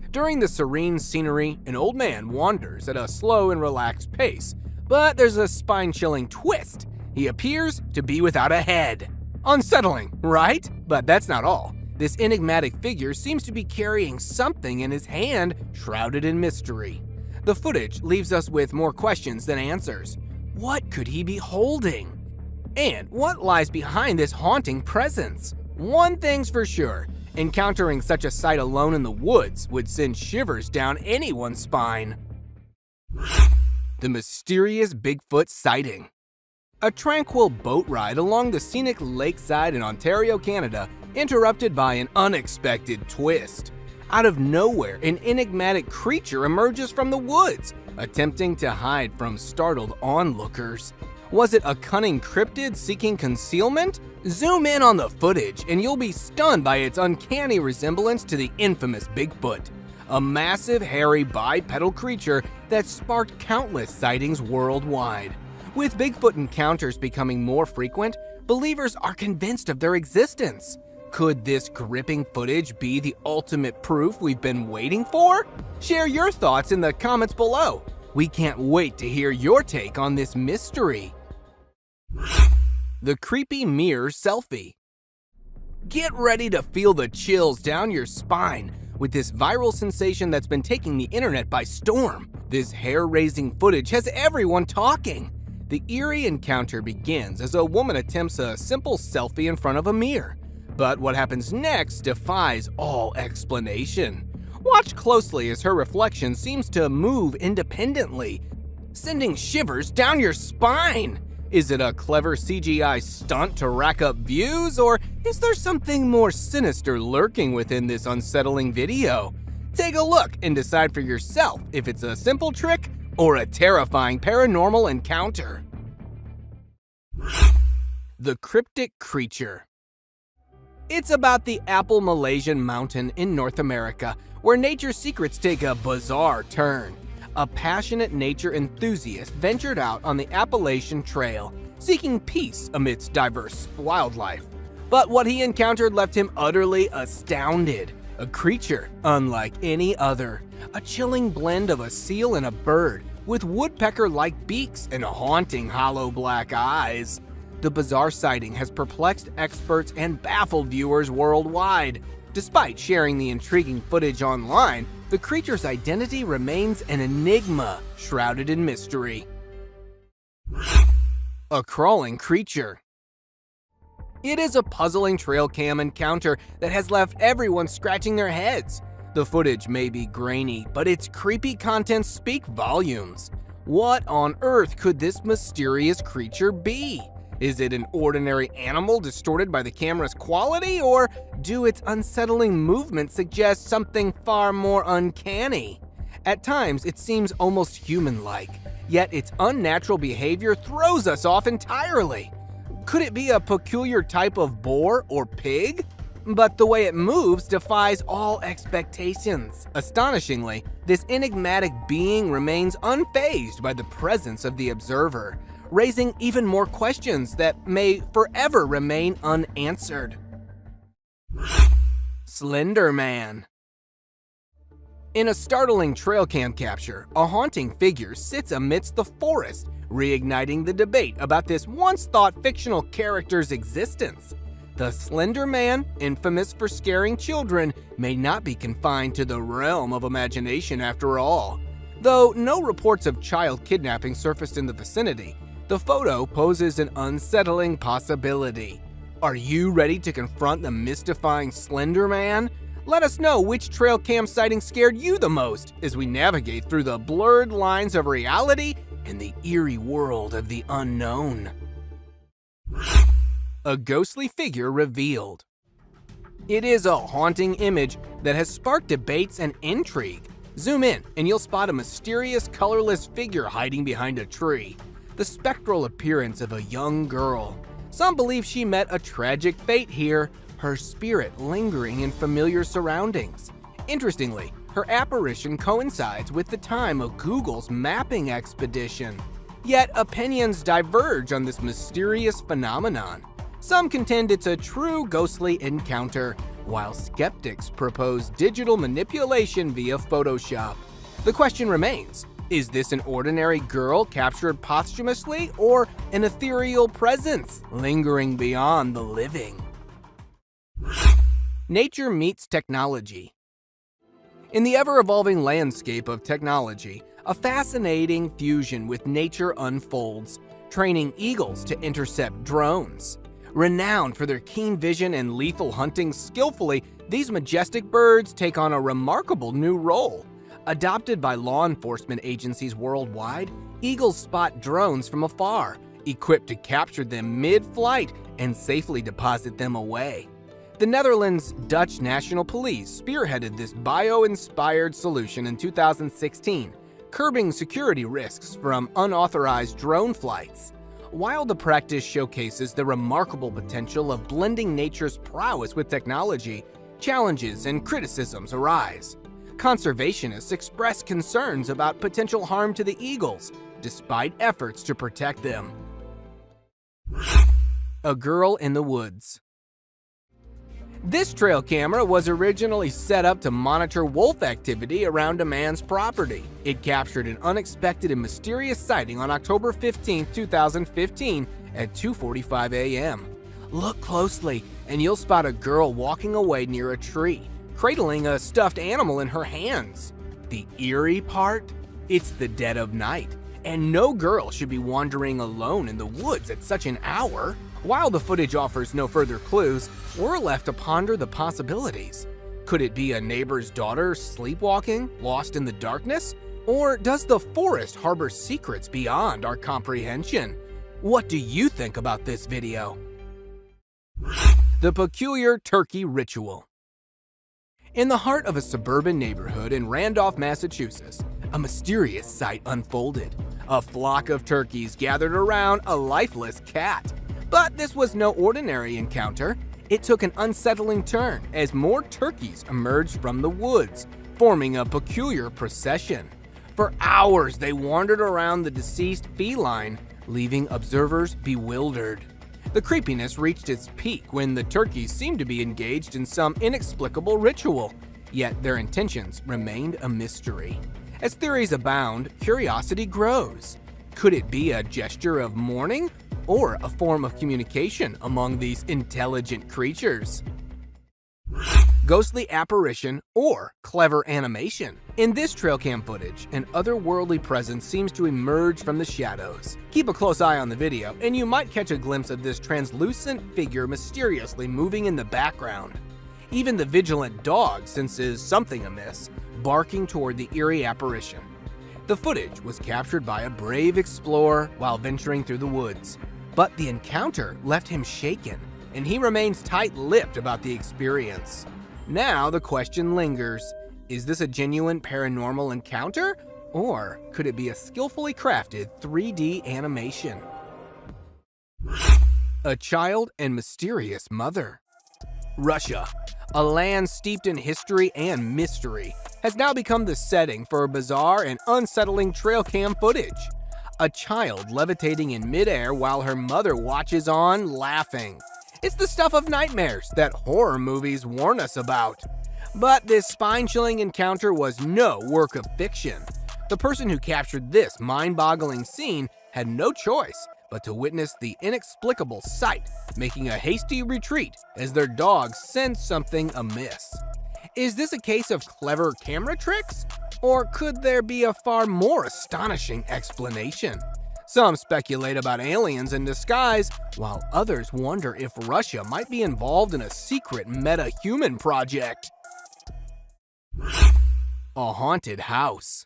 During the serene scenery, an old man wanders at a slow and relaxed pace, but there's a spine-chilling twist. He appears to be without a head. Unsettling, right? But that's not all. This enigmatic figure seems to be carrying something in his hand, shrouded in mystery. The footage leaves us with more questions than answers. What could he be holding? And what lies behind this haunting presence? One thing's for sure, encountering such a sight alone in the woods would send shivers down anyone's spine. The mysterious Bigfoot sighting. A tranquil boat ride along the scenic lakeside in Ontario, Canada, interrupted by an unexpected twist. Out of nowhere, an enigmatic creature emerges from the woods, attempting to hide from startled onlookers. Was it a cunning cryptid seeking concealment? Zoom in on the footage and you'll be stunned by its uncanny resemblance to the infamous Bigfoot, a massive, hairy, bipedal creature that sparked countless sightings worldwide. With Bigfoot encounters becoming more frequent, believers are convinced of their existence. Could this gripping footage be the ultimate proof we've been waiting for? Share your thoughts in the comments below. We can't wait to hear your take on this mystery. The creepy mirror selfie. Get ready to feel the chills down your spine with this viral sensation that's been taking the internet by storm. This hair-raising footage has everyone talking. The eerie encounter begins as a woman attempts a simple selfie in front of a mirror. But what happens next defies all explanation. Watch closely as her reflection seems to move independently, sending shivers down your spine. Is it a clever CGI stunt to rack up views, or is there something more sinister lurking within this unsettling video? Take a look and decide for yourself if it's a simple trick or a terrifying paranormal encounter. The cryptic creature. It's about the Apple Malaysian mountain in North America, where nature's secrets take a bizarre turn. A passionate nature enthusiast ventured out on the Appalachian Trail, seeking peace amidst diverse wildlife. But what he encountered left him utterly astounded. A creature unlike any other. A chilling blend of a seal and a bird, with woodpecker-like beaks and haunting hollow black eyes. The bizarre sighting has perplexed experts and baffled viewers worldwide. Despite sharing the intriguing footage online, the creature's identity remains an enigma shrouded in mystery. A crawling creature. It is a puzzling trail cam encounter that has left everyone scratching their heads. The footage may be grainy, but its creepy contents speak volumes. What on earth could this mysterious creature be? Is it an ordinary animal distorted by the camera's quality, or do its unsettling movements suggest something far more uncanny? At times, it seems almost human-like, yet its unnatural behavior throws us off entirely. Could it be a peculiar type of boar or pig? But the way it moves defies all expectations. Astonishingly, this enigmatic being remains unfazed by the presence of the observer, raising even more questions that may forever remain unanswered. Slender Man. In a startling trail cam capture, a haunting figure sits amidst the forest, reigniting the debate about this once-thought fictional character's existence. The Slender Man, infamous for scaring children, may not be confined to the realm of imagination after all. Though no reports of child kidnapping surfaced in the vicinity, the photo poses an unsettling possibility. Are you ready to confront the mystifying Slender Man? Let us know which trail cam sighting scared you the most as we navigate through the blurred lines of reality and the eerie world of the unknown. A ghostly figure revealed. It is a haunting image that has sparked debates and intrigue. Zoom in and you'll spot a mysterious, colorless figure hiding behind a tree. The spectral appearance of a young girl. Some believe she met a tragic fate here, her spirit lingering in familiar surroundings. Interestingly, her apparition coincides with the time of Google's mapping expedition. Yet opinions diverge on this mysterious phenomenon. Some contend it's a true ghostly encounter, while skeptics propose digital manipulation via Photoshop. The question remains, is this an ordinary girl captured posthumously, or an ethereal presence lingering beyond the living? Nature meets technology. In the ever-evolving landscape of technology, a fascinating fusion with nature unfolds, training eagles to intercept drones. Renowned for their keen vision and lethal hunting skillfully, these majestic birds take on a remarkable new role. Adopted by law enforcement agencies worldwide, eagles spot drones from afar, equipped to capture them mid-flight and safely deposit them away. The Netherlands' Dutch National Police spearheaded this bio-inspired solution in 2016, curbing security risks from unauthorized drone flights. While the practice showcases the remarkable potential of blending nature's prowess with technology, challenges and criticisms arise. Conservationists express concerns about potential harm to the eagles, despite efforts to protect them. A girl in the woods. This trail camera was originally set up to monitor wolf activity around a man's property. It captured an unexpected and mysterious sighting on October 15, 2015 at 2:45 a.m. Look closely and you'll spot a girl walking away near a tree, cradling a stuffed animal in her hands. The eerie part? It's the dead of night, and no girl should be wandering alone in the woods at such an hour. While the footage offers no further clues, we're left to ponder the possibilities. Could it be a neighbor's daughter sleepwalking, lost in the darkness? Or does the forest harbor secrets beyond our comprehension? What do you think about this video? The peculiar turkey ritual. In the heart of a suburban neighborhood in Randolph, Massachusetts, a mysterious sight unfolded. A flock of turkeys gathered around a lifeless cat. But this was no ordinary encounter. It took an unsettling turn as more turkeys emerged from the woods, forming a peculiar procession. For hours, they wandered around the deceased feline, leaving observers bewildered. The creepiness reached its peak when the turkeys seemed to be engaged in some inexplicable ritual, yet their intentions remained a mystery. As theories abound, curiosity grows. Could it be a gesture of mourning or a form of communication among these intelligent creatures? Ghostly apparition or clever animation. In this trail cam footage, an otherworldly presence seems to emerge from the shadows. Keep a close eye on the video, and you might catch a glimpse of this translucent figure mysteriously moving in the background. Even the vigilant dog senses something amiss, barking toward the eerie apparition. The footage was captured by a brave explorer while venturing through the woods, but the encounter left him shaken, and he remains tight-lipped about the experience. Now the question lingers, is this a genuine paranormal encounter, or could it be a skillfully crafted 3D animation? A child and mysterious mother. Russia, a land steeped in history and mystery, has now become the setting for bizarre and unsettling trail cam footage. A child levitating in midair while her mother watches on, laughing. It's the stuff of nightmares that horror movies warn us about. But this spine-chilling encounter was no work of fiction. The person who captured this mind-boggling scene had no choice but to witness the inexplicable sight, making a hasty retreat as their dog sensed something amiss. Is this a case of clever camera tricks? Or could there be a far more astonishing explanation? Some speculate about aliens in disguise, while others wonder if Russia might be involved in a secret meta-human project. A haunted house.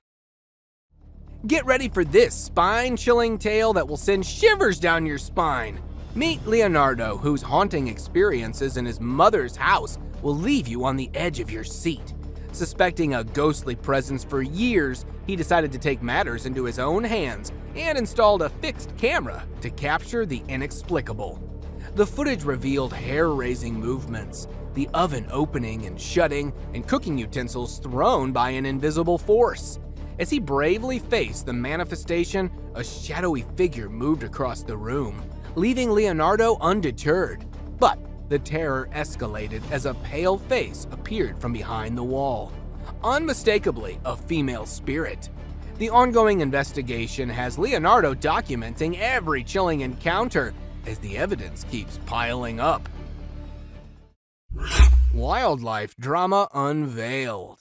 Get ready for this spine-chilling tale that will send shivers down your spine. Meet Leonardo, whose haunting experiences in his mother's house will leave you on the edge of your seat. Suspecting a ghostly presence for years, he decided to take matters into his own hands and installed a fixed camera to capture the inexplicable. The footage revealed hair-raising movements, the oven opening and shutting, and cooking utensils thrown by an invisible force. As he bravely faced the manifestation, a shadowy figure moved across the room, leaving Leonardo undeterred. But the terror escalated as a pale face appeared from behind the wall. Unmistakably a female spirit. The ongoing investigation has Leonardo documenting every chilling encounter as the evidence keeps piling up. Wildlife drama unveiled.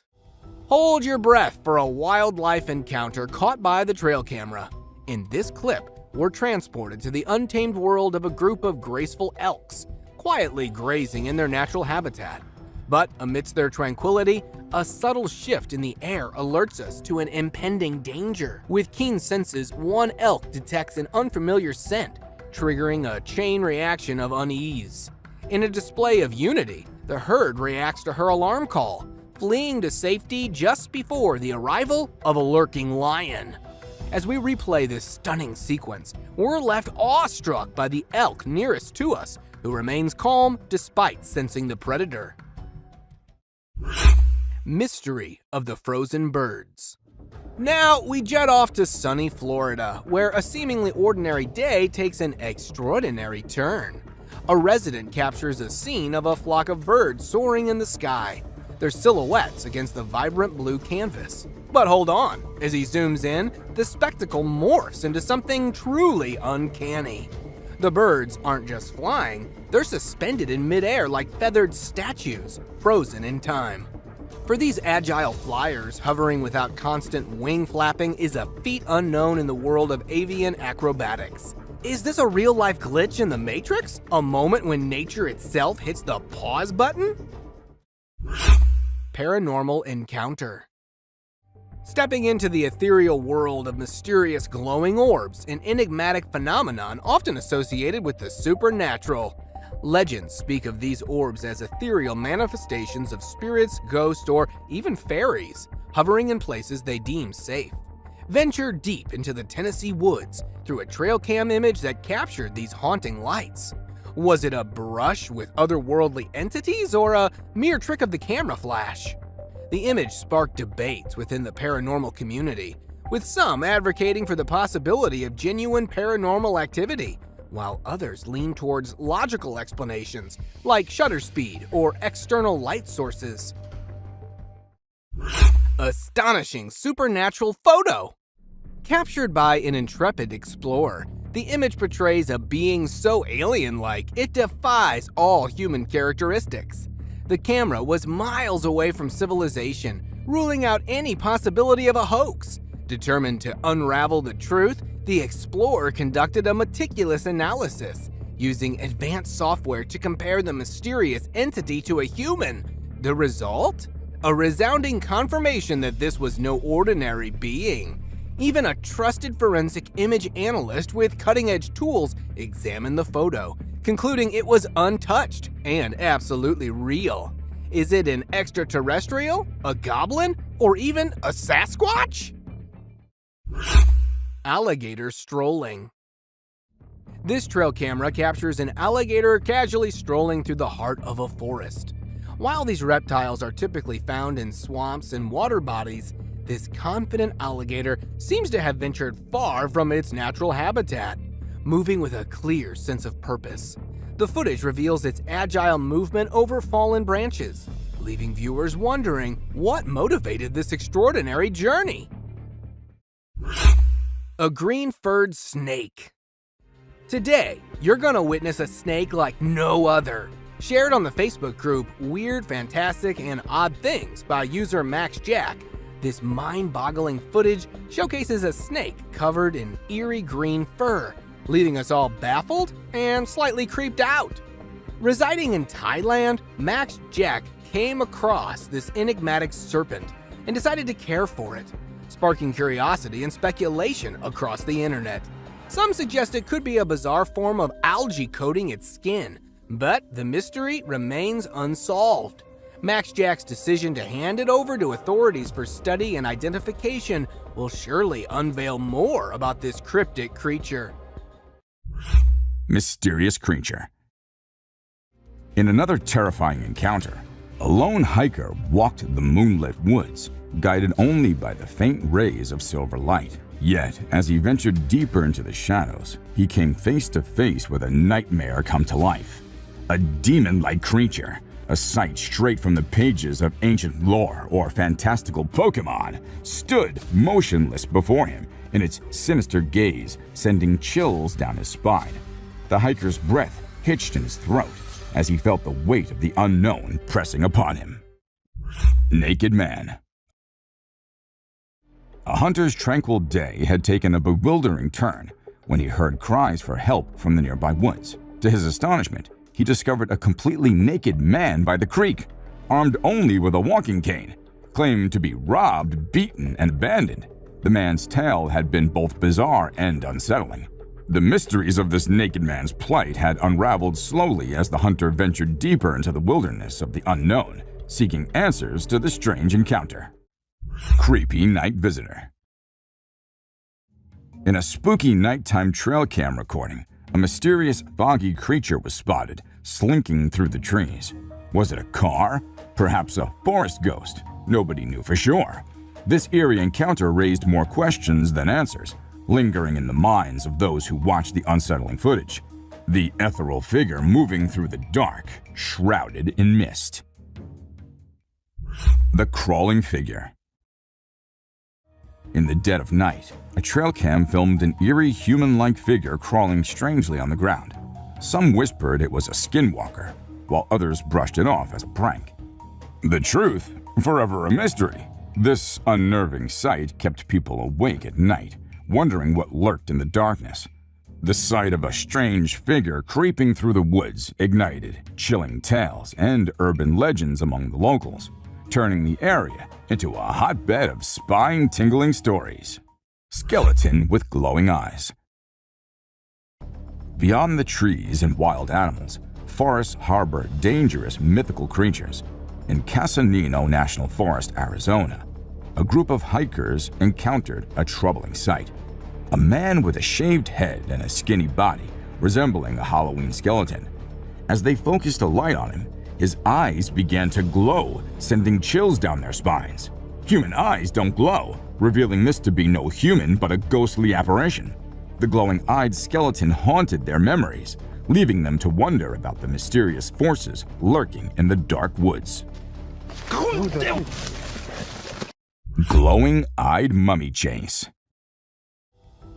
Hold your breath for a wildlife encounter caught by the trail camera. In this clip, we're transported to the untamed world of a group of graceful elks, quietly grazing in their natural habitat. But amidst their tranquility, a subtle shift in the air alerts us to an impending danger. With keen senses, one elk detects an unfamiliar scent, triggering a chain reaction of unease. In a display of unity, the herd reacts to her alarm call, fleeing to safety just before the arrival of a lurking lion. As we replay this stunning sequence, we're left awestruck by the elk nearest to us, who remains calm despite sensing the predator. Mystery of the frozen birds. Now we jet off to sunny Florida, where a seemingly ordinary day takes an extraordinary turn. A resident captures a scene of a flock of birds soaring in the sky, their silhouettes against the vibrant blue canvas. But hold on, as he zooms in, the spectacle morphs into something truly uncanny. The birds aren't just flying, they're suspended in midair like feathered statues, frozen in time. For these agile flyers, hovering without constant wing flapping is a feat unknown in the world of avian acrobatics. Is this a real-life glitch in the Matrix? A moment when nature itself hits the pause button? Paranormal encounter. Stepping into the ethereal world of mysterious glowing orbs, an enigmatic phenomenon often associated with the supernatural. Legends speak of these orbs as ethereal manifestations of spirits, ghosts, or even fairies, hovering in places they deem safe. Venture deep into the Tennessee woods through a trail cam image that captured these haunting lights. Was it a brush with otherworldly entities or a mere trick of the camera flash? The image sparked debates within the paranormal community, with some advocating for the possibility of genuine paranormal activity, while others lean towards logical explanations like shutter speed or external light sources. Astonishing supernatural photo! Captured by an intrepid explorer, the image portrays a being so alien-like it defies all human characteristics. The camera was miles away from civilization, ruling out any possibility of a hoax. Determined to unravel the truth, the explorer conducted a meticulous analysis, using advanced software to compare the mysterious entity to a human. The result? A resounding confirmation that this was no ordinary being. Even a trusted forensic image analyst with cutting-edge tools examined the photo, concluding it was untouched and absolutely real. Is it an extraterrestrial, a goblin, or even a Sasquatch? Alligator strolling. This trail camera captures an alligator casually strolling through the heart of a forest. While these reptiles are typically found in swamps and water bodies, this confident alligator seems to have ventured far from its natural habitat, moving with a clear sense of purpose. The footage reveals its agile movement over fallen branches, leaving viewers wondering what motivated this extraordinary journey. A green-furred snake. Today, you're gonna witness a snake like no other. Shared on the Facebook group Weird, Fantastic, and Odd Things by user Max Jack, this mind-boggling footage showcases a snake covered in eerie green fur, leaving us all baffled and slightly creeped out. Residing in Thailand, Max Jack came across this enigmatic serpent and decided to care for it, sparking curiosity and speculation across the internet. Some suggest it could be a bizarre form of algae coating its skin, but the mystery remains unsolved. Max Jack's decision to hand it over to authorities for study and identification will surely unveil more about this cryptic creature. Mysterious creature. In another terrifying encounter, a lone hiker walked the moonlit woods, guided only by the faint rays of silver light. Yet, as he ventured deeper into the shadows, he came face to face with a nightmare come to life. A demon-like creature, a sight straight from the pages of ancient lore or fantastical Pokemon, stood motionless before him, in its sinister gaze sending chills down his spine. The hiker's breath hitched in his throat as he felt the weight of the unknown pressing upon him. Naked Man. A hunter's tranquil day had taken a bewildering turn when he heard cries for help from the nearby woods. To his astonishment, he discovered a completely naked man by the creek, armed only with a walking cane, claimed to be robbed, beaten, and abandoned. The man's tale had been both bizarre and unsettling. The mysteries of this naked man's plight had unraveled slowly as the hunter ventured deeper into the wilderness of the unknown, seeking answers to the strange encounter. Creepy Night Visitor. In a spooky nighttime trail cam recording, a mysterious, foggy creature was spotted, slinking through the trees. Was it a car? Perhaps a forest ghost? Nobody knew for sure. This eerie encounter raised more questions than answers, lingering in the minds of those who watched the unsettling footage. The ethereal figure moving through the dark, shrouded in mist. The Crawling Figure. In the dead of night, a trail cam filmed an eerie human-like figure crawling strangely on the ground. Some whispered it was a skinwalker, while others brushed it off as a prank. The truth, forever a mystery. This unnerving sight kept people awake at night, wondering what lurked in the darkness. The sight of a strange figure creeping through the woods ignited chilling tales and urban legends among the locals, turning the area into a hotbed of spine-tingling stories. Skeleton with glowing eyes. Beyond the trees and wild animals, forests harbor dangerous mythical creatures. In Casanino National Forest, Arizona, a group of hikers encountered a troubling sight. A man with a shaved head and a skinny body, resembling a Halloween skeleton. As they focused a light on him, his eyes began to glow, sending chills down their spines. Human eyes don't glow, revealing this to be no human but a ghostly apparition. The glowing-eyed skeleton haunted their memories, leaving them to wonder about the mysterious forces lurking in the dark woods. Glowing-eyed mummy chase.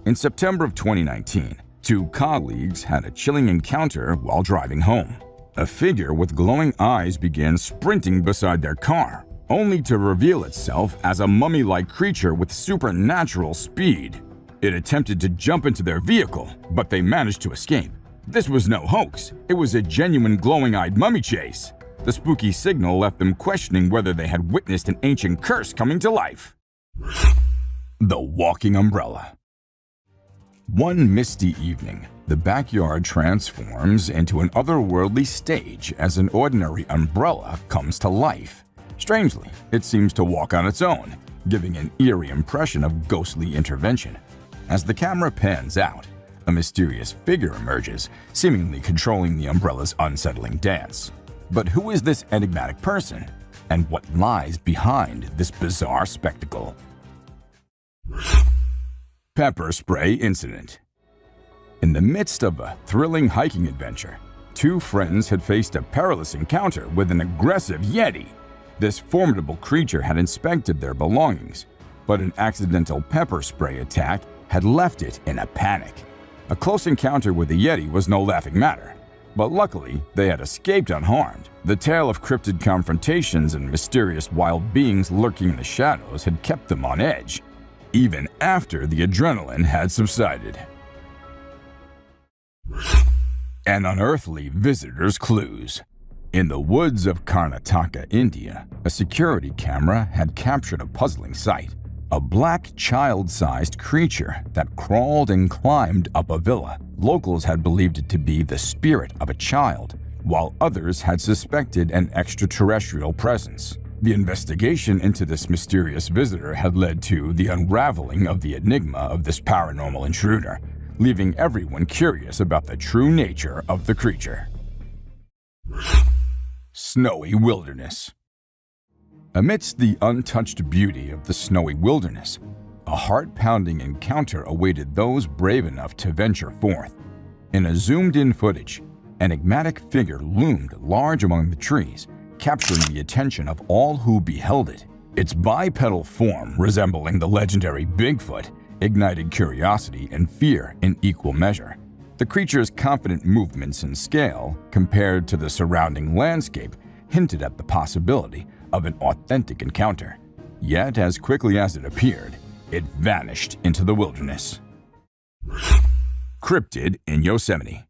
In September of 2019, two colleagues had a chilling encounter while driving home. A figure with glowing eyes began sprinting beside their car, only to reveal itself as a mummy-like creature with supernatural speed. It attempted to jump into their vehicle, but they managed to escape. This was no hoax. It was a genuine glowing-eyed mummy chase. The spooky signal left them questioning whether they had witnessed an ancient curse coming to life. The walking umbrella. One misty evening, the backyard transforms into an otherworldly stage as an ordinary umbrella comes to life. Strangely, it seems to walk on its own, giving an eerie impression of ghostly intervention. As the camera pans out, a mysterious figure emerges, seemingly controlling the umbrella's unsettling dance. But who is this enigmatic person, and what lies behind this bizarre spectacle? Pepper spray incident. In the midst of a thrilling hiking adventure, two friends had faced a perilous encounter with an aggressive Yeti. This formidable creature had inspected their belongings, but an accidental pepper spray attack had left it in a panic. A close encounter with the Yeti was no laughing matter, but luckily they had escaped unharmed. The tale of cryptid confrontations and mysterious wild beings lurking in the shadows had kept them on edge, even after the adrenaline had subsided. An unearthly visitor's clues. In the woods of Karnataka, India, a security camera had captured a puzzling sight. A black child-sized creature that crawled and climbed up a villa. Locals had believed it to be the spirit of a child, while others had suspected an extraterrestrial presence. The investigation into this mysterious visitor had led to the unraveling of the enigma of this paranormal intruder, leaving everyone curious about the true nature of the creature. Snowy wilderness. Amidst the untouched beauty of the snowy wilderness, a heart-pounding encounter awaited those brave enough to venture forth. In a zoomed-in footage, an enigmatic figure loomed large among the trees, capturing the attention of all who beheld it. Its bipedal form, resembling the legendary Bigfoot, ignited curiosity and fear in equal measure. The creature's confident movements and scale, compared to the surrounding landscape, hinted at the possibility of an authentic encounter. Yet, as quickly as it appeared, it vanished into the wilderness. Cryptid in Yosemite.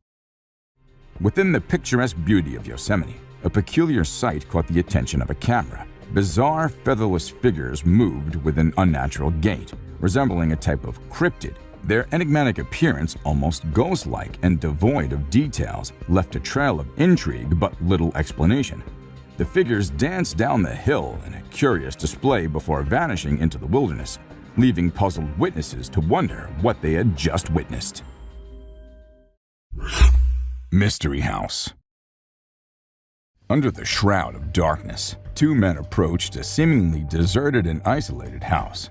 Within the picturesque beauty of Yosemite, a peculiar sight caught the attention of a camera. Bizarre, featherless figures moved with an unnatural gait, resembling a type of cryptid. Their enigmatic appearance, almost ghost-like and devoid of details, left a trail of intrigue but little explanation. The figures danced down the hill in a curious display before vanishing into the wilderness, leaving puzzled witnesses to wonder what they had just witnessed. Mystery House. Under the shroud of darkness, two men approached a seemingly deserted and isolated house.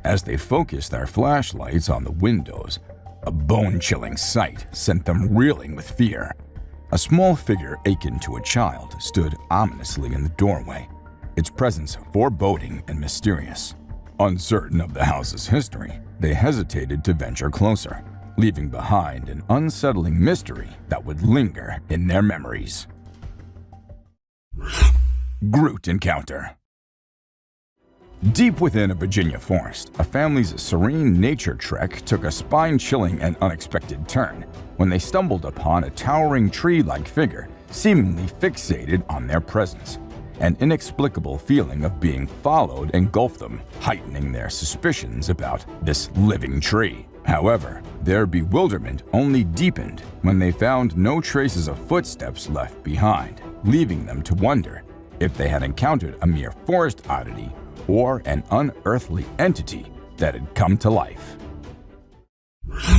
As they focused their flashlights on the windows, a bone-chilling sight sent them reeling with fear. A small figure akin to a child stood ominously in the doorway, its presence foreboding and mysterious. Uncertain of the house's history, they hesitated to venture closer, leaving behind an unsettling mystery that would linger in their memories. Groot Encounter. Deep within a Virginia forest, a family's serene nature trek took a spine-chilling and unexpected turn when they stumbled upon a towering tree-like figure seemingly fixated on their presence. An inexplicable feeling of being followed engulfed them, heightening their suspicions about this living tree. However, their bewilderment only deepened when they found no traces of footsteps left behind, leaving them to wonder if they had encountered a mere forest oddity or an unearthly entity that had come to life.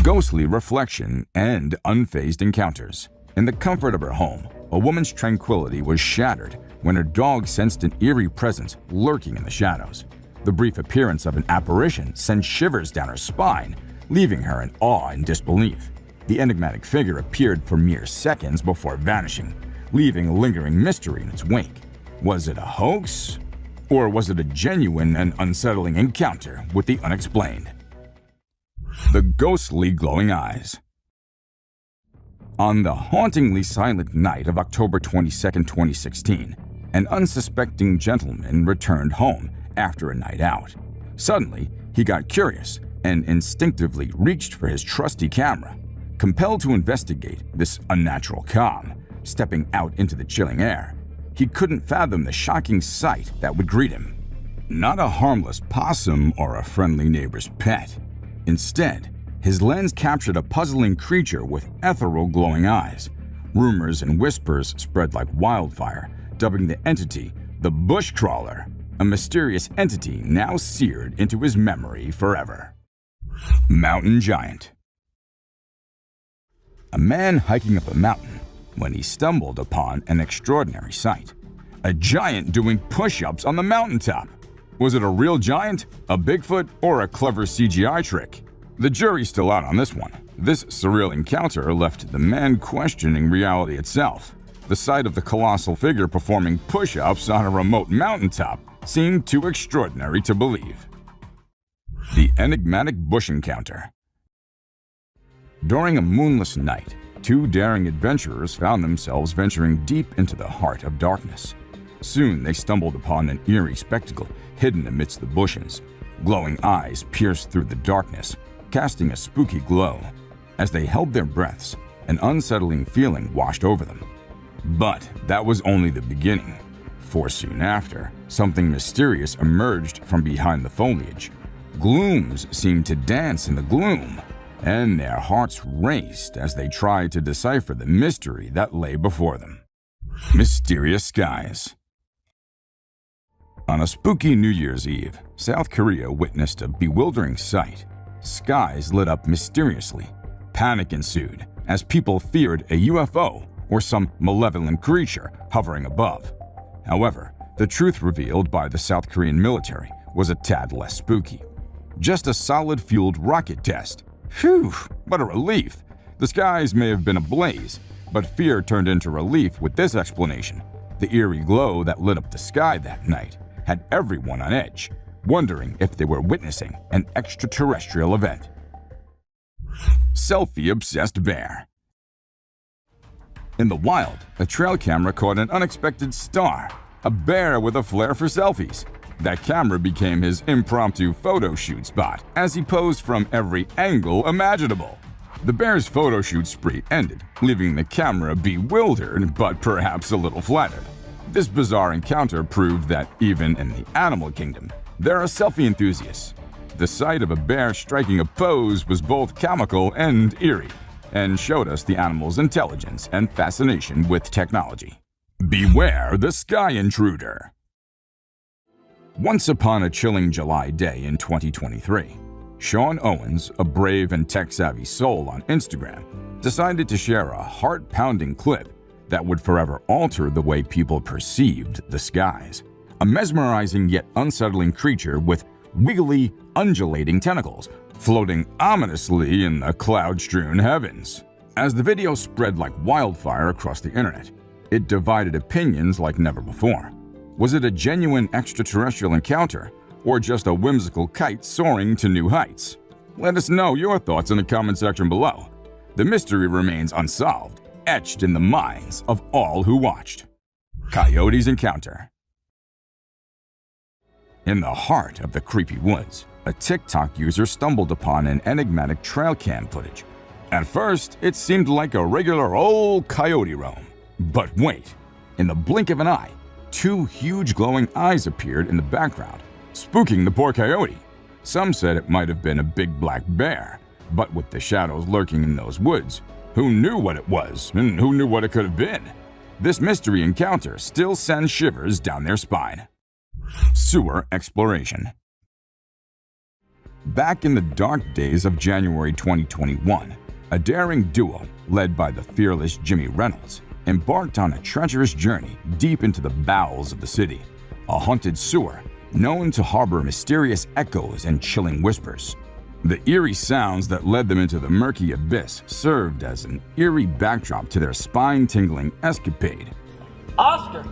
Ghostly reflection and unfazed encounters. In the comfort of her home, a woman's tranquility was shattered when her dog sensed an eerie presence lurking in the shadows. The brief appearance of an apparition sent shivers down her spine, leaving her in awe and disbelief. The enigmatic figure appeared for mere seconds before vanishing, leaving a lingering mystery in its wake. Was it a hoax? Or was it a genuine and unsettling encounter with the unexplained? The ghostly glowing eyes. On the hauntingly silent night of October 22, 2016, an unsuspecting gentleman returned home after a night out. Suddenly, he got curious and instinctively reached for his trusty camera. Compelled to investigate this unnatural calm, stepping out into the chilling air, he couldn't fathom the shocking sight that would greet him. Not a harmless possum or a friendly neighbor's pet. Instead, his lens captured a puzzling creature with ethereal glowing eyes. Rumors and whispers spread like wildfire, dubbing the entity the Bushcrawler, a mysterious entity now seared into his memory forever. Mountain Giant. A man hiking up a mountain when he stumbled upon an extraordinary sight. A giant doing push-ups on the mountaintop. Was it a real giant, a Bigfoot, or a clever CGI trick? The jury's still out on this one. This surreal encounter left the man questioning reality itself. The sight of the colossal figure performing push-ups on a remote mountaintop seemed too extraordinary to believe. The enigmatic bush encounter. During a moonless night, two daring adventurers found themselves venturing deep into the heart of darkness. Soon they stumbled upon an eerie spectacle hidden amidst the bushes. Glowing eyes pierced through the darkness, casting a spooky glow. As they held their breaths, an unsettling feeling washed over them. But that was only the beginning, for soon after, something mysterious emerged from behind the foliage. Glooms seemed to dance in the gloom, and their hearts raced as they tried to decipher the mystery that lay before them. Mysterious skies. On a spooky New Year's Eve, South Korea witnessed a bewildering sight. Skies lit up mysteriously. Panic ensued as people feared a UFO or some malevolent creature hovering above. However, the truth revealed by the South Korean military was a tad less spooky. Just a solid-fueled rocket test. Phew, what a relief. The skies may have been ablaze, but fear turned into relief with this explanation. The eerie glow that lit up the sky that night had everyone on edge, wondering if they were witnessing an extraterrestrial event. Selfie-obsessed bear. In the wild, a trail camera caught an unexpected star, a bear with a flair for selfies. That camera became his impromptu photo shoot spot as he posed from every angle imaginable. The bear's photo shoot spree ended, leaving the camera bewildered but perhaps a little flattered. This bizarre encounter proved that even in the animal kingdom, there are selfie enthusiasts. The sight of a bear striking a pose was both comical and eerie, and showed us the animal's intelligence and fascination with technology. Beware the sky intruder. Once upon a chilling July day in 2023, Sean Owens, a brave and tech-savvy soul on Instagram, decided to share a heart-pounding clip that would forever alter the way people perceived the skies. A mesmerizing yet unsettling creature with wiggly, undulating tentacles floating ominously in the cloud-strewn heavens. As the video spread like wildfire across the internet, it divided opinions like never before. Was it a genuine extraterrestrial encounter, or just a whimsical kite soaring to new heights? Let us know your thoughts in the comment section below. The mystery remains unsolved, etched in the minds of all who watched. Coyote's encounter. In the heart of the creepy woods, a TikTok user stumbled upon an enigmatic trail cam footage. At first, it seemed like a regular old coyote roam. But wait, in the blink of an eye, two huge glowing eyes appeared in the background, spooking the poor coyote. Some said it might have been a big black bear, but with the shadows lurking in those woods, who knew what it was and who knew what it could have been? This mystery encounter still sends shivers down their spine. Sewer exploration. Back in the dark days of January 2021, a daring duo, led by the fearless Jimmy Reynolds, embarked on a treacherous journey deep into the bowels of the city, a haunted sewer known to harbor mysterious echoes and chilling whispers. The eerie sounds that led them into the murky abyss served as an eerie backdrop to their spine-tingling escapade. Oscar!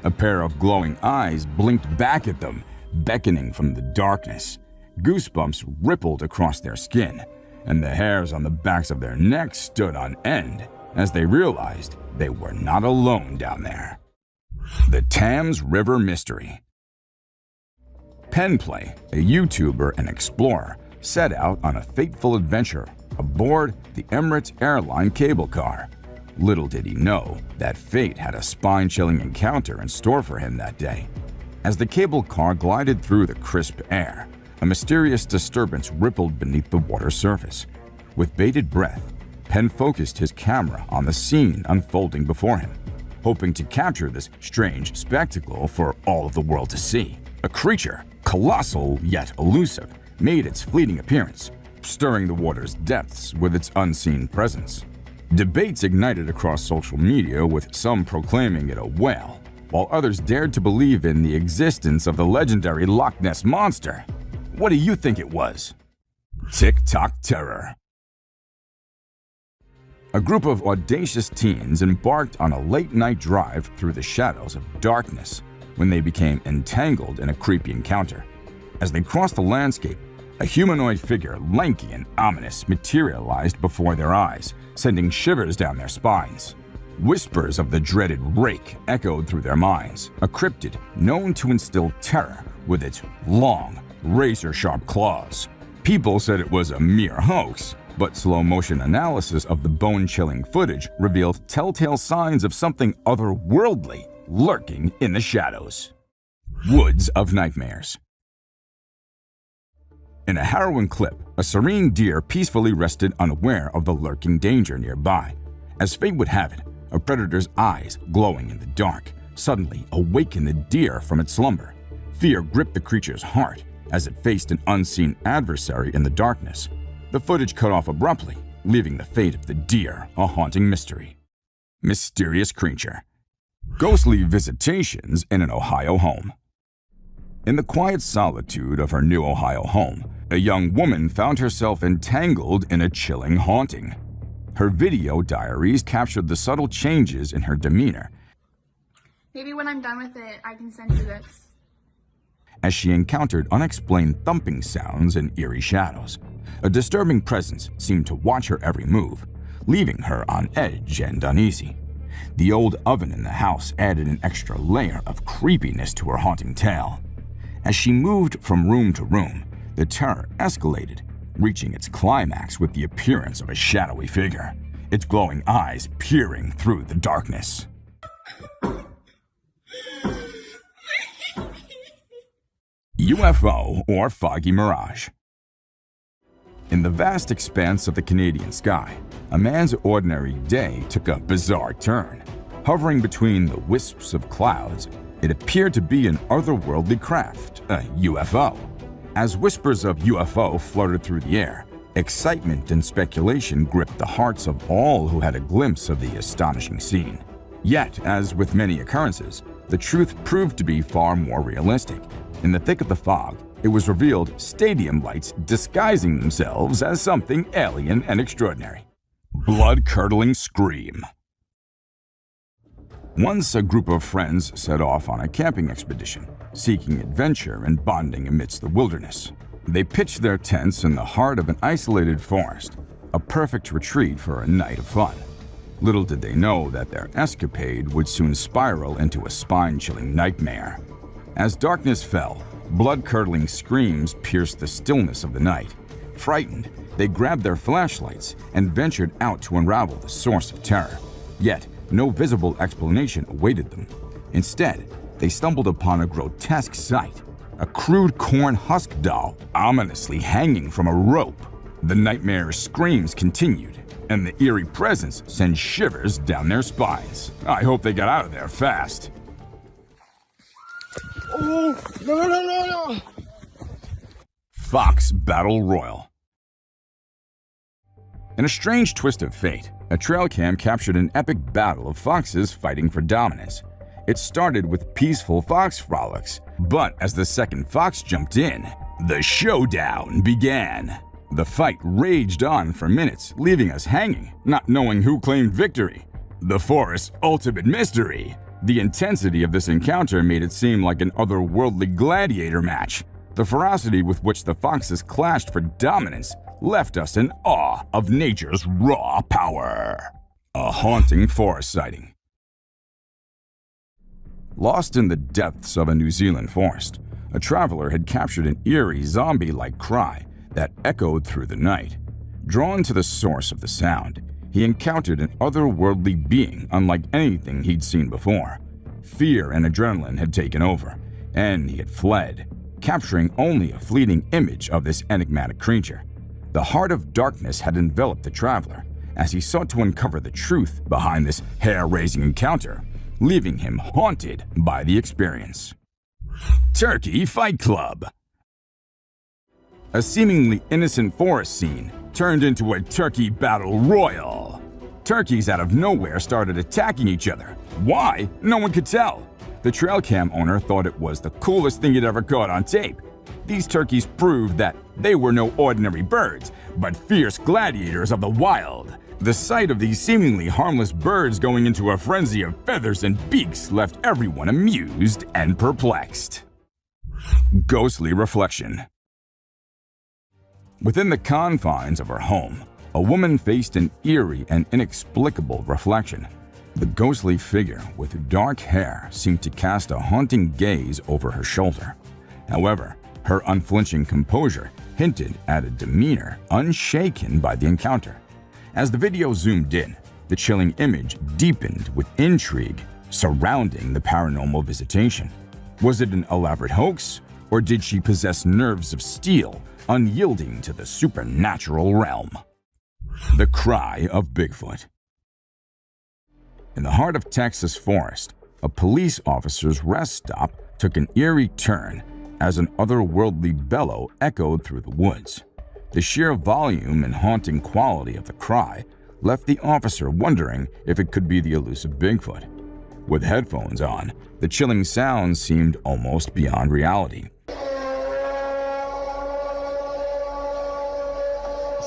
A pair of glowing eyes blinked back at them, beckoning from the darkness. Goosebumps rippled across their skin, and the hairs on the backs of their necks stood on end as they realized they were not alone down there. The Thames River Mystery. Penplay, a YouTuber and explorer, set out on a fateful adventure aboard the Emirates airline cable car. Little did he know that fate had a spine-chilling encounter in store for him that day. As the cable car glided through the crisp air, a mysterious disturbance rippled beneath the water's surface. With bated breath, Penn focused his camera on the scene unfolding before him, hoping to capture this strange spectacle for all of the world to see. A creature, colossal yet elusive, made its fleeting appearance, stirring the water's depths with its unseen presence. Debates ignited across social media, with some proclaiming it a whale, while others dared to believe in the existence of the legendary Loch Ness Monster. What do you think it was? TikTok Terror. A group of audacious teens embarked on a late-night drive through the shadows of darkness when they became entangled in a creepy encounter. As they crossed the landscape, a humanoid figure, lanky and ominous, materialized before their eyes, sending shivers down their spines. Whispers of the dreaded Rake echoed through their minds, a cryptid known to instill terror with its long, razor-sharp claws. People said it was a mere hoax, but slow-motion analysis of the bone-chilling footage revealed telltale signs of something otherworldly lurking in the shadows. Woods of Nightmares. In a harrowing clip, a serene deer peacefully rested unaware of the lurking danger nearby. As fate would have it, a predator's eyes, glowing in the dark, suddenly awakened the deer from its slumber. Fear gripped the creature's heart as it faced an unseen adversary in the darkness. The footage cut off abruptly, leaving the fate of the deer a haunting mystery. Mysterious creature. Ghostly visitations in an Ohio home. In the quiet solitude of her new Ohio home, a young woman found herself entangled in a chilling haunting. Her video diaries captured the subtle changes in her demeanor. Maybe when I'm done with it, I can send you this. As she encountered unexplained thumping sounds and eerie shadows, a disturbing presence seemed to watch her every move, leaving her on edge and uneasy. The old oven in the house added an extra layer of creepiness to her haunting tale. As she moved from room to room, the terror escalated, reaching its climax with the appearance of a shadowy figure, its glowing eyes peering through the darkness. UFO or foggy mirage. In the vast expanse of the Canadian sky, a man's ordinary day took a bizarre turn. Hovering between the wisps of clouds, it appeared to be an otherworldly craft, a UFO. As whispers of UFO floated through the air, excitement and speculation gripped the hearts of all who had a glimpse of the astonishing scene. Yet, as with many occurrences, the truth proved to be far more realistic. In the thick of the fog, it was revealed stadium lights disguising themselves as something alien and extraordinary. Blood-curdling scream. Once a group of friends set off on a camping expedition, seeking adventure and bonding amidst the wilderness. They pitched their tents in the heart of an isolated forest, a perfect retreat for a night of fun. Little did they know that their escapade would soon spiral into a spine-chilling nightmare. As darkness fell, blood-curdling screams pierced the stillness of the night. Frightened, they grabbed their flashlights and ventured out to unravel the source of terror. Yet, no visible explanation awaited them. Instead, they stumbled upon a grotesque sight, a crude corn husk doll ominously hanging from a rope. The nightmare screams continued, and the eerie presence sent shivers down their spines. I hope they got out of there fast. Oh, no. Fox Battle Royal. In a strange twist of fate, a trail cam captured an epic battle of foxes fighting for dominance. It started with peaceful fox frolics, but as the second fox jumped in, the showdown began. The fight raged on for minutes, leaving us hanging, not knowing who claimed victory. the forest's ultimate mystery. The intensity of this encounter made it seem like an otherworldly gladiator match. The ferocity with which the foxes clashed for dominance left us in awe of nature's raw power. A haunting forest sighting. Lost in the depths of a New Zealand forest, a traveler had captured an eerie zombie-like cry that echoed through the night. Drawn to the source of the sound, he encountered an otherworldly being unlike anything he'd seen before. Fear and adrenaline had taken over, and he had fled, capturing only a fleeting image of this enigmatic creature. The heart of darkness had enveloped the traveler as he sought to uncover the truth behind this hair-raising encounter, leaving him haunted by the experience. Turkey Fight Club. A seemingly innocent forest scene turned into a turkey battle royal. Turkeys out of nowhere started attacking each other. Why? No one could tell. The trail cam owner thought it was the coolest thing he'd ever caught on tape. These turkeys proved that they were no ordinary birds, but fierce gladiators of the wild. The sight of these seemingly harmless birds going into a frenzy of feathers and beaks left everyone amused and perplexed. Ghostly reflection. Within the confines of her home, a woman faced an eerie and inexplicable reflection. The ghostly figure with dark hair seemed to cast a haunting gaze over her shoulder. However, her unflinching composure hinted at a demeanor unshaken by the encounter. As the video zoomed in, the chilling image deepened with intrigue surrounding the paranormal visitation. Was it an elaborate hoax, or did she possess nerves of steel, unyielding to the supernatural realm? The Cry of Bigfoot. In the heart of Texas forest, a police officer's rest stop took an eerie turn as an otherworldly bellow echoed through the woods. The sheer volume and haunting quality of the cry left the officer wondering if it could be the elusive Bigfoot. With headphones on, the chilling sound seemed almost beyond reality.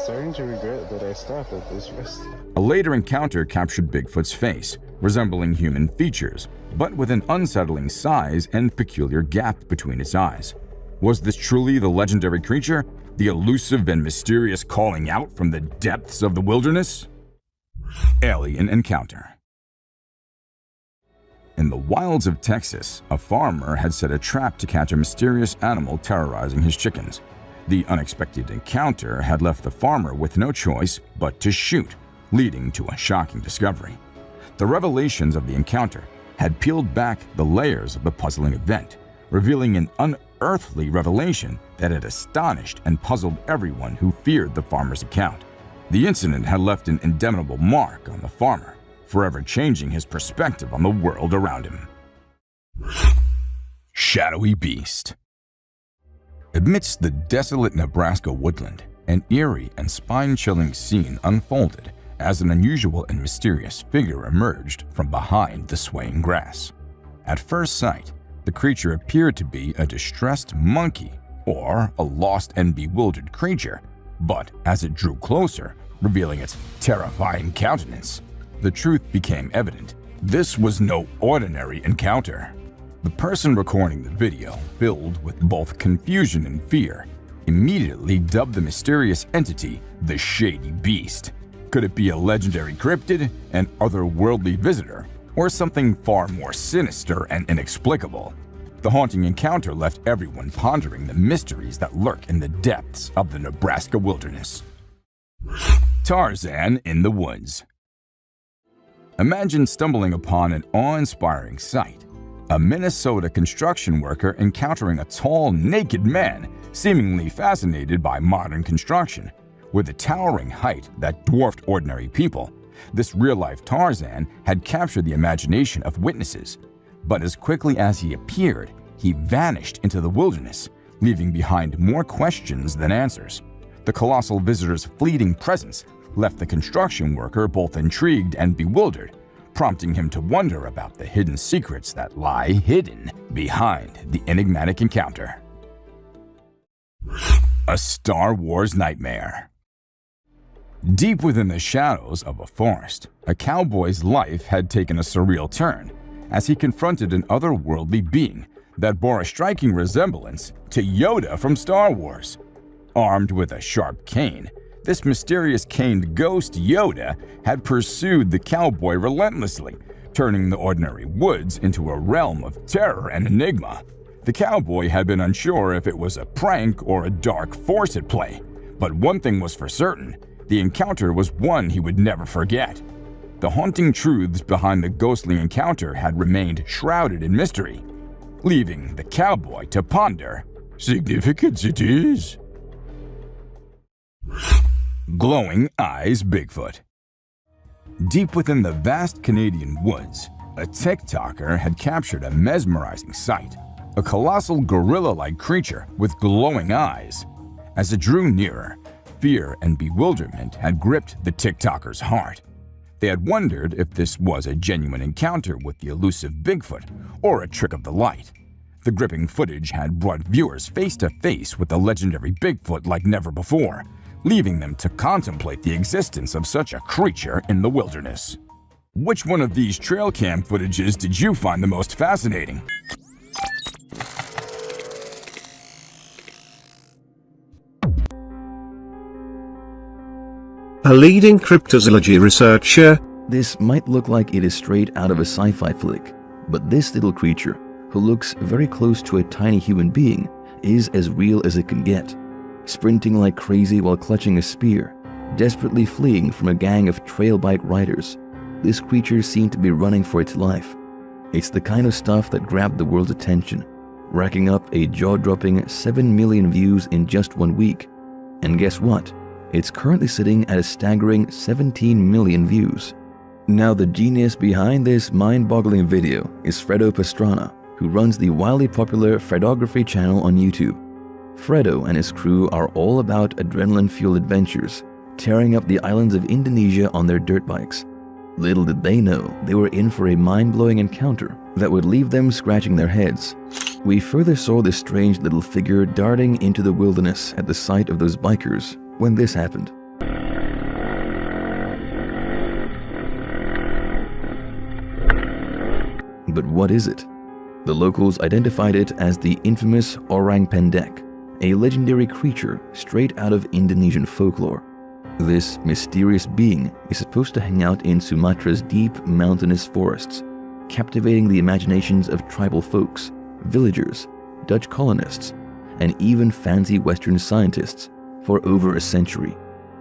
Starting to regret that I stopped at this rest. A later encounter captured Bigfoot's face, resembling human features, but with an unsettling size and peculiar gap between its eyes. Was this truly the legendary creature, the elusive and mysterious calling out from the depths of the wilderness? Alien encounter. In the wilds of Texas, a farmer had set a trap to catch a mysterious animal terrorizing his chickens. The unexpected encounter had left the farmer with no choice but to shoot, leading to a shocking discovery. The revelations of the encounter had peeled back the layers of the puzzling event, revealing an unearthly revelation that had astonished and puzzled everyone who feared the farmer's account. The incident had left an indelible mark on the farmer, forever changing his perspective on the world around him. Shadowy Beast. Amidst the desolate Nebraska woodland, an eerie and spine-chilling scene unfolded as an unusual and mysterious figure emerged from behind the swaying grass. At first sight, the creature appeared to be a distressed monkey or a lost and bewildered creature, but as it drew closer, revealing its terrifying countenance, the truth became evident. This was no ordinary encounter. The person recording the video, filled with both confusion and fear, immediately dubbed the mysterious entity the Shady Beast. Could it be a legendary cryptid, an otherworldly visitor, or something far more sinister and inexplicable? The haunting encounter left everyone pondering the mysteries that lurk in the depths of the Nebraska wilderness. Tarzan in the woods. Imagine stumbling upon an awe-inspiring sight. A Minnesota construction worker encountering a tall, naked man seemingly fascinated by modern construction. With a towering height that dwarfed ordinary people, this real-life Tarzan had captured the imagination of witnesses. But as quickly as he appeared, he vanished into the wilderness, leaving behind more questions than answers. The colossal visitor's fleeting presence left the construction worker both intrigued and bewildered, prompting him to wonder about the hidden secrets that lie hidden behind the enigmatic encounter. A Star Wars nightmare. Deep within the shadows of a forest, a cowboy's life had taken a surreal turn as he confronted an otherworldly being that bore a striking resemblance to Yoda from Star Wars. Armed with a sharp cane, this mysterious caned ghost Yoda had pursued the cowboy relentlessly, turning the ordinary woods into a realm of terror and enigma. The cowboy had been unsure if it was a prank or a dark force at play, but one thing was for certain: the encounter was one he would never forget. The haunting truths behind the ghostly encounter had remained shrouded in mystery, leaving the cowboy to ponder. Significance it is. Glowing Eyes Bigfoot. Deep within the vast Canadian woods, a TikToker had captured a mesmerizing sight: a colossal gorilla-like creature with glowing eyes. As it drew nearer, fear and bewilderment had gripped the TikToker's heart. They had wondered if this was a genuine encounter with the elusive Bigfoot or a trick of the light. The gripping footage had brought viewers face to face with the legendary Bigfoot like never before, leaving them to contemplate the existence of such a creature in the wilderness. Which one of these trail cam footages did you find the most fascinating? A leading cryptozoology researcher. This might look like it is straight out of a sci-fi flick, but this little creature, who looks very close to a tiny human being, is as real as it can get. Sprinting like crazy while clutching a spear, desperately fleeing from a gang of trail bike riders, this creature seemed to be running for its life. It's the kind of stuff that grabbed the world's attention, racking up a jaw-dropping 7 million views in just 1 week. And guess what? It's currently sitting at a staggering 17 million views. Now, the genius behind this mind-boggling video is Fredo Pastrana, who runs the wildly popular Fredography channel on YouTube. Fredo and his crew are all about adrenaline-fueled adventures, tearing up the islands of Indonesia on their dirt bikes. Little did they know they were in for a mind-blowing encounter that would leave them scratching their heads. We further saw this strange little figure darting into the wilderness at the sight of those bikers when this happened. But what is it? The locals identified it as the infamous Orang Pendek, a legendary creature straight out of Indonesian folklore. This mysterious being is supposed to hang out in Sumatra's deep mountainous forests, captivating the imaginations of tribal folks, villagers, Dutch colonists, and even fancy Western scientists for over a century.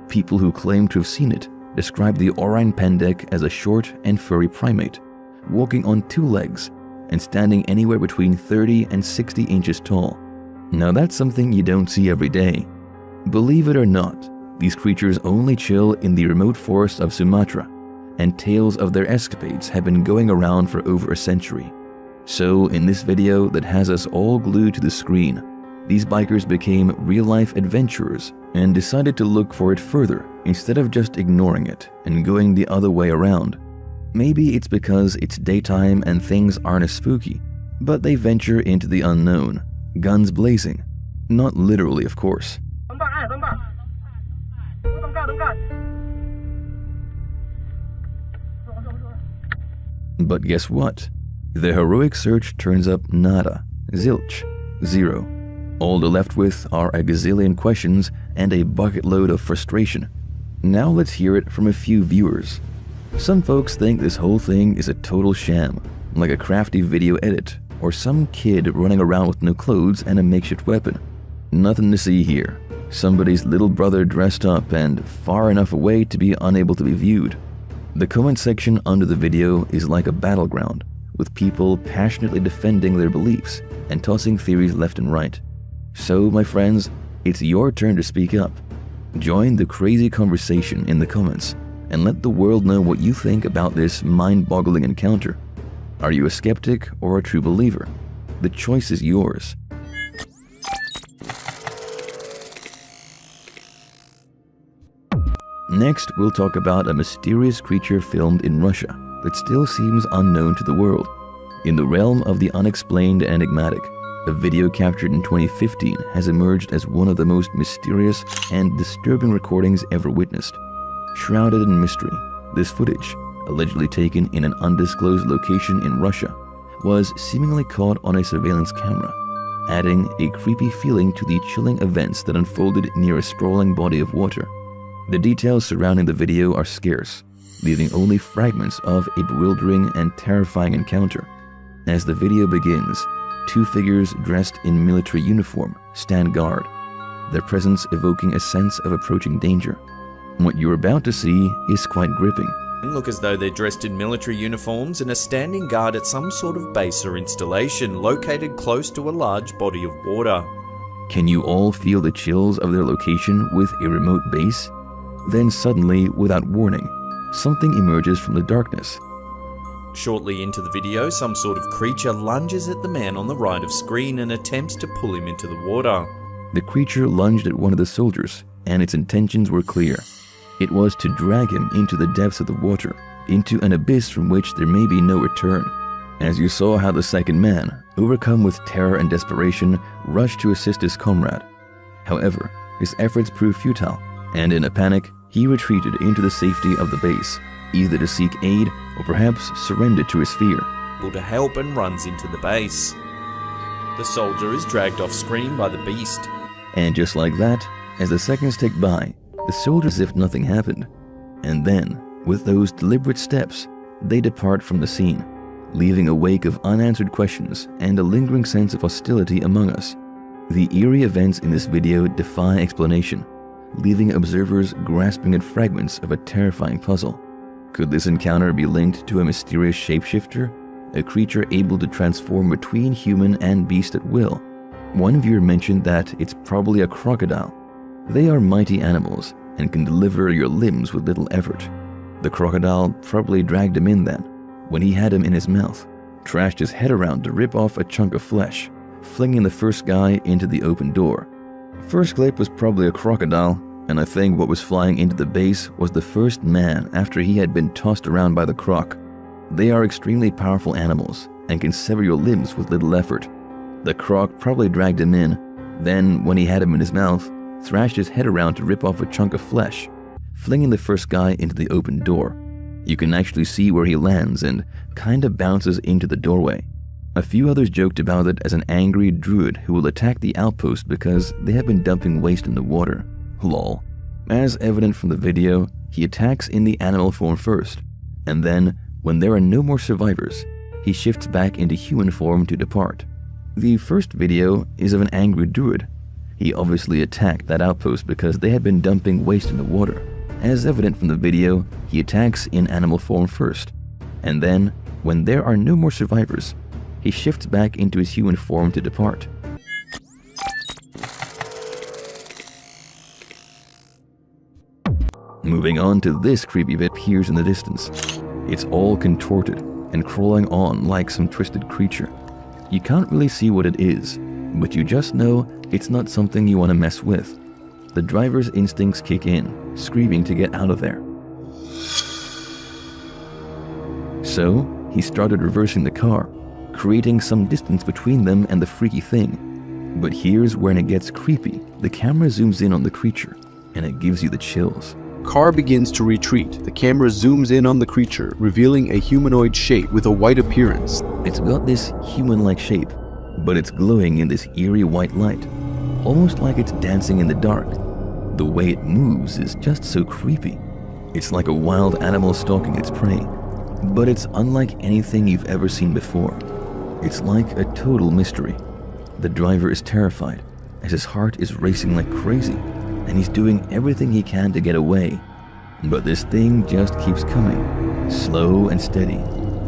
People who claim to have seen it describe the Orang Pendek as a short and furry primate, walking on 2 legs and standing anywhere between 30 and 60 inches tall. Now that's something you don't see every day. Believe it or not, these creatures only chill in the remote forests of Sumatra, and tales of their escapades have been going around for over a century. So in this video that has us all glued to the screen, these bikers became real-life adventurers and decided to look for it further instead of just ignoring it and going the other way around. Maybe it's because it's daytime and things aren't as spooky, but they venture into the unknown, guns blazing. Not literally, of course. But guess what? The heroic search turns up nada, zilch, zero. All they're left with are a gazillion questions and a bucket load of frustration. Now let's hear it from a few viewers. Some folks think this whole thing is a total sham, like a crafty video edit, or some kid running around with no clothes and a makeshift weapon. Nothing to see here. Somebody's little brother dressed up and far enough away to be unable to be viewed. The comment section under the video is like a battleground, with people passionately defending their beliefs and tossing theories left and right. So, my friends, it's your turn to speak up. Join the crazy conversation in the comments and let the world know what you think about this mind-boggling encounter. Are you a skeptic or a true believer? The choice is yours. Next, we'll talk about a mysterious creature filmed in Russia that still seems unknown to the world. In the realm of the unexplained and enigmatic, a video captured in 2015 has emerged as one of the most mysterious and disturbing recordings ever witnessed. Shrouded in mystery, this footage, allegedly taken in an undisclosed location in Russia, was seemingly caught on a surveillance camera, adding a creepy feeling to the chilling events that unfolded near a sprawling body of water. The details surrounding the video are scarce, leaving only fragments of a bewildering and terrifying encounter. As the video begins, two figures dressed in military uniform stand guard, their presence evoking a sense of approaching danger. What you're about to see is quite gripping. Look as though they're dressed in military uniforms and are standing guard at some sort of base or installation located close to a large body of water. Can you all feel the chills of their location with a remote base? Then suddenly, without warning, something emerges from the darkness. Shortly into the video, some sort of creature lunges at the man on the right of screen and attempts to pull him into the water. The creature lunged at one of the soldiers, and its intentions were clear. It was to drag him into the depths of the water, into an abyss from which there may be no return. As you saw how the second man, overcome with terror and desperation, rushed to assist his comrade. However, his efforts proved futile, and in a panic, he retreated into the safety of the base, either to seek aid or perhaps surrender to his fear. To help and runs into the base. The soldier is dragged off screen by the beast. And just like that, as the seconds tick by, the soldier as if nothing happened. And then, with those deliberate steps, they depart from the scene, leaving a wake of unanswered questions and a lingering sense of hostility among us. The eerie events in this video defy explanation, leaving observers grasping at fragments of a terrifying puzzle. Could this encounter be linked to a mysterious shapeshifter, a creature able to transform between human and beast at will? One viewer mentioned that it's probably a crocodile. They are mighty animals and can deliver your limbs with little effort. The crocodile probably dragged him in then, when he had him in his mouth, trashed his head around to rip off a chunk of flesh, flinging the first guy into the open door. First clip was probably a crocodile, and I think what was flying into the base was the first man after he had been tossed around by the croc. They are extremely powerful animals and can sever your limbs with little effort. The croc probably dragged him in, then when he had him in his mouth, thrashed his head around to rip off a chunk of flesh, flinging the first guy into the open door. You can actually see where he lands and kinda bounces into the doorway. A few others joked about it as an angry druid who will attack the outpost because they have been dumping waste in the water. Lol. As evident from the video, he attacks in the animal form first, and then, when there are no more survivors, he shifts back into human form to depart. The first video is of an angry druid. He obviously attacked that outpost because they had been dumping waste in the water. As evident from the video, he attacks in animal form first, and then, when there are no more survivors, he shifts back into his human form to depart. Moving on to this creepy bit appears in the distance. It's all contorted and crawling on like some twisted creature. You can't really see what it is, but you just know it's not something you want to mess with. The driver's instincts kick in, screaming to get out of there. So, he started reversing the car, creating some distance between them and the freaky thing. But here's when it gets creepy. The camera zooms in on the creature, and it gives you the chills. Car begins to retreat. The camera zooms in on the creature, revealing a humanoid shape with a white appearance. It's got this human-like shape, but it's glowing in this eerie white light, almost like it's dancing in the dark. The way it moves is just so creepy. It's like a wild animal stalking its prey, but it's unlike anything you've ever seen before. It's like a total mystery. The driver is terrified, as his heart is racing like crazy, and he's doing everything he can to get away. But this thing just keeps coming, slow and steady,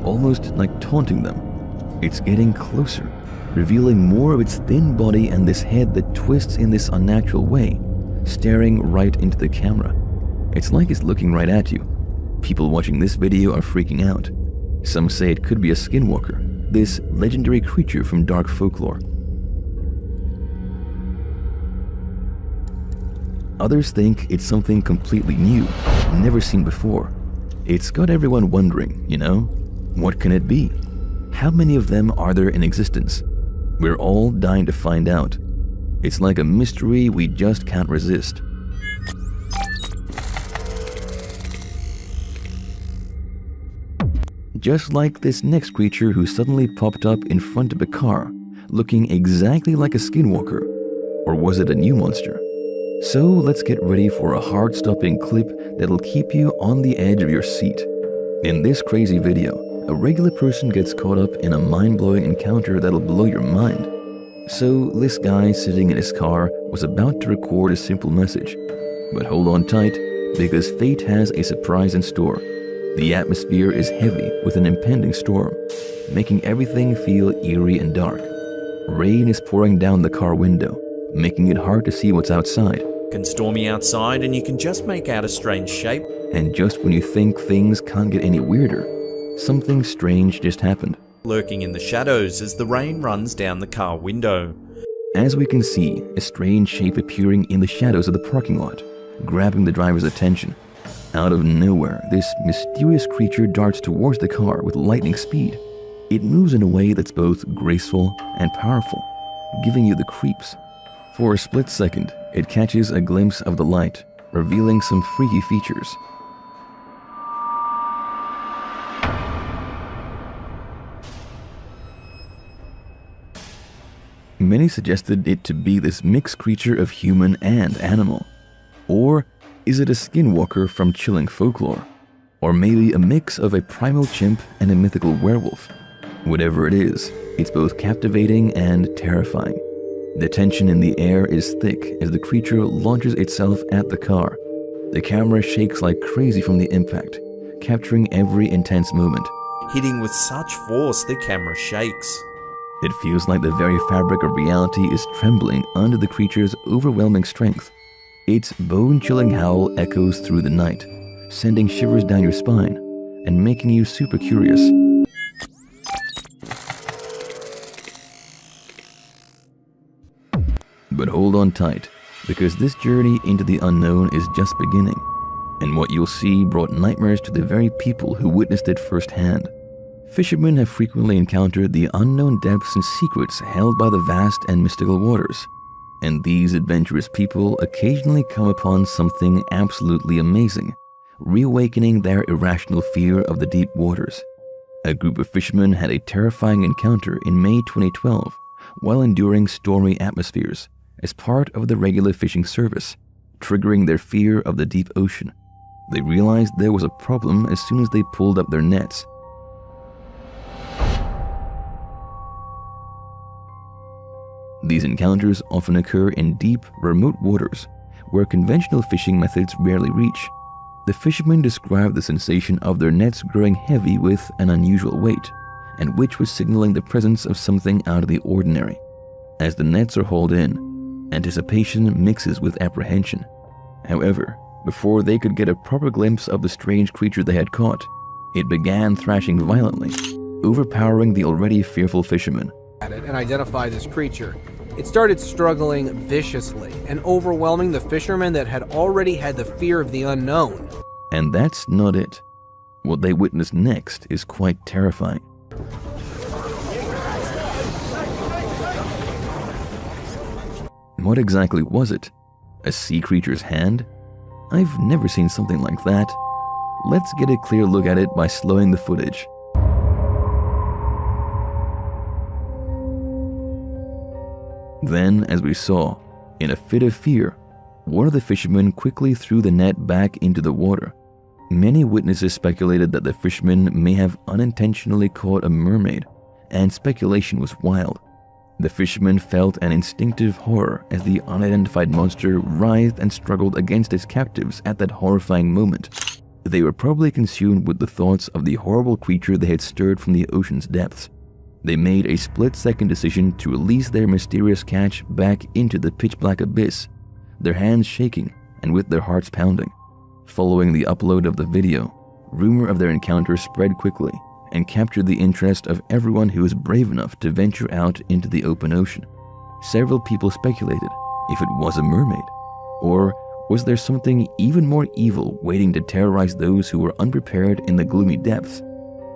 almost like taunting them. It's getting closer, revealing more of its thin body and this head that twists in this unnatural way, staring right into the camera. It's like it's looking right at you. People watching this video are freaking out. Some say it could be a skinwalker, this legendary creature from dark folklore. Others think it's something completely new, never seen before. It's got everyone wondering, you know? What can it be? How many of them are there in existence? We're all dying to find out. It's like a mystery we just can't resist. Just like this next creature who suddenly popped up in front of a car, looking exactly like a skinwalker. Or was it a new monster? So let's get ready for a heart-stopping clip that'll keep you on the edge of your seat. In this crazy video, a regular person gets caught up in a mind-blowing encounter that'll blow your mind. So this guy sitting in his car was about to record a simple message. But hold on tight, because fate has a surprise in store. The atmosphere is heavy with an impending storm, making everything feel eerie and dark. Rain is pouring down the car window, making it hard to see what's outside. Can stormy outside and you can just make out a strange shape. And just when you think things can't get any weirder, something strange just happened. Lurking in the shadows as the rain runs down the car window. As we can see, a strange shape appearing in the shadows of the parking lot, grabbing the driver's attention. Out of nowhere, this mysterious creature darts towards the car with lightning speed. It moves in a way that's both graceful and powerful, giving you the creeps. For a split second, it catches a glimpse of the light, revealing some freaky features. Many suggested it to be this mixed creature of human and animal. Or is it a skinwalker from chilling folklore? Or maybe a mix of a primal chimp and a mythical werewolf? Whatever it is, it's both captivating and terrifying. The tension in the air is thick as the creature launches itself at the car. The camera shakes like crazy from the impact, capturing every intense moment. Hitting with such force the camera shakes. It feels like the very fabric of reality is trembling under the creature's overwhelming strength. Its bone-chilling howl echoes through the night, sending shivers down your spine and making you super curious. But hold on tight, because this journey into the unknown is just beginning, and what you'll see brought nightmares to the very people who witnessed it firsthand. Fishermen have frequently encountered the unknown depths and secrets held by the vast and mystical waters, and these adventurous people occasionally come upon something absolutely amazing, reawakening their irrational fear of the deep waters. A group of fishermen had a terrifying encounter in May 2012 while enduring stormy atmospheres as part of the regular fishing service, triggering their fear of the deep ocean. They realized there was a problem as soon as they pulled up their nets. These encounters often occur in deep, remote waters where conventional fishing methods rarely reach. The fishermen described the sensation of their nets growing heavy with an unusual weight, and which was signaling the presence of something out of the ordinary. As the nets are hauled in, anticipation mixes with apprehension. However, before they could get a proper glimpse of the strange creature they had caught, it began thrashing violently, overpowering the already fearful fishermen. At it and identify this creature. It started struggling viciously and overwhelming the fishermen that had already had the fear of the unknown. And that's not it. What they witnessed next is quite terrifying. What exactly was it? A sea creature's hand? I've never seen something like that. Let's get a clear look at it by slowing the footage. Then, as we saw, in a fit of fear, one of the fishermen quickly threw the net back into the water. Many witnesses speculated that the fisherman may have unintentionally caught a mermaid, and speculation was wild. The fisherman felt an instinctive horror as the unidentified monster writhed and struggled against its captives at that horrifying moment. They were probably consumed with the thoughts of the horrible creature they had stirred from the ocean's depths. They made a split-second decision to release their mysterious catch back into the pitch-black abyss, their hands shaking and with their hearts pounding. Following the upload of the video, rumor of their encounter spread quickly and captured the interest of everyone who was brave enough to venture out into the open ocean. Several people speculated if it was a mermaid, or was there something even more evil waiting to terrorize those who were unprepared in the gloomy depths?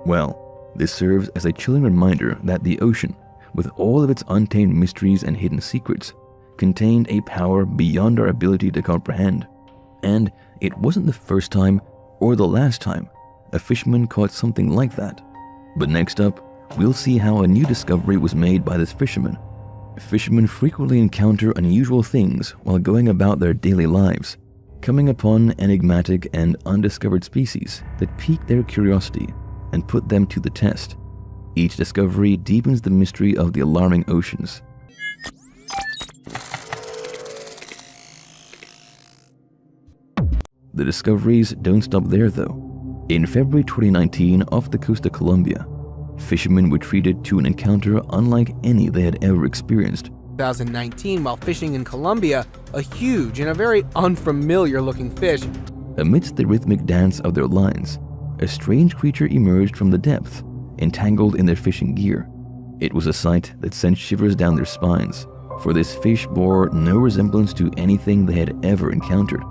Well, this serves as a chilling reminder that the ocean, with all of its untamed mysteries and hidden secrets, contained a power beyond our ability to comprehend. And it wasn't the first time or the last time a fisherman caught something like that. But next up, we'll see how a new discovery was made by this fisherman. Fishermen frequently encounter unusual things while going about their daily lives, coming upon enigmatic and undiscovered species that pique their curiosity and put them to the test. Each discovery deepens the mystery of the alarming oceans. The discoveries don't stop there though. In February 2019, off the coast of Colombia, fishermen were treated to an encounter unlike any they had ever experienced. 2019, while fishing in Colombia, a huge and a very unfamiliar looking fish. Amidst the rhythmic dance of their lines, a strange creature emerged from the depth, entangled in their fishing gear. It was a sight that sent shivers down their spines, for this fish bore no resemblance to anything they had ever encountered.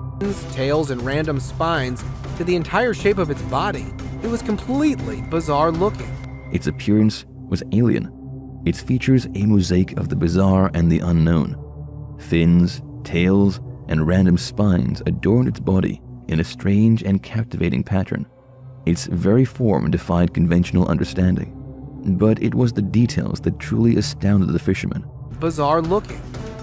Tails and random spines to the entire shape of its body. It was completely bizarre looking. Its appearance was alien. Its features a mosaic of the bizarre and the unknown. Fins, tails, and random spines adorned its body in a strange and captivating pattern. Its very form defied conventional understanding, but it was the details that truly astounded the fishermen. Bizarre looking.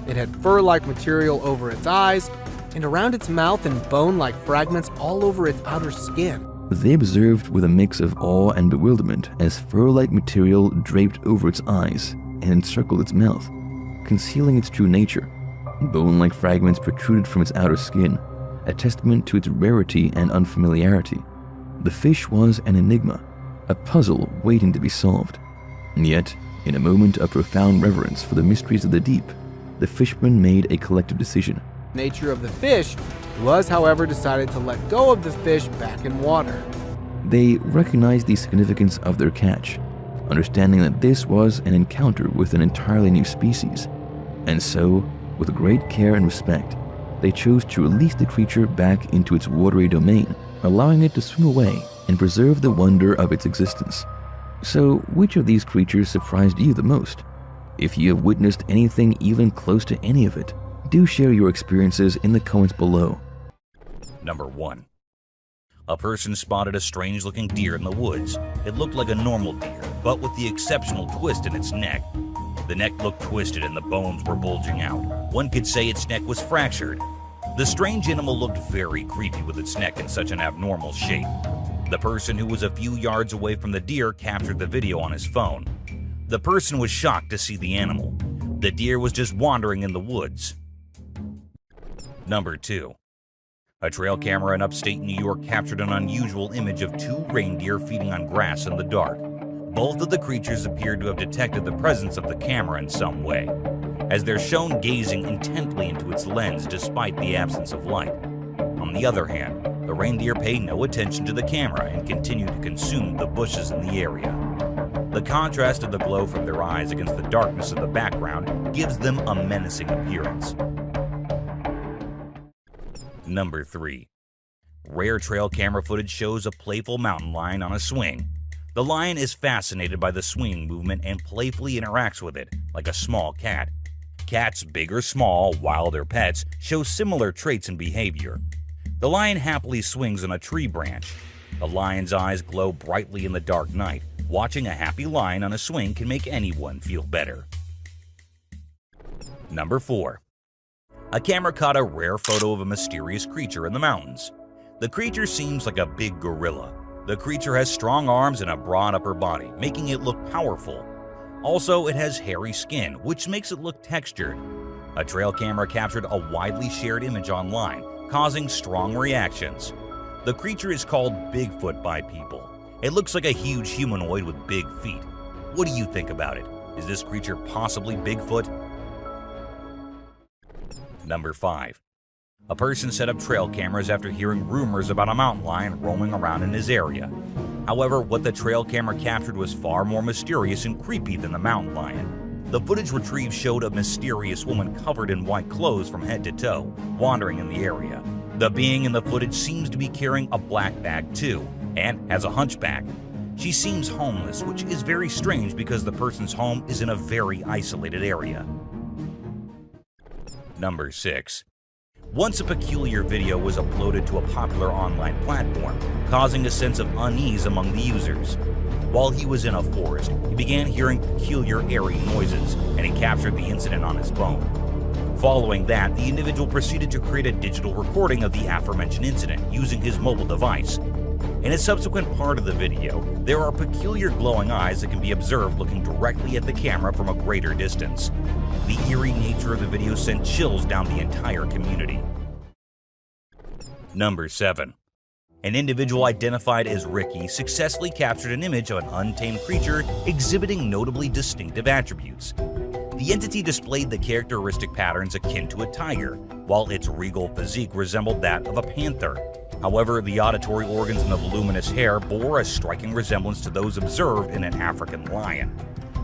It had fur-like material over its eyes and around its mouth and bone-like fragments all over its outer skin. They observed with a mix of awe and bewilderment as fur-like material draped over its eyes and encircled its mouth, concealing its true nature. Bone-like fragments protruded from its outer skin, a testament to its rarity and unfamiliarity. The fish was an enigma, a puzzle waiting to be solved. And yet, in a moment of profound reverence for the mysteries of the deep, the fishermen made a collective decision. The nature of the fish was, however, decided to let go of the fish back in water. They recognized the significance of their catch, understanding that this was an encounter with an entirely new species. And so, with great care and respect, they chose to release the creature back into its watery domain, allowing it to swim away and preserve the wonder of its existence. So, which of these creatures surprised you the most? If you have witnessed anything even close to any of it, do share your experiences in the comments below. Number 1. A person spotted a strange-looking deer in the woods. It looked like a normal deer, but with the exceptional twist in its neck. The neck looked twisted and the bones were bulging out. One could say its neck was fractured. The strange animal looked very creepy with its neck in such an abnormal shape. The person who was a few yards away from the deer captured the video on his phone. The person was shocked to see the animal. The deer was just wandering in the woods. Number 2. A trail camera in upstate New York captured an unusual image of 2 reindeer feeding on grass in the dark. Both of the creatures appeared to have detected the presence of the camera in some way, as they're shown gazing intently into its lens despite the absence of light. On the other hand, the reindeer pay no attention to the camera and continue to consume the bushes in the area. The contrast of the glow from their eyes against the darkness of the background gives them a menacing appearance. Number 3. Rare trail camera footage shows a playful mountain lion on a swing. The lion is fascinated by the swinging movement and playfully interacts with it, like a small cat. Cats, big or small, wild or pets, show similar traits and behavior. The lion happily swings on a tree branch. The lion's eyes glow brightly in the dark night. Watching a happy lion on a swing can make anyone feel better. Number 4. A camera caught a rare photo of a mysterious creature in the mountains. The creature seems like a big gorilla. The creature has strong arms and a broad upper body, making it look powerful. Also, it has hairy skin, which makes it look textured. A trail camera captured a widely shared image online, causing strong reactions. The creature is called Bigfoot by people. It looks like a huge humanoid with big feet. What do you think about it? Is this creature possibly Bigfoot? Number 5. A person set up trail cameras after hearing rumors about a mountain lion roaming around in his area. However, what the trail camera captured was far more mysterious and creepy than the mountain lion. The footage retrieved showed a mysterious woman covered in white clothes from head to toe, wandering in the area. The being in the footage seems to be carrying a black bag too, and has a hunchback. She seems homeless, which is very strange because the person's home is in a very isolated area. Number 6. Once a peculiar video was uploaded to a popular online platform, causing a sense of unease among the users. While he was in a forest, he began hearing peculiar airy noises, and he captured the incident on his phone. Following that, the individual proceeded to create a digital recording of the aforementioned incident using his mobile device. In a subsequent part of the video, there are peculiar glowing eyes that can be observed looking directly at the camera from a greater distance. The eerie nature of the video sent chills down the entire community. Number 7. An individual identified as Ricky successfully captured an image of an untamed creature exhibiting notably distinctive attributes. The entity displayed the characteristic patterns akin to a tiger, while its regal physique resembled that of a panther. However, the auditory organs and the voluminous hair bore a striking resemblance to those observed in an African lion.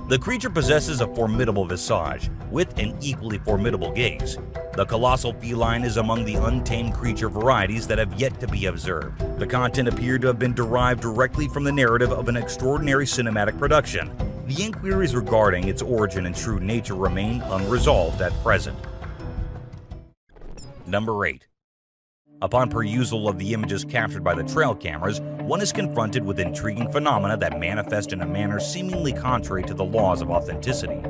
The creature possesses a formidable visage, with an equally formidable gaze. The colossal feline is among the untamed creature varieties that have yet to be observed. The content appeared to have been derived directly from the narrative of an extraordinary cinematic production. The inquiries regarding its origin and true nature remain unresolved at present. Number 8. Upon perusal of the images captured by the trail cameras, one is confronted with intriguing phenomena that manifest in a manner seemingly contrary to the laws of authenticity.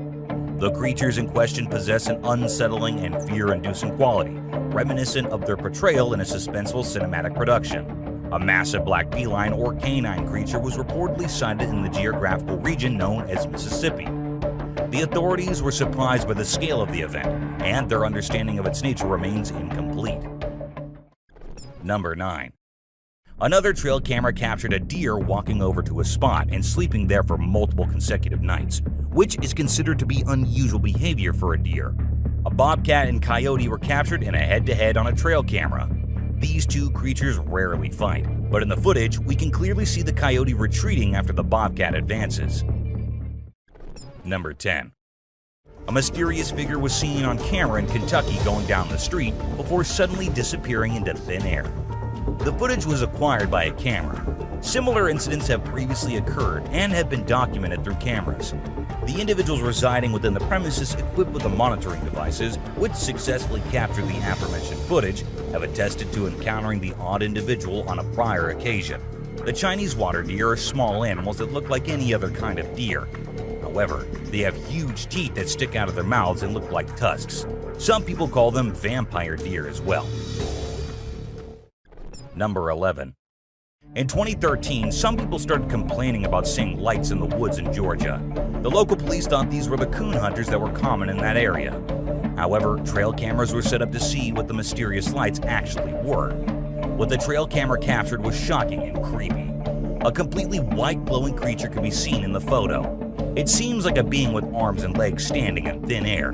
The creatures in question possess an unsettling and fear-inducing quality, reminiscent of their portrayal in a suspenseful cinematic production. A massive black feline or canine creature was reportedly sighted in the geographical region known as Mississippi. The authorities were surprised by the scale of the event, and their understanding of its nature remains incomplete. Number 9. Another trail camera captured a deer walking over to a spot and sleeping there for multiple consecutive nights, which is considered to be unusual behavior for a deer. A bobcat and coyote were captured in a head-to-head on a trail camera. These two creatures rarely fight, but in the footage, we can clearly see the coyote retreating after the bobcat advances. Number 10. A mysterious figure was seen on camera in Kentucky going down the street before suddenly disappearing into thin air. The footage was acquired by a camera. Similar incidents have previously occurred and have been documented through cameras. The individuals residing within the premises equipped with the monitoring devices, which successfully captured the aforementioned footage, have attested to encountering the odd individual on a prior occasion. The Chinese water deer are small animals that look like any other kind of deer. However, they have huge teeth that stick out of their mouths and look like tusks. Some people call them vampire deer as well. Number 11. In 2013, some people started complaining about seeing lights in the woods in Georgia. The local police thought these were the coon hunters that were common in that area. However, trail cameras were set up to see what the mysterious lights actually were. What the trail camera captured was shocking and creepy. A completely white glowing creature could be seen in the photo. It seems like a being with arms and legs standing in thin air.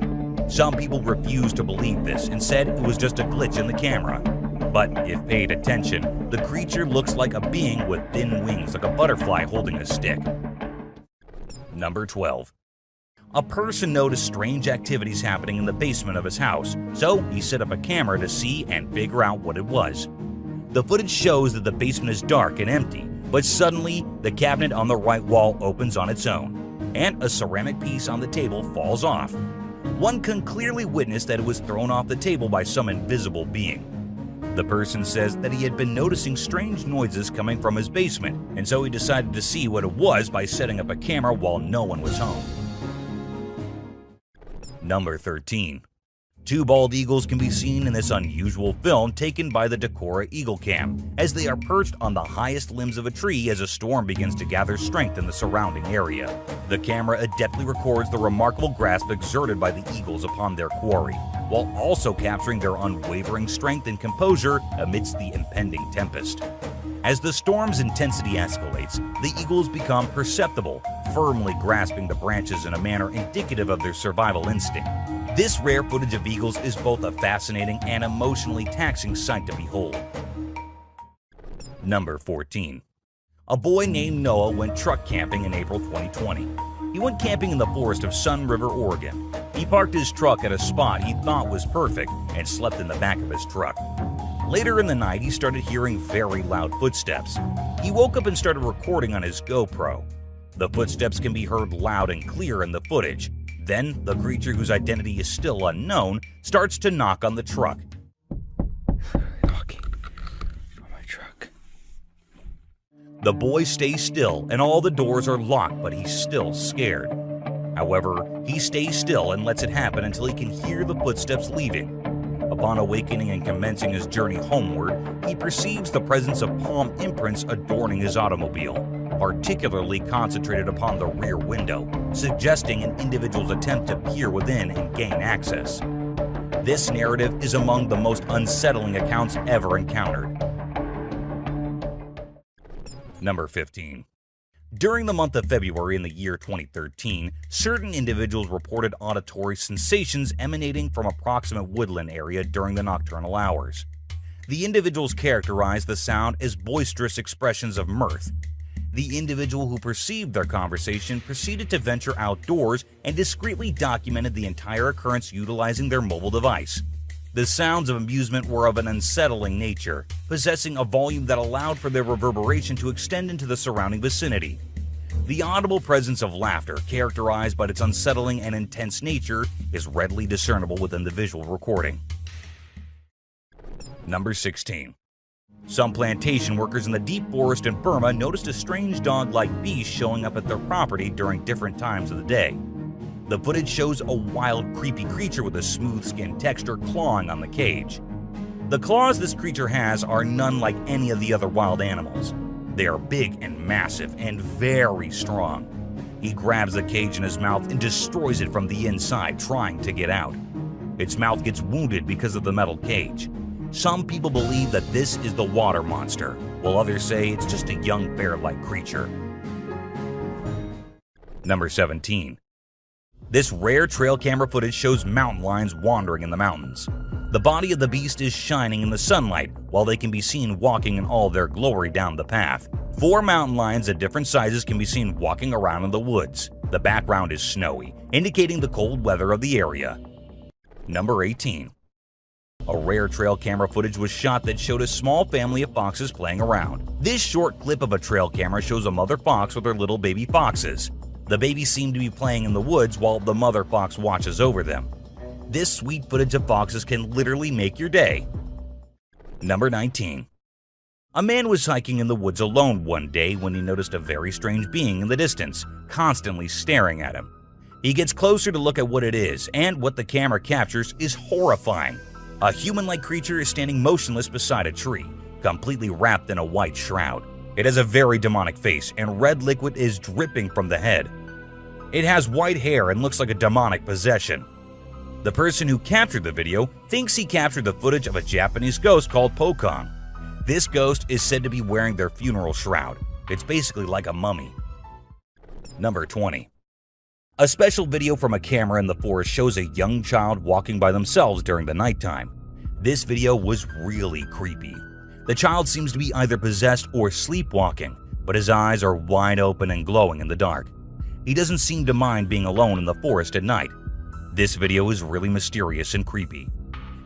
Some people refused to believe this and said it was just a glitch in the camera. But if paid attention, the creature looks like a being with thin wings like a butterfly holding a stick. Number 12. A person noticed strange activities happening in the basement of his house, so he set up a camera to see and figure out what it was. The footage shows that the basement is dark and empty, but suddenly the cabinet on the right wall opens on its own, and a ceramic piece on the table falls off. One can clearly witness that it was thrown off the table by some invisible being. The person says that he had been noticing strange noises coming from his basement, and so he decided to see what it was by setting up a camera while no one was home. Number 13. Two bald eagles can be seen in this unusual film taken by the Decorah Eagle Cam, as they are perched on the highest limbs of a tree as a storm begins to gather strength in the surrounding area. The camera adeptly records the remarkable grasp exerted by the eagles upon their quarry, while also capturing their unwavering strength and composure amidst the impending tempest. As the storm's intensity escalates, the eagles become perceptible, firmly grasping the branches in a manner indicative of their survival instinct. This rare footage of eagles is both a fascinating and emotionally taxing sight to behold. Number 14. A boy named Noah went truck camping in April 2020. He went camping in the forest of Sun River, Oregon. He parked his truck at a spot he thought was perfect and slept in the back of his truck. Later in the night, he started hearing very loud footsteps. He woke up and started recording on his GoPro. The footsteps can be heard loud and clear in the footage. Then, the creature, whose identity is still unknown, starts to knock on the truck. The boy stays still and all the doors are locked, but he's still scared. However, he stays still and lets it happen until he can hear the footsteps leaving. Upon awakening and commencing his journey homeward, he perceives the presence of palm imprints adorning his automobile, particularly concentrated upon the rear window, suggesting an individual's attempt to peer within and gain access. This narrative is among the most unsettling accounts ever encountered. Number 15. During the month of February in the year 2013, certain individuals reported auditory sensations emanating from approximate woodland area during the nocturnal hours. The individuals characterized the sound as boisterous expressions of mirth. The individual who perceived their conversation proceeded to venture outdoors and discreetly documented the entire occurrence utilizing their mobile device. The sounds of amusement were of an unsettling nature, possessing a volume that allowed for their reverberation to extend into the surrounding vicinity. The audible presence of laughter, characterized by its unsettling and intense nature, is readily discernible within the visual recording. Number 16. Some plantation workers in the deep forest in Burma noticed a strange dog-like beast showing up at their property during different times of the day. The footage shows a wild, creepy creature with a smooth skin texture clawing on the cage. The claws this creature has are none like any of the other wild animals. They are big and massive and very strong. He grabs the cage in his mouth and destroys it from the inside, trying to get out. Its mouth gets wounded because of the metal cage. Some people believe that this is the water monster, while others say it's just a young bear-like creature. Number 17. This rare trail camera footage shows mountain lions wandering in the mountains. The body of the beast is shining in the sunlight, while they can be seen walking in all their glory down the path. 4 mountain lions at different sizes can be seen walking around in the woods. The background is snowy, indicating the cold weather of the area. Number 18. A rare trail camera footage was shot that showed a small family of foxes playing around. This short clip of a trail camera shows a mother fox with her little baby foxes. The babies seem to be playing in the woods while the mother fox watches over them. This sweet footage of foxes can literally make your day. Number 19. A man was hiking in the woods alone one day when he noticed a very strange being in the distance, constantly staring at him. He gets closer to look at what it is, and what the camera captures is horrifying. A human-like creature is standing motionless beside a tree, completely wrapped in a white shroud. It has a very demonic face, and red liquid is dripping from the head. It has white hair and looks like a demonic possession. The person who captured the video thinks he captured the footage of a Japanese ghost called Pokon. This ghost is said to be wearing their funeral shroud. It's basically like a mummy. Number 20. A special video from a camera in the forest shows a young child walking by themselves during the nighttime. This video was really creepy. The child seems to be either possessed or sleepwalking, but his eyes are wide open and glowing in the dark. He doesn't seem to mind being alone in the forest at night. This video is really mysterious and creepy.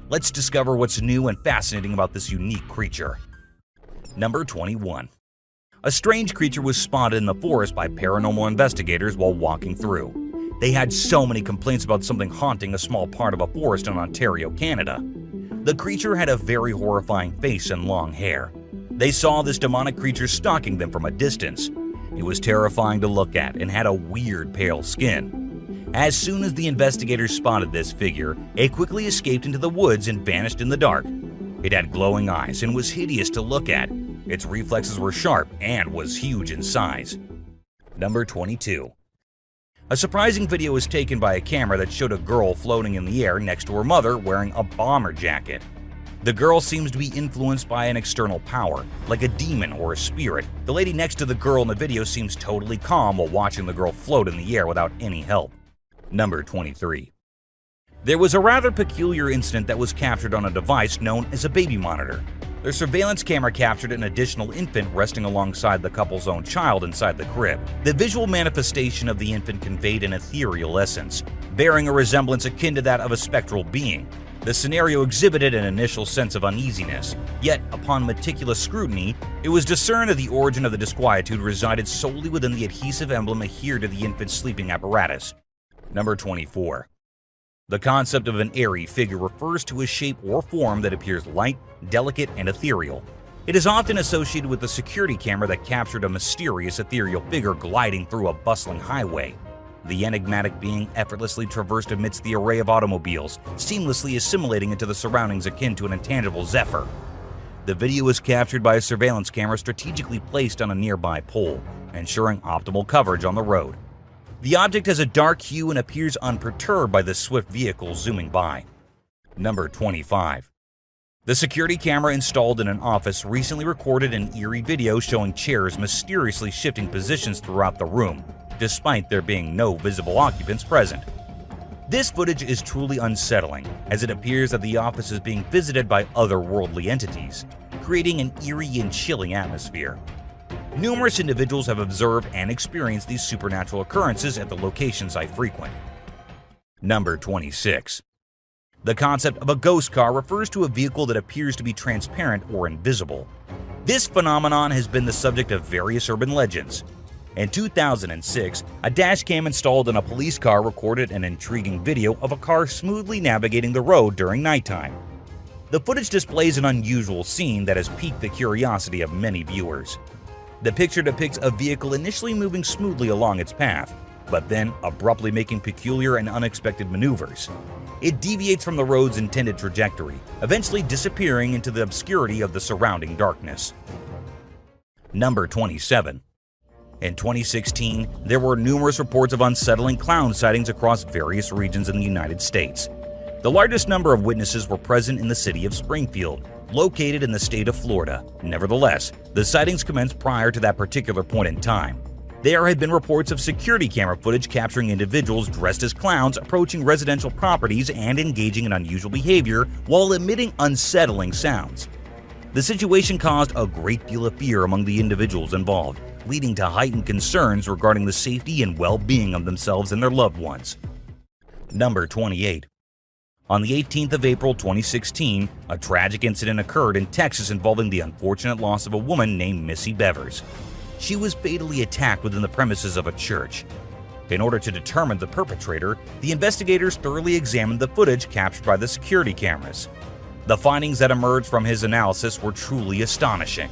Let's discover what's new and fascinating about this unique creature. Number 21. A strange creature was spotted in the forest by paranormal investigators while walking through. They had so many complaints about something haunting a small part of a forest in Ontario, Canada. The creature had a very horrifying face and long hair. They saw this demonic creature stalking them from a distance. It was terrifying to look at and had a weird pale skin. As soon as the investigators spotted this figure, it quickly escaped into the woods and vanished in the dark. It had glowing eyes and was hideous to look at. Its reflexes were sharp and was huge in size. Number 22. A surprising video was taken by a camera that showed a girl floating in the air next to her mother wearing a bomber jacket. The girl seems to be influenced by an external power, like a demon or a spirit. The lady next to the girl in the video seems totally calm while watching the girl float in the air without any help. Number 23. There was a rather peculiar incident that was captured on a device known as a baby monitor. The surveillance camera captured an additional infant resting alongside the couple's own child inside the crib. The visual manifestation of the infant conveyed an ethereal essence, bearing a resemblance akin to that of a spectral being. The scenario exhibited an initial sense of uneasiness, yet upon meticulous scrutiny, it was discerned that the origin of the disquietude resided solely within the adhesive emblem adhered to the infant's sleeping apparatus. Number 24. The concept of an airy figure refers to a shape or form that appears light, delicate, and ethereal. It is often associated with the security camera that captured a mysterious ethereal figure gliding through a bustling highway. The enigmatic being effortlessly traversed amidst the array of automobiles, seamlessly assimilating into the surroundings akin to an intangible zephyr. The video was captured by a surveillance camera strategically placed on a nearby pole, ensuring optimal coverage on the road. The object has a dark hue and appears unperturbed by the swift vehicle zooming by. Number 25. The security camera installed in an office recently recorded an eerie video showing chairs mysteriously shifting positions throughout the room, despite there being no visible occupants present. This footage is truly unsettling, as it appears that the office is being visited by otherworldly entities, creating an eerie and chilling atmosphere. Numerous individuals have observed and experienced these supernatural occurrences at the locations I frequent. Number 26. The concept of a ghost car refers to a vehicle that appears to be transparent or invisible. This phenomenon has been the subject of various urban legends. In 2006, a dashcam installed in a police car recorded an intriguing video of a car smoothly navigating the road during nighttime. The footage displays an unusual scene that has piqued the curiosity of many viewers. The picture depicts a vehicle initially moving smoothly along its path, but then abruptly making peculiar and unexpected maneuvers. It deviates from the road's intended trajectory, eventually disappearing into the obscurity of the surrounding darkness. Number 27. In 2016, there were numerous reports of unsettling clown sightings across various regions in the United States. The largest number of witnesses were present in the city of Springfield, located in the state of Florida. Nevertheless, the sightings commenced prior to that particular point in time. There had been reports of security camera footage capturing individuals dressed as clowns approaching residential properties and engaging in unusual behavior while emitting unsettling sounds. The situation caused a great deal of fear among the individuals involved, leading to heightened concerns regarding the safety and well-being of themselves and their loved ones. Number 28. On the 18th of April 2016, a tragic incident occurred in Texas involving the unfortunate loss of a woman named Missy Bevers. She was fatally attacked within the premises of a church. In order to determine the perpetrator, the investigators thoroughly examined the footage captured by the security cameras. The findings that emerged from his analysis were truly astonishing.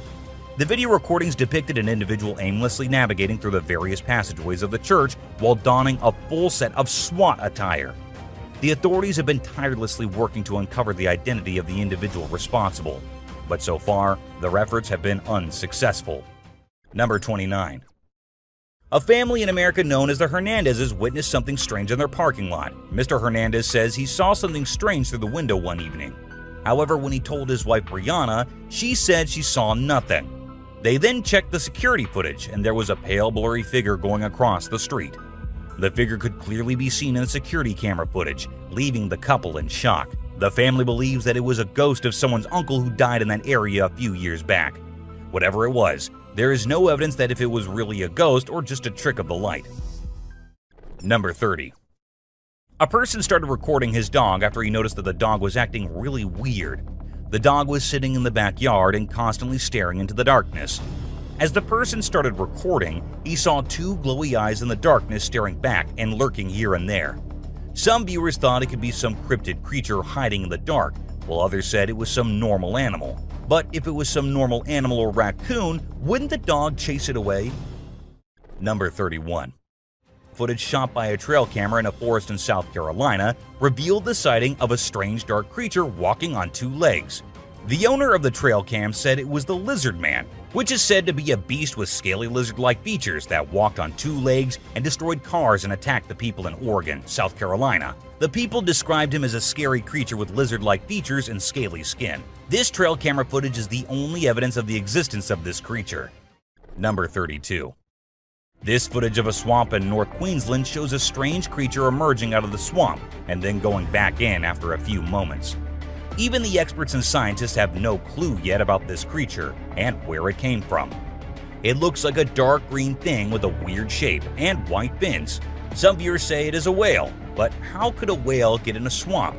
The video recordings depicted an individual aimlessly navigating through the various passageways of the church while donning a full set of SWAT attire. The authorities have been tirelessly working to uncover the identity of the individual responsible, but so far, their efforts have been unsuccessful. Number 29. A family in America known as the Hernandezes witnessed something strange in their parking lot. Mr. Hernandez says he saw something strange through the window one evening. However, when he told his wife Brianna, she said she saw nothing. They then checked the security footage, and there was a pale, blurry figure going across the street. The figure could clearly be seen in the security camera footage, leaving the couple in shock. The family believes that it was a ghost of someone's uncle who died in that area a few years back. Whatever it was, there is no evidence that if it was really a ghost or just a trick of the light. Number 30. A person started recording his dog after he noticed that the dog was acting really weird. The dog was sitting in the backyard and constantly staring into the darkness. As the person started recording, he saw two glowy eyes in the darkness staring back and lurking here and there. Some viewers thought it could be some cryptid creature hiding in the dark, while others said it was some normal animal. But if it was some normal animal or raccoon, wouldn't the dog chase it away? Number 31. Footage shot by a trail camera in a forest in South Carolina revealed the sighting of a strange dark creature walking on two legs. The owner of the trail cam said it was the Lizard Man, which is said to be a beast with scaly lizard-like features that walked on two legs and destroyed cars and attacked the people in Oregon, South Carolina. The people described him as a scary creature with lizard-like features and scaly skin. This trail camera footage is the only evidence of the existence of this creature. Number 32. This footage of a swamp in North Queensland shows a strange creature emerging out of the swamp and then going back in after a few moments. Even the experts and scientists have no clue yet about this creature and where it came from. It looks like a dark green thing with a weird shape and white fins. Some viewers say it is a whale, but how could a whale get in a swamp?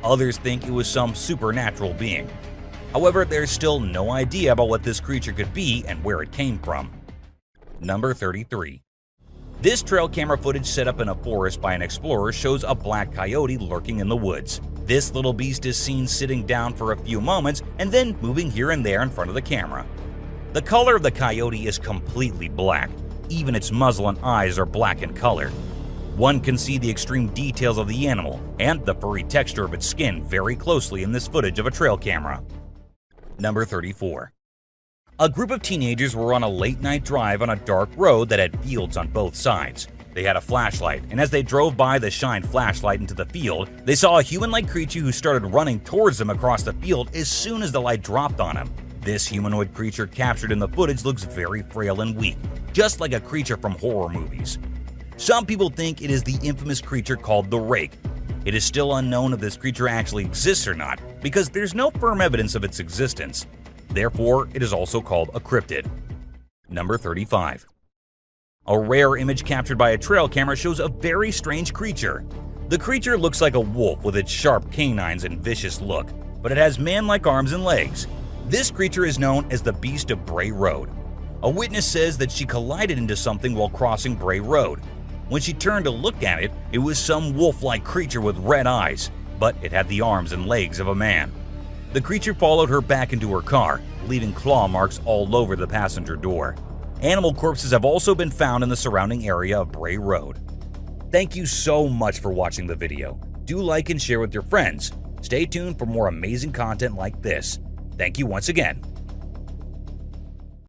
Others think it was some supernatural being. However, there's still no idea about what this creature could be and where it came from. Number 33. This trail camera footage set up in a forest by an explorer shows a black coyote lurking in the woods. This little beast is seen sitting down for a few moments and then moving here and there in front of the camera. The color of the coyote is completely black. Even its muzzle and eyes are black in color. One can see the extreme details of the animal and the furry texture of its skin very closely in this footage of a trail camera. Number 34. A group of teenagers were on a late-night drive on a dark road that had fields on both sides. They had a flashlight, and as they drove by the shined flashlight into the field, they saw a human-like creature who started running towards them across the field as soon as the light dropped on him. This humanoid creature captured in the footage looks very frail and weak, just like a creature from horror movies. Some people think it is the infamous creature called the Rake. It is still unknown if this creature actually exists or not, because there's no firm evidence of its existence. Therefore, it is also called a cryptid. Number 35. A rare image captured by a trail camera shows a very strange creature. The creature looks like a wolf with its sharp canines and vicious look, but it has man-like arms and legs. This creature is known as the Beast of Bray Road. A witness says that she collided into something while crossing Bray Road. When she turned to look at it, it was some wolf-like creature with red eyes, but it had the arms and legs of a man. The creature followed her back into her car, leaving claw marks all over the passenger door. Animal corpses have also been found in the surrounding area of Bray Road. Thank you so much for watching the video. Do like and share with your friends. Stay tuned for more amazing content like this. Thank you once again.